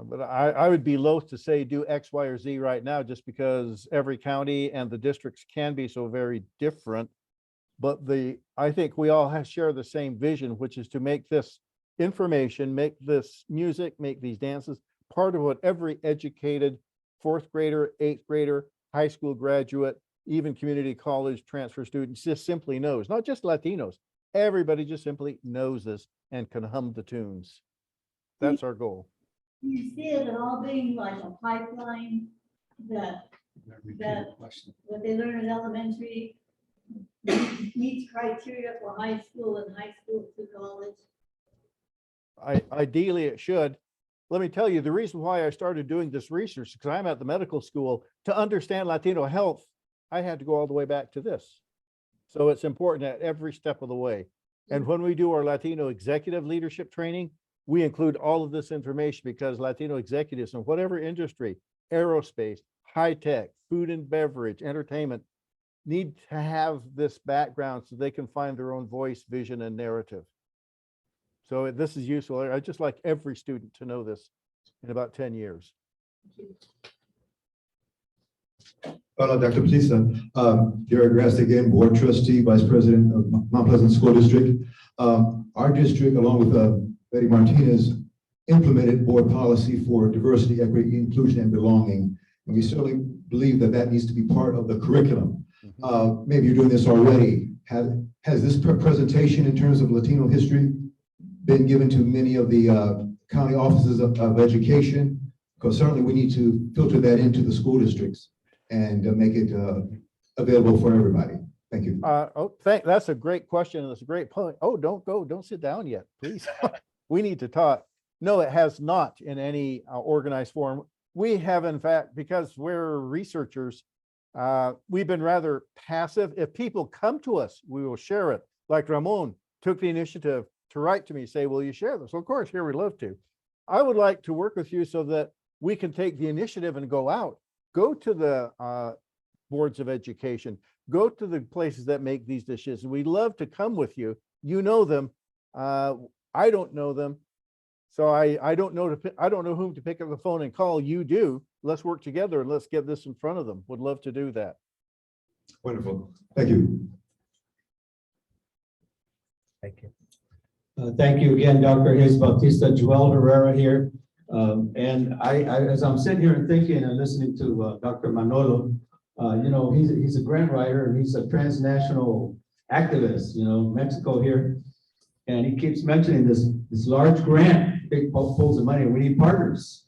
But I would be loath to say do X, Y, or Z right now, just because every county and the districts can be so very different. But I think we all share the same vision, which is to make this information, make this music, make these dances part of what every educated fourth grader, eighth grader, high school graduate, even community college transfer students just simply knows, not just Latinos. Everybody just simply knows this and can hum the tunes. That's our goal. Do you see it at all being like a pipeline that what they learn in elementary meets criteria for high school and high school to college? Ideally, it should. Let me tell you, the reason why I started doing this research, because I'm at the medical school, to understand Latino health, I had to go all the way back to this. So it's important at every step of the way. And when we do our Latino executive leadership training, we include all of this information, because Latino executives in whatever industry, aerospace, high tech, food and beverage, entertainment, need to have this background so they can find their own voice, vision, and narrative. So this is useful. I'd just like every student to know this in about 10 years. Hello, Dr. Bautista. Derek Grass again, Board Trustee, Vice President of Mount Pleasant School District. Our district, along with Betty Martinez, implemented board policy for diversity, equity, inclusion, and belonging. And we certainly believe that that needs to be part of the curriculum. Maybe you're doing this already. Has this presentation in terms of Latino history been given to many of the county offices of education? Because certainly we need to filter that into the school districts and make it available for everybody. Thank you. That's a great question. And that's a great point. Oh, don't go. Don't sit down yet, please. We need to talk. No, it has not in any organized form. We have, in fact, because we're researchers, we've been rather passive. If people come to us, we will share it. Like Ramon took the initiative to write to me, say, will you share this? Well, of course, here we'd love to. I would like to work with you so that we can take the initiative and go out, go to the boards of education, go to the places that make these decisions. We'd love to come with you. You know them. I don't know them. So I don't know whom to pick up the phone and call. You do. Let's work together and let's get this in front of them. Would love to do that. Wonderful. Thank you. Thank you. Thank you again, Dr. Hayes-Bautista. Joel Herrera here. And as I'm sitting here and thinking and listening to Dr. Manolo, you know, he's a grant writer and he's a transnational activist, Mexico here. And he keeps mentioning this large grant, big pools of money. We need partners.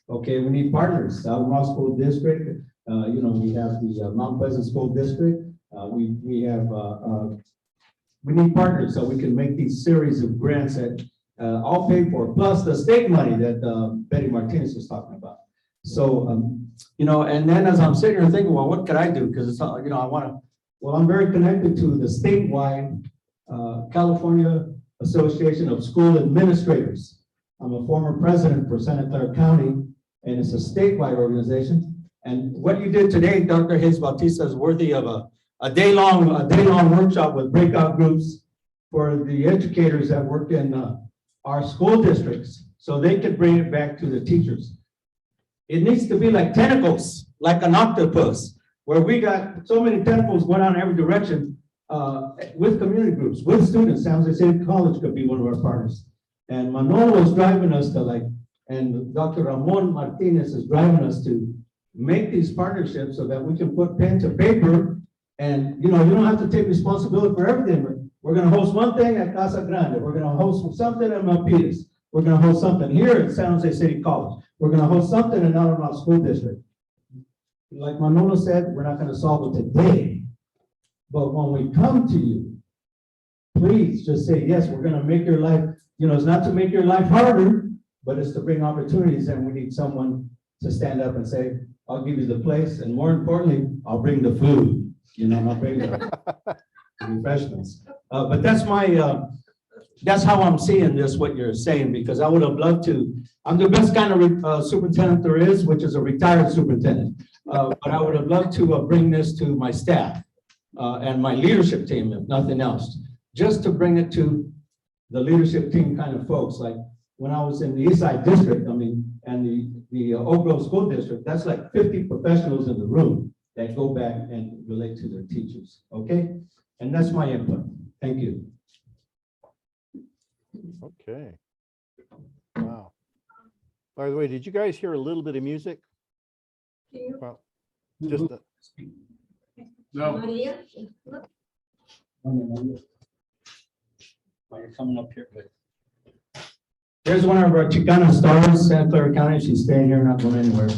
Okay, we need partners. Albemarle School District, we have the Mount Pleasant School District. We need partners so we can make these series of grants that all paid for, plus the state money that Betty Martinez was talking about. So, and then as I'm sitting here thinking, well, what could I do? Because it's, I'm very connected to the statewide California Association of School Administrators. I'm a former president for Santa Clara County, and it's a statewide organization. And what you did today, Dr. Hayes-Bautista, is worthy of a day-long workshop with breakout groups for the educators that work in our school districts, so they could bring it back to the teachers. It needs to be like tentacles, like an octopus, where we got so many tentacles going out in every direction with community groups, with students. San Jose State College could be one of our partners. And Manolo is driving us to and Dr. Ramon Martinez is driving us to make these partnerships so that we can put pen to paper. And you don't have to take responsibility for everything. We're going to host one thing at Casa Grande. We're going to host something at Milpitas. We're going to host something here at San Jose City College. We're going to host something in Albemarle School District. Like Manolo said, we're not going to solve it today. But when we come to you, please just say, yes, we're going to make your life, it's not to make your life harder, but it's to bring opportunities. And we need someone to stand up and say, I'll give you the place. And more importantly, I'll bring the food. I'll bring the refreshments. But that's that's how I'm seeing this, what you're saying, because I would have loved to. I'm the best kind of superintendent there is, which is a retired superintendent. But I would have loved to bring this to my staff and my leadership team, if nothing else, just to bring it to the leadership team kind of folks. Like when I was in the East Side District, and the Oak Grove School District, that's like 50 professionals in the room that go back and relate to their teachers, okay? And that's my input. Thank you. Okay. Wow. By the way, did you guys hear a little bit of music? Well, just No. Maria, you're coming up here. Here's one of our Chicana stars, Santa Clara County. She's staying here, not going anywhere.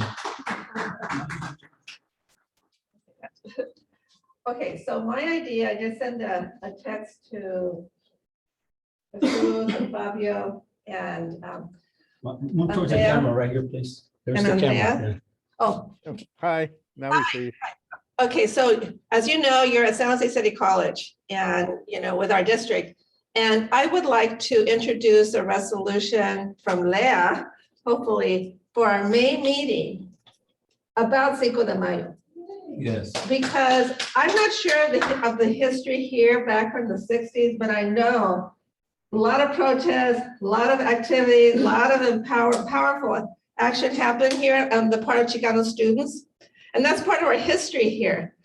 Okay, so my idea, I just sent a text to Jesus and Fabio and Move towards the camera right here, please. There's the camera. Oh. Hi, now we see you. Okay, so as you know, you're at San Jose City College and, with our district. And I would like to introduce a resolution from Leah, hopefully, for our May meeting about Cinco de Mayo. Yes. Because I'm not sure of the history here back from the 60s, but I know a lot of protests, a lot of activities, a lot of powerful action happened here on the part of Chicano students. And that's part of our history here.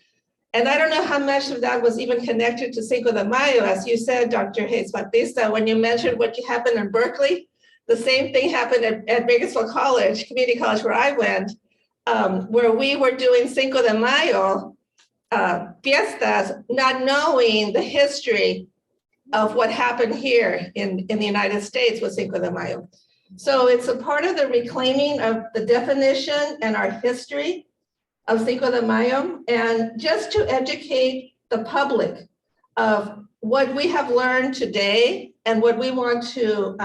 And I don't know how much of that was even connected to Cinco de Mayo. As you said, Dr. Hayes-Bautista, when you mentioned what happened in Berkeley, the same thing happened at Bakersfield College, community college where I went, where we were doing Cinco de Mayo fiestas, not knowing the history of what happened here in the United States with Cinco de Mayo. So it's a part of the reclaiming of the definition and our history of Cinco de Mayo, and just to educate the public of what we have learned today and what we want to,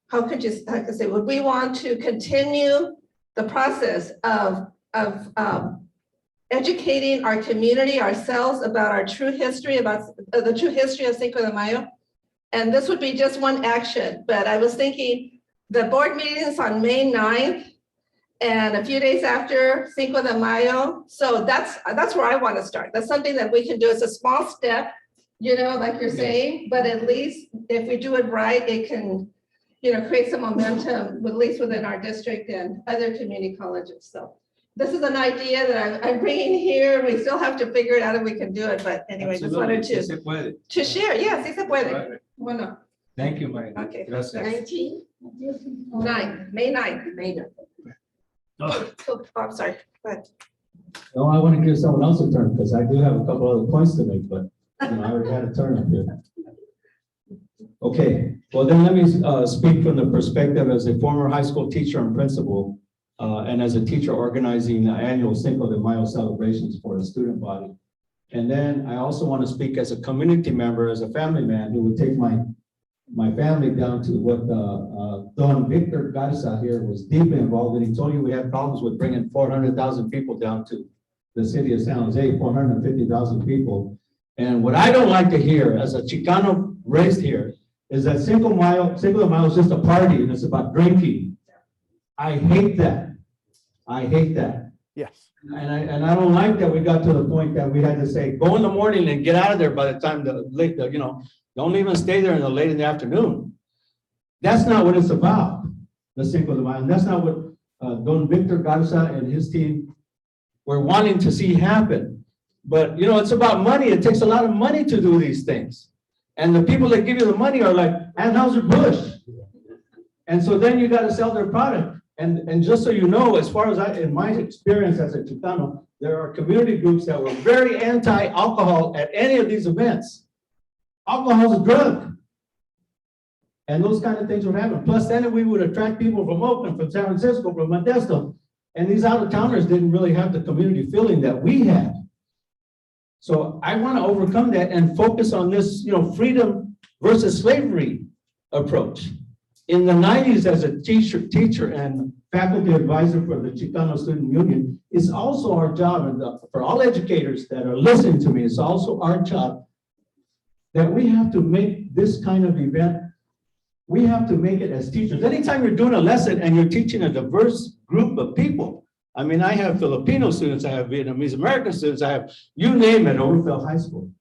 what we want to continue the process of educating our community, ourselves, about our true history, about the true history of Cinco de Mayo. And this would be just one action, but I was thinking the board meetings on May 9th, and a few days after Cinco de Mayo. So that's where I want to start. That's something that we can do. It's a small step, like you're saying, but at least if we do it right, it can, create some momentum, at least within our district and other community colleges. So this is an idea that I'm bringing here. We still have to figure it out if we can do it. But anyway, Absolutely. just wanted to share. Yes, sí se puede. Bueno. Thank you, Maria. Okay. Gracias. 9, May 9th. May 9th. Oh, I'm sorry. Go ahead. No, I want to give someone else a turn because I do have a couple other points to make, but I already had a turn up here. Okay, well then let me speak from the perspective as a former high school teacher and principal, and as a teacher organizing the annual Cinco de Mayo celebrations for the student body. And then I also want to speak as a community member, as a family man who would take my family down to what Don Victor Garza here was deeply involved in. He told you we had problems with bringing 400,000 people down to the city of San Jose, 450,000 people. And what I don't like to hear as a Chicano raised here is that Cinco de Mayo is just a party and it's about drinking. I hate that. I hate that. Yes. And I don't like that we got to the point that we had to say, go in the morning and get out of there by the time don't even stay there until late in the afternoon. That's not what it's about, the Cinco de Mayo. And that's not what Don Victor Garza and his team were wanting to see happen. But, it's about money. It takes a lot of money to do these things. And the people that give you the money are like Anheuser-Busch. And so then you got to sell their product. And just so you know, as far as in my experience as a Chicano, there are community groups that were very anti-alcohol at any of these events. Alcohol is a drug. And those kind of things would happen. Plus, then we would attract people from Oakland, from San Francisco, from Modesto. And these out-of-towners didn't really have the community feeling that we had. So I want to overcome that and focus on this, freedom versus slavery approach. In the 90s, as a teacher and faculty advisor for the Chicano Student Union, it's also our job, and for all educators that are listening to me, it's also our job that we have to make this kind of event, we have to make it as teachers. Anytime you're doing a lesson and you're teaching a diverse group of people, I mean, I have Filipino students, I have Vietnamese American students, I have, you name it, Overfell High School.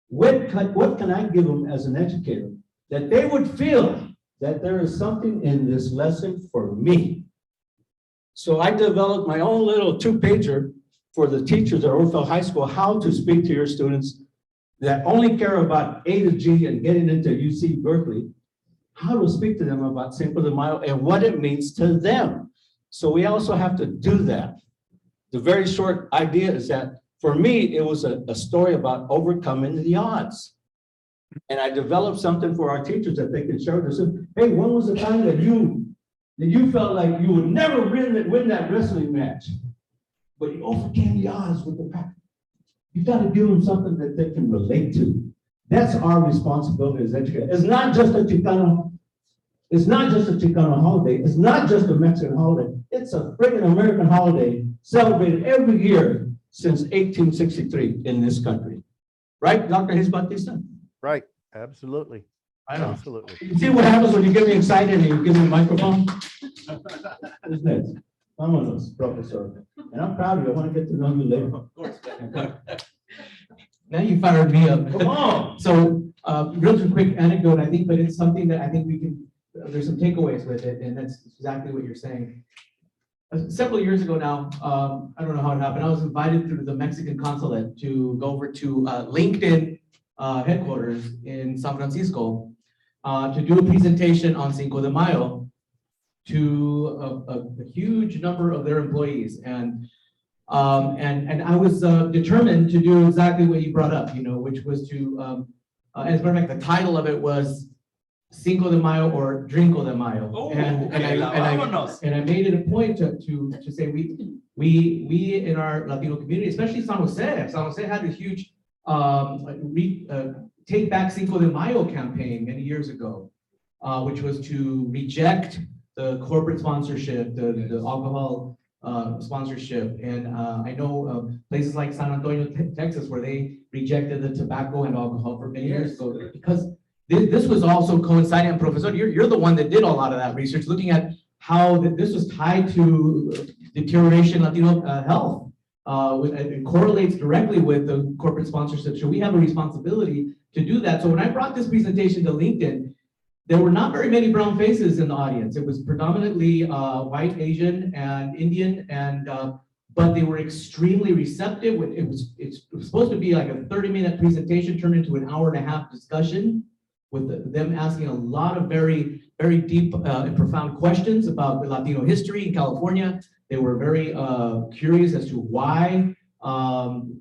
What can I give them as an educator that they would feel that there is something in this lesson for me? So I developed my own little 2-pager for the teachers at Overfell High School, how to speak to your students that only care about A to G and getting into UC Berkeley, how to speak to them about Cinco de Mayo and what it means to them. So we also have to do that. The very short idea is that for me, it was a story about overcoming the odds. And I developed something for our teachers that they can share with us. Hey, when was the time that you felt like you would never win that wrestling match, but you overcame the odds with the practice? You got to give them something that they can relate to. That's our responsibility as educators. It's not just a Chicano holiday. It's not just a Mexican holiday. It's a freaking American holiday celebrated every year since 1863 in this country. Right, Dr. Hayes-Bautista? Right, absolutely. I know. Absolutely. You see what happens when you get me excited and you give me a microphone? Who's next? Vámonos, professor. And I'm proud of you. I want to get to know you later. Of course. Now you fired me up. Come on. So, real quick anecdote, I think, but it's something that I think we can, there's some takeaways with it, and that's exactly what you're saying. Several years ago now, I don't know how it happened, I was invited through the Mexican consulate to go over to LinkedIn headquarters in San Francisco to do a presentation on Cinco de Mayo to a huge number of their employees. And I was determined to do exactly what you brought up, which was to, as a matter of fact, the title of it was Cinco de Mayo or Drinko de Mayo. Oh, and I made it a point to say we in our Latino community, especially San Jose had a huge Take Back Cinco de Mayo campaign many years ago, which was to reject the corporate sponsorship, the alcohol sponsorship. And I know places like San Antonio, Texas, where they rejected the tobacco and alcohol for many years ago, because this was also coinciding, and Professor, you're the one that did a lot of that research, looking at how this was tied to deterioration of Latino health. It correlates directly with the corporate sponsorship. So we have a responsibility to do that. So when I brought this presentation to LinkedIn, there were not very many brown faces in the audience. It was predominantly white, Asian, and Indian, and but they were extremely receptive. It's supposed to be like a 30-minute presentation turned into an hour-and-a-half discussion, with them asking a lot of very, very deep and profound questions about the Latino history in California. They were very curious as to why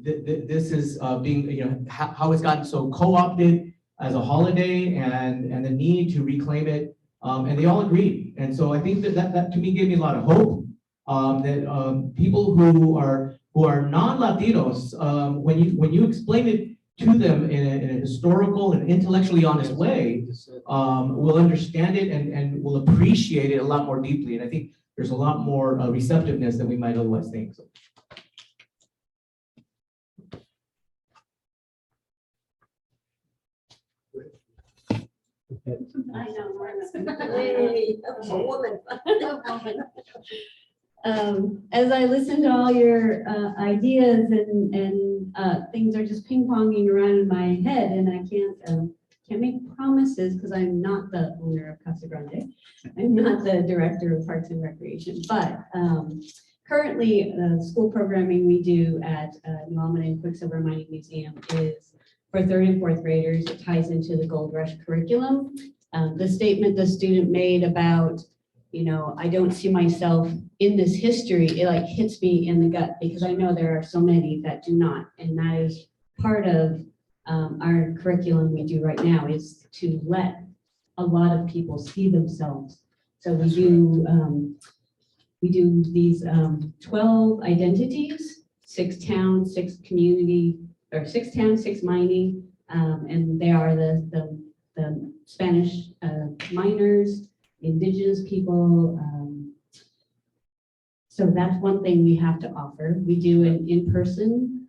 This is being, how it's gotten so co-opted as a holiday and the need to reclaim it. And they all agreed. And so I think that to me gave me a lot of hope that people who are non-Latinos, when you explain it to them in a historical and intellectually honest way, will understand it and will appreciate it a lot more deeply. And I think there's a lot more receptiveness than we might otherwise think. So. I know. Hey, a woman. As I listen to all your ideas and things are just ping-ponging around in my head, and I can't make promises because I'm not the owner of Casa Grande. I'm not the director of Parks and Recreation, but currently school programming we do at New Almaden Quicksilver Mining Museum is for third and fourth graders. It ties into the Gold Rush curriculum. The statement the student made about, I don't see myself in this history, it like hits me in the gut because I know there are so many that do not. And that is part of our curriculum we do right now is to let a lot of people see themselves. So we do these 12 identities, 6 towns, 6 community, or 6 towns, 6 mining, and they are the Spanish miners, indigenous people. So that's one thing we have to offer. We do it in person.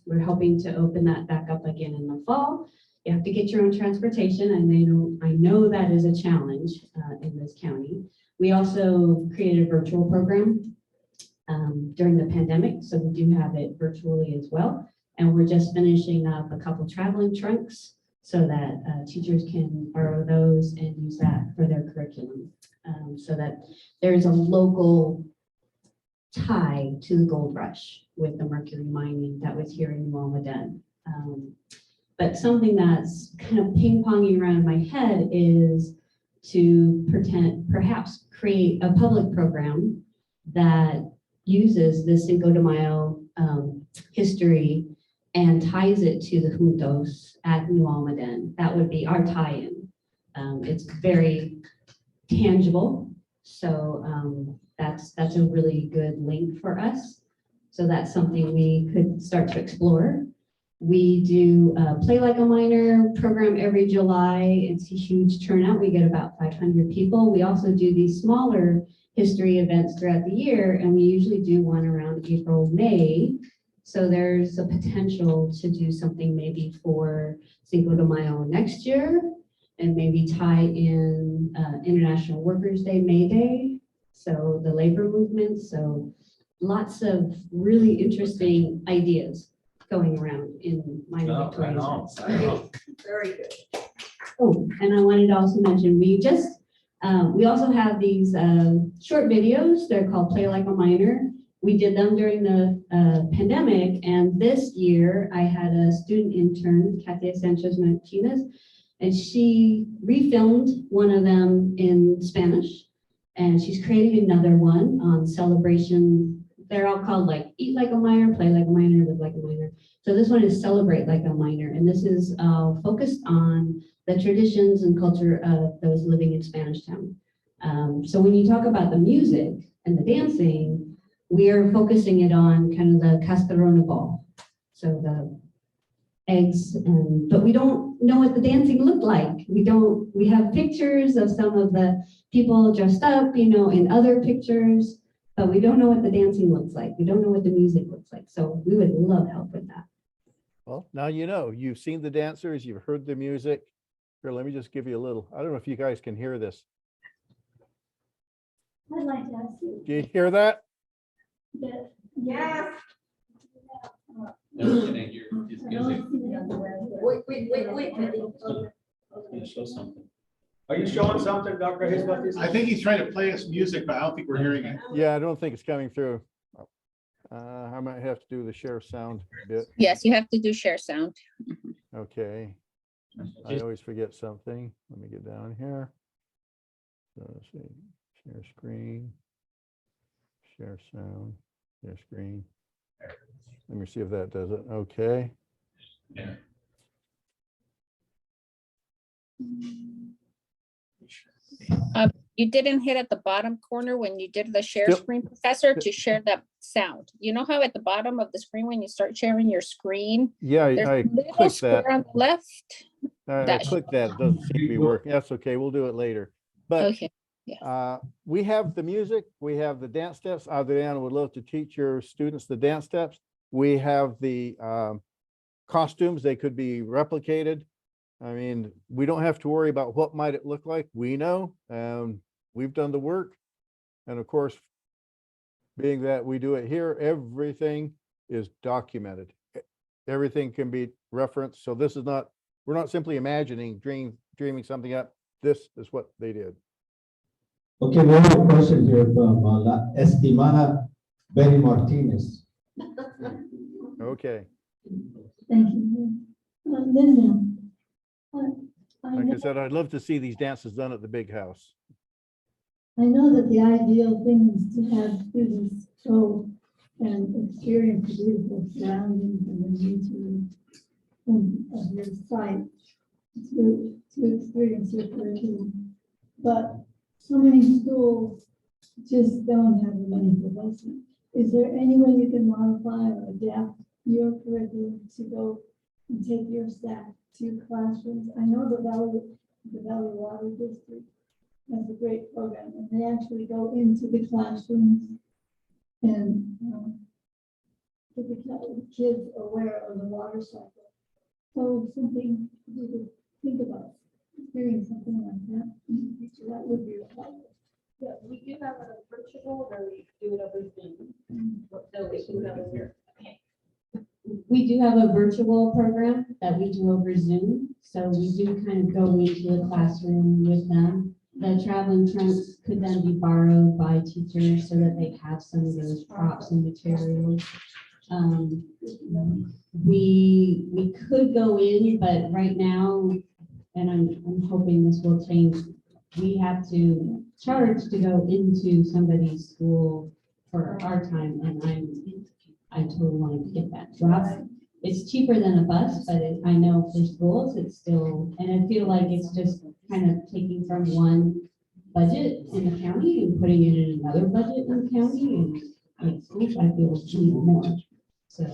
We're hoping to open that back up again in the fall. You have to get your own transportation, and I know that is a challenge in this county. We also created a virtual program during the pandemic, so we do have it virtually as well. And we're just finishing up a couple traveling trunks so that teachers can borrow those and use that for their curriculum, so that there's a local tie to the gold rush with the mercury mining that was here in New Almaden. But something that's kind of ping-ponging around in my head is to perhaps create a public program that uses the Cinco de Mayo history and ties it to the juntos at New Almaden. That would be our tie-in. It's very tangible, so that's a really good link for us. So that's something we could start to explore. We do Play Like a Miner program every July. It's a huge turnout. We get about 500 people. We also do these smaller history events throughout the year, and we usually do one around April, May. So there's a potential to do something maybe for Cinco de Mayo next year, and maybe tie in International Workers' Day, May Day, so the labor movement. So lots of really interesting ideas going around in Minor Victoria. Very good. Oh, and I wanted to also mention, we also have these short videos. They're called Play Like a Miner. We did them during the pandemic, and this year I had a student intern, Katia Sanchez Martinez, and she refilmed one of them in Spanish, and she's creating another one on celebration. They're all called like Eat Like a Miner, Play Like a Miner, Live Like a Miner. So this one is Celebrate Like a Miner, and this is focused on the traditions and culture of those living in Spanish Town. So when you talk about the music and the dancing, we are focusing it on kind of the cascarona ball. So the eggs, but we don't know what the dancing looked like. We have pictures of some of the people dressed up, in other pictures, but we don't know what the dancing looks like. We don't know what the music looks like. So we would love help with that. Well, now you've seen the dancers, you've heard the music. Here, let me just give you a little, I don't know if you guys can hear this. I'd like to ask you. Do you hear that? Yes. Wait. Show something. Are you showing something, Dr. Hayes-Bautista? I think he's trying to play us music, but I don't think we're hearing it. Yeah, I don't think it's coming through. I might have to do the share sound bit. Yes, you have to do share sound. Okay. I always forget something. Let me get down here. So let's see, share screen, share sound, share screen. Let me see if that does it. Okay. You didn't hit at the bottom corner when you did the share Still- screen, Professor, to share that sound. You know how at the bottom of the screen, when you start sharing your screen, Yeah, there's I a little clicked that. square on the left? I That clicked that. It doesn't seem to be working. That's okay. We'll do it later. But Okay, yeah. we have the music, we have the dance steps. Adriana would love to teach your students the dance steps. We have the costumes. They could be replicated. I mean, we don't have to worry about what might it look like. We know, we've done the work. And of course, being that we do it here, everything is documented. Everything can be referenced. So this is not, we're not simply imagining, dreaming something up. This is what they did. Okay, we have a question here from La Estimada Betty Martinez. Okay. Thank you. Linda, I Like know, I said, I'd love to see these dances done at the big house. I know that the ideal thing is to have students go and experience the beautiful surroundings and the beauty of your site to experience your curriculum. But so many schools just don't have the money for busing. Is there any way you can modify or adapt your curriculum to go and take your staff to classrooms? I know the Valley Water District has a great program, and they actually go into the classrooms and get the kids aware of the water cycle. So something you could think about, doing something like that in the future, that would be helpful. Yeah, we do have a virtual where we do it over Zoom. So we do have okay. We do have a virtual program that we do over Zoom. So we do kind of go into the classroom with them. The traveling trunks could then be borrowed by teachers so that they have some of those props and materials. We could go in, but right now, and I'm hoping this will change, we have to charge to go into somebody's school for our time, and I totally want to get that dropped. It's cheaper than a bus, but I know for schools, it's still, and I feel like it's just kind of taking from one budget in the county and putting it in another budget in the county, and I feel we need more. So,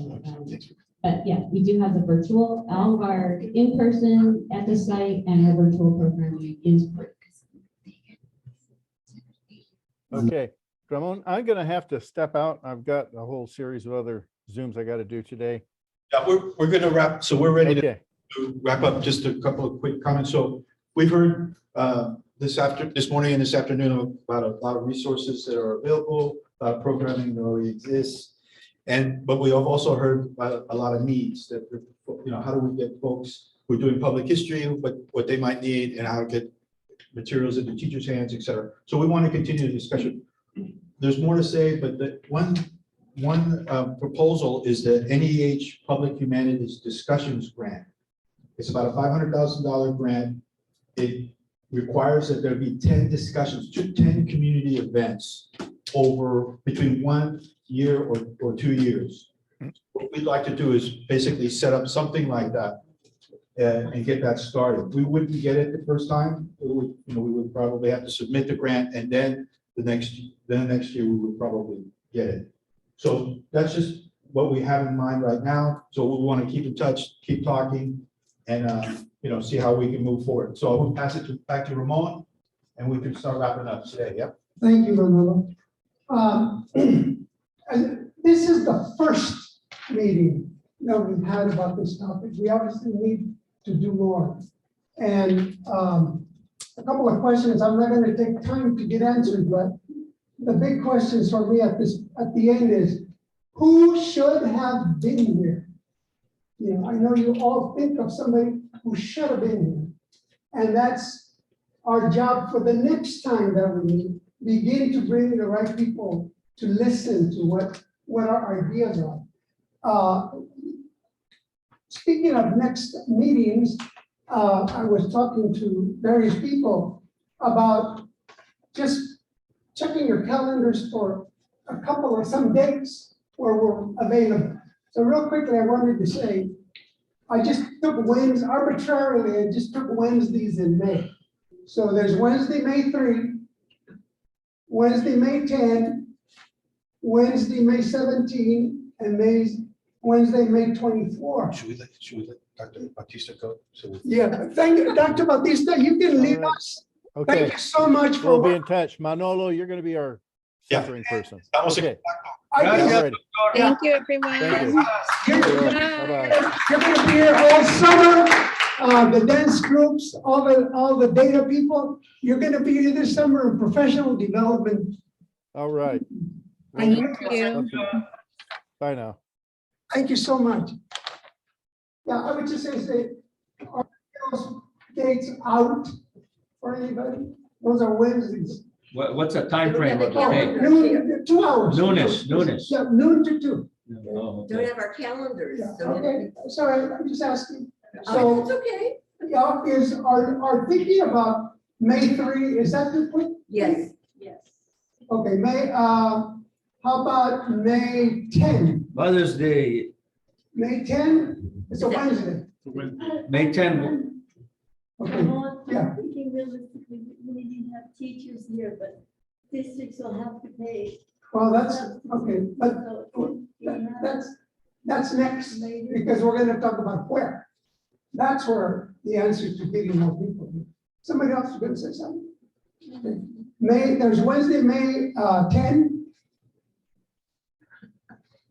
but yeah, we do have the virtual, all of our in-person at the site and our virtual programming is free. Okay, Ramon, I'm gonna have to step out. I've got a whole series of other Zooms I gotta do today. Yeah, we're gonna wrap, so we're ready Okay. to wrap up. Just a couple of quick comments. So we've heard this morning and this afternoon about a lot of resources that are available, programming that already exists. But we have also heard about a lot of needs that, how do we get folks who are doing public history, what they might need, and how to get materials into teachers' hands, et cetera. So we want to continue the discussion. There's more to say, but the one proposal is the NEH Public Humanities Discussions Grant. It's about a $500,000 grant. It requires that there be 10 discussions, 10 community events over between 1 year or 2 years. What we'd like to do is basically set up something like that and get that started. We wouldn't get it the first time. We would probably have to submit the grant, and then the next year we would probably get it. So that's just what we have in mind right now. So we want to keep in touch, keep talking, and see how we can move forward. So I will pass it back to Ramon, and we can start wrapping up today. Yep. Thank you, Manolo. And this is the first meeting that we've had about this topic. We obviously need to do more. And a couple of questions I'm not going to take time to get answered, but the big questions for me at the end is, who should have been here? I know you all think of somebody who should have been here. And that's our job for the next time that we meet. Begin to bring the right people to listen to what our ideas are. Speaking of next meetings, I was talking to various people about just checking your calendars for some dates where we're available. So real quickly, I wanted to say, I just took Wednesdays, arbitrarily, I just took Wednesdays in May. So there's Wednesday, May 3, Wednesday, May 10, Wednesday, May 17, and Wednesday, May 24. Should we let Dr. Bautista go? Yeah, thank you, Dr. Bautista, you can leave us. Okay. Thank you so much for. We'll be in touch. Manolo, you're going to be our centering person. Okay. I guess- Alrighty. Thank you, everyone. Thank you. Bye-bye. You're gonna be here all summer, the dance groups, all the data people. You're gonna be here this summer in professional development. All right. Thank you. Bye now. Thank you so much. Yeah, I would just say, are those dates out for anybody? Those are Wednesdays. What's the time frame of the Oh, day? noon, 2 hours. Noonish. Yeah, noon to 2. Oh, Don't okay. have our calendars. Yeah, so- okay, sorry, I'm just asking. Oh, So, it's okay. y'all are thinking about May 3, is that too quick? Yes. Okay, how about May 10? Mother's Day, May 10, it's a Wednesday. May 10. Okay, yeah. I'm thinking realistically, we didn't have teachers here, but districts will have to pay. Well, that's, okay, but that's next, because we're gonna talk about where. That's where the answer to getting more people. Somebody else is gonna say something? Okay. There's Wednesday, May 10.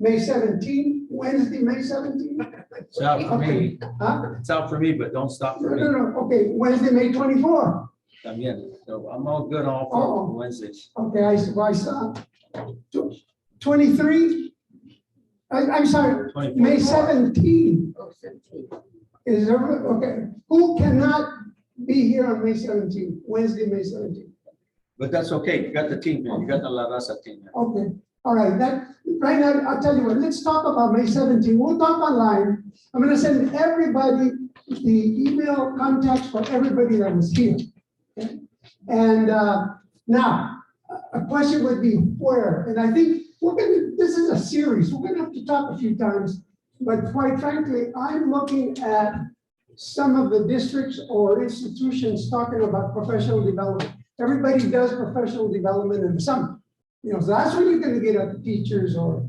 May 17, Wednesday, May 17. It's out for me. Huh? It's out for me, but don't stop for me. No, okay, Wednesday, May 24. So I'm all good all Oh. for Wednesdays. Okay, I saw 23. I'm sorry, 24. May 17. Oh, 17. Is there, okay, who cannot be here on May 17, Wednesday, May 17? But that's okay. You got the team here. You got the La Raza team here. Okay, all right, right now, I'll tell you what, let's talk about May 17. We'll talk online. I'm gonna send everybody the email contacts for everybody that was here. Okay? And now, a question would be where? And I think this is a series. We're gonna have to talk a few times. But quite frankly, I'm looking at some of the districts or institutions talking about professional development. Everybody does professional development in the summer. So that's when you're gonna get at the teachers or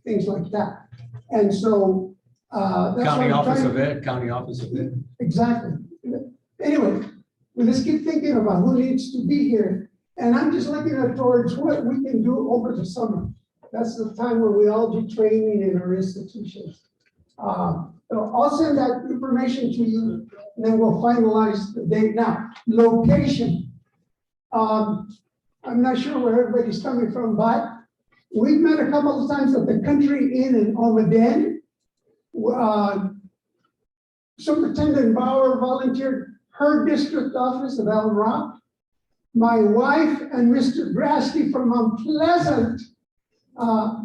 things like that. And so, that's County what I'm Office trying- of Ed, County Office of Ed. Exactly. Anyway, we just keep thinking about who needs to be here. And I'm just looking at towards what we can do over the summer. That's the time when we all do training in our institutions. So I'll send that information to you, and then we'll finalize the date. Now, location. I'm not sure where everybody's coming from, but we've met a couple of times at the Country Inn in Almaden. Superintendent Bauer volunteered her district office of Elm Rock. My wife and Mr. Grasky from Mount Pleasant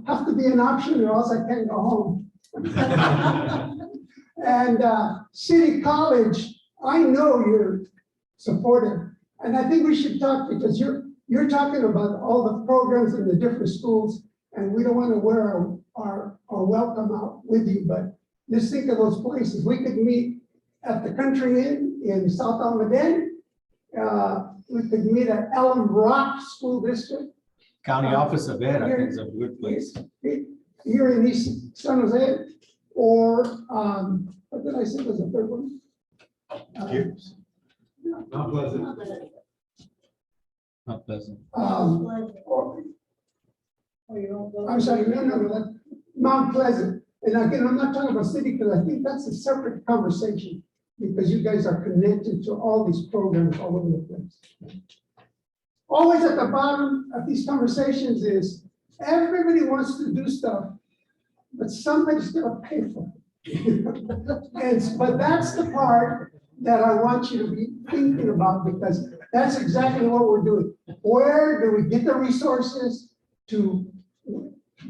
have to be an option or else I can't go home. And City College, I know you're supportive. And I think we should talk because you're talking about all the programs in the different schools and we don't want to wear our welcome out with you, but just think of those places. We could meet at the Country Inn in South Almaden. We could meet at Elm Rock School District. County Office of Ed, I think is a good place. Here in East San Jose, or what did I say was the third one? Not Pleasant. Not Pleasant. I'm sorry, no, Mount Pleasant. And again, I'm not talking about city because I think that's a separate conversation because you guys are connected to all these programs all over the place. Always at the bottom of these conversations is everybody wants to do stuff, but somebody's gonna pay for it. But that's the part that I want you to be thinking about because that's exactly what we're doing. Where do we get the resources to,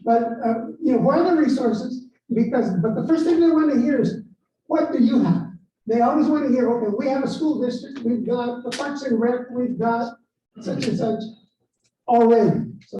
where are the resources? But the first thing they want to hear is, what do you have? They always want to hear, okay, we have a school district, we've got the Parks and Rec, we've got such and such already. So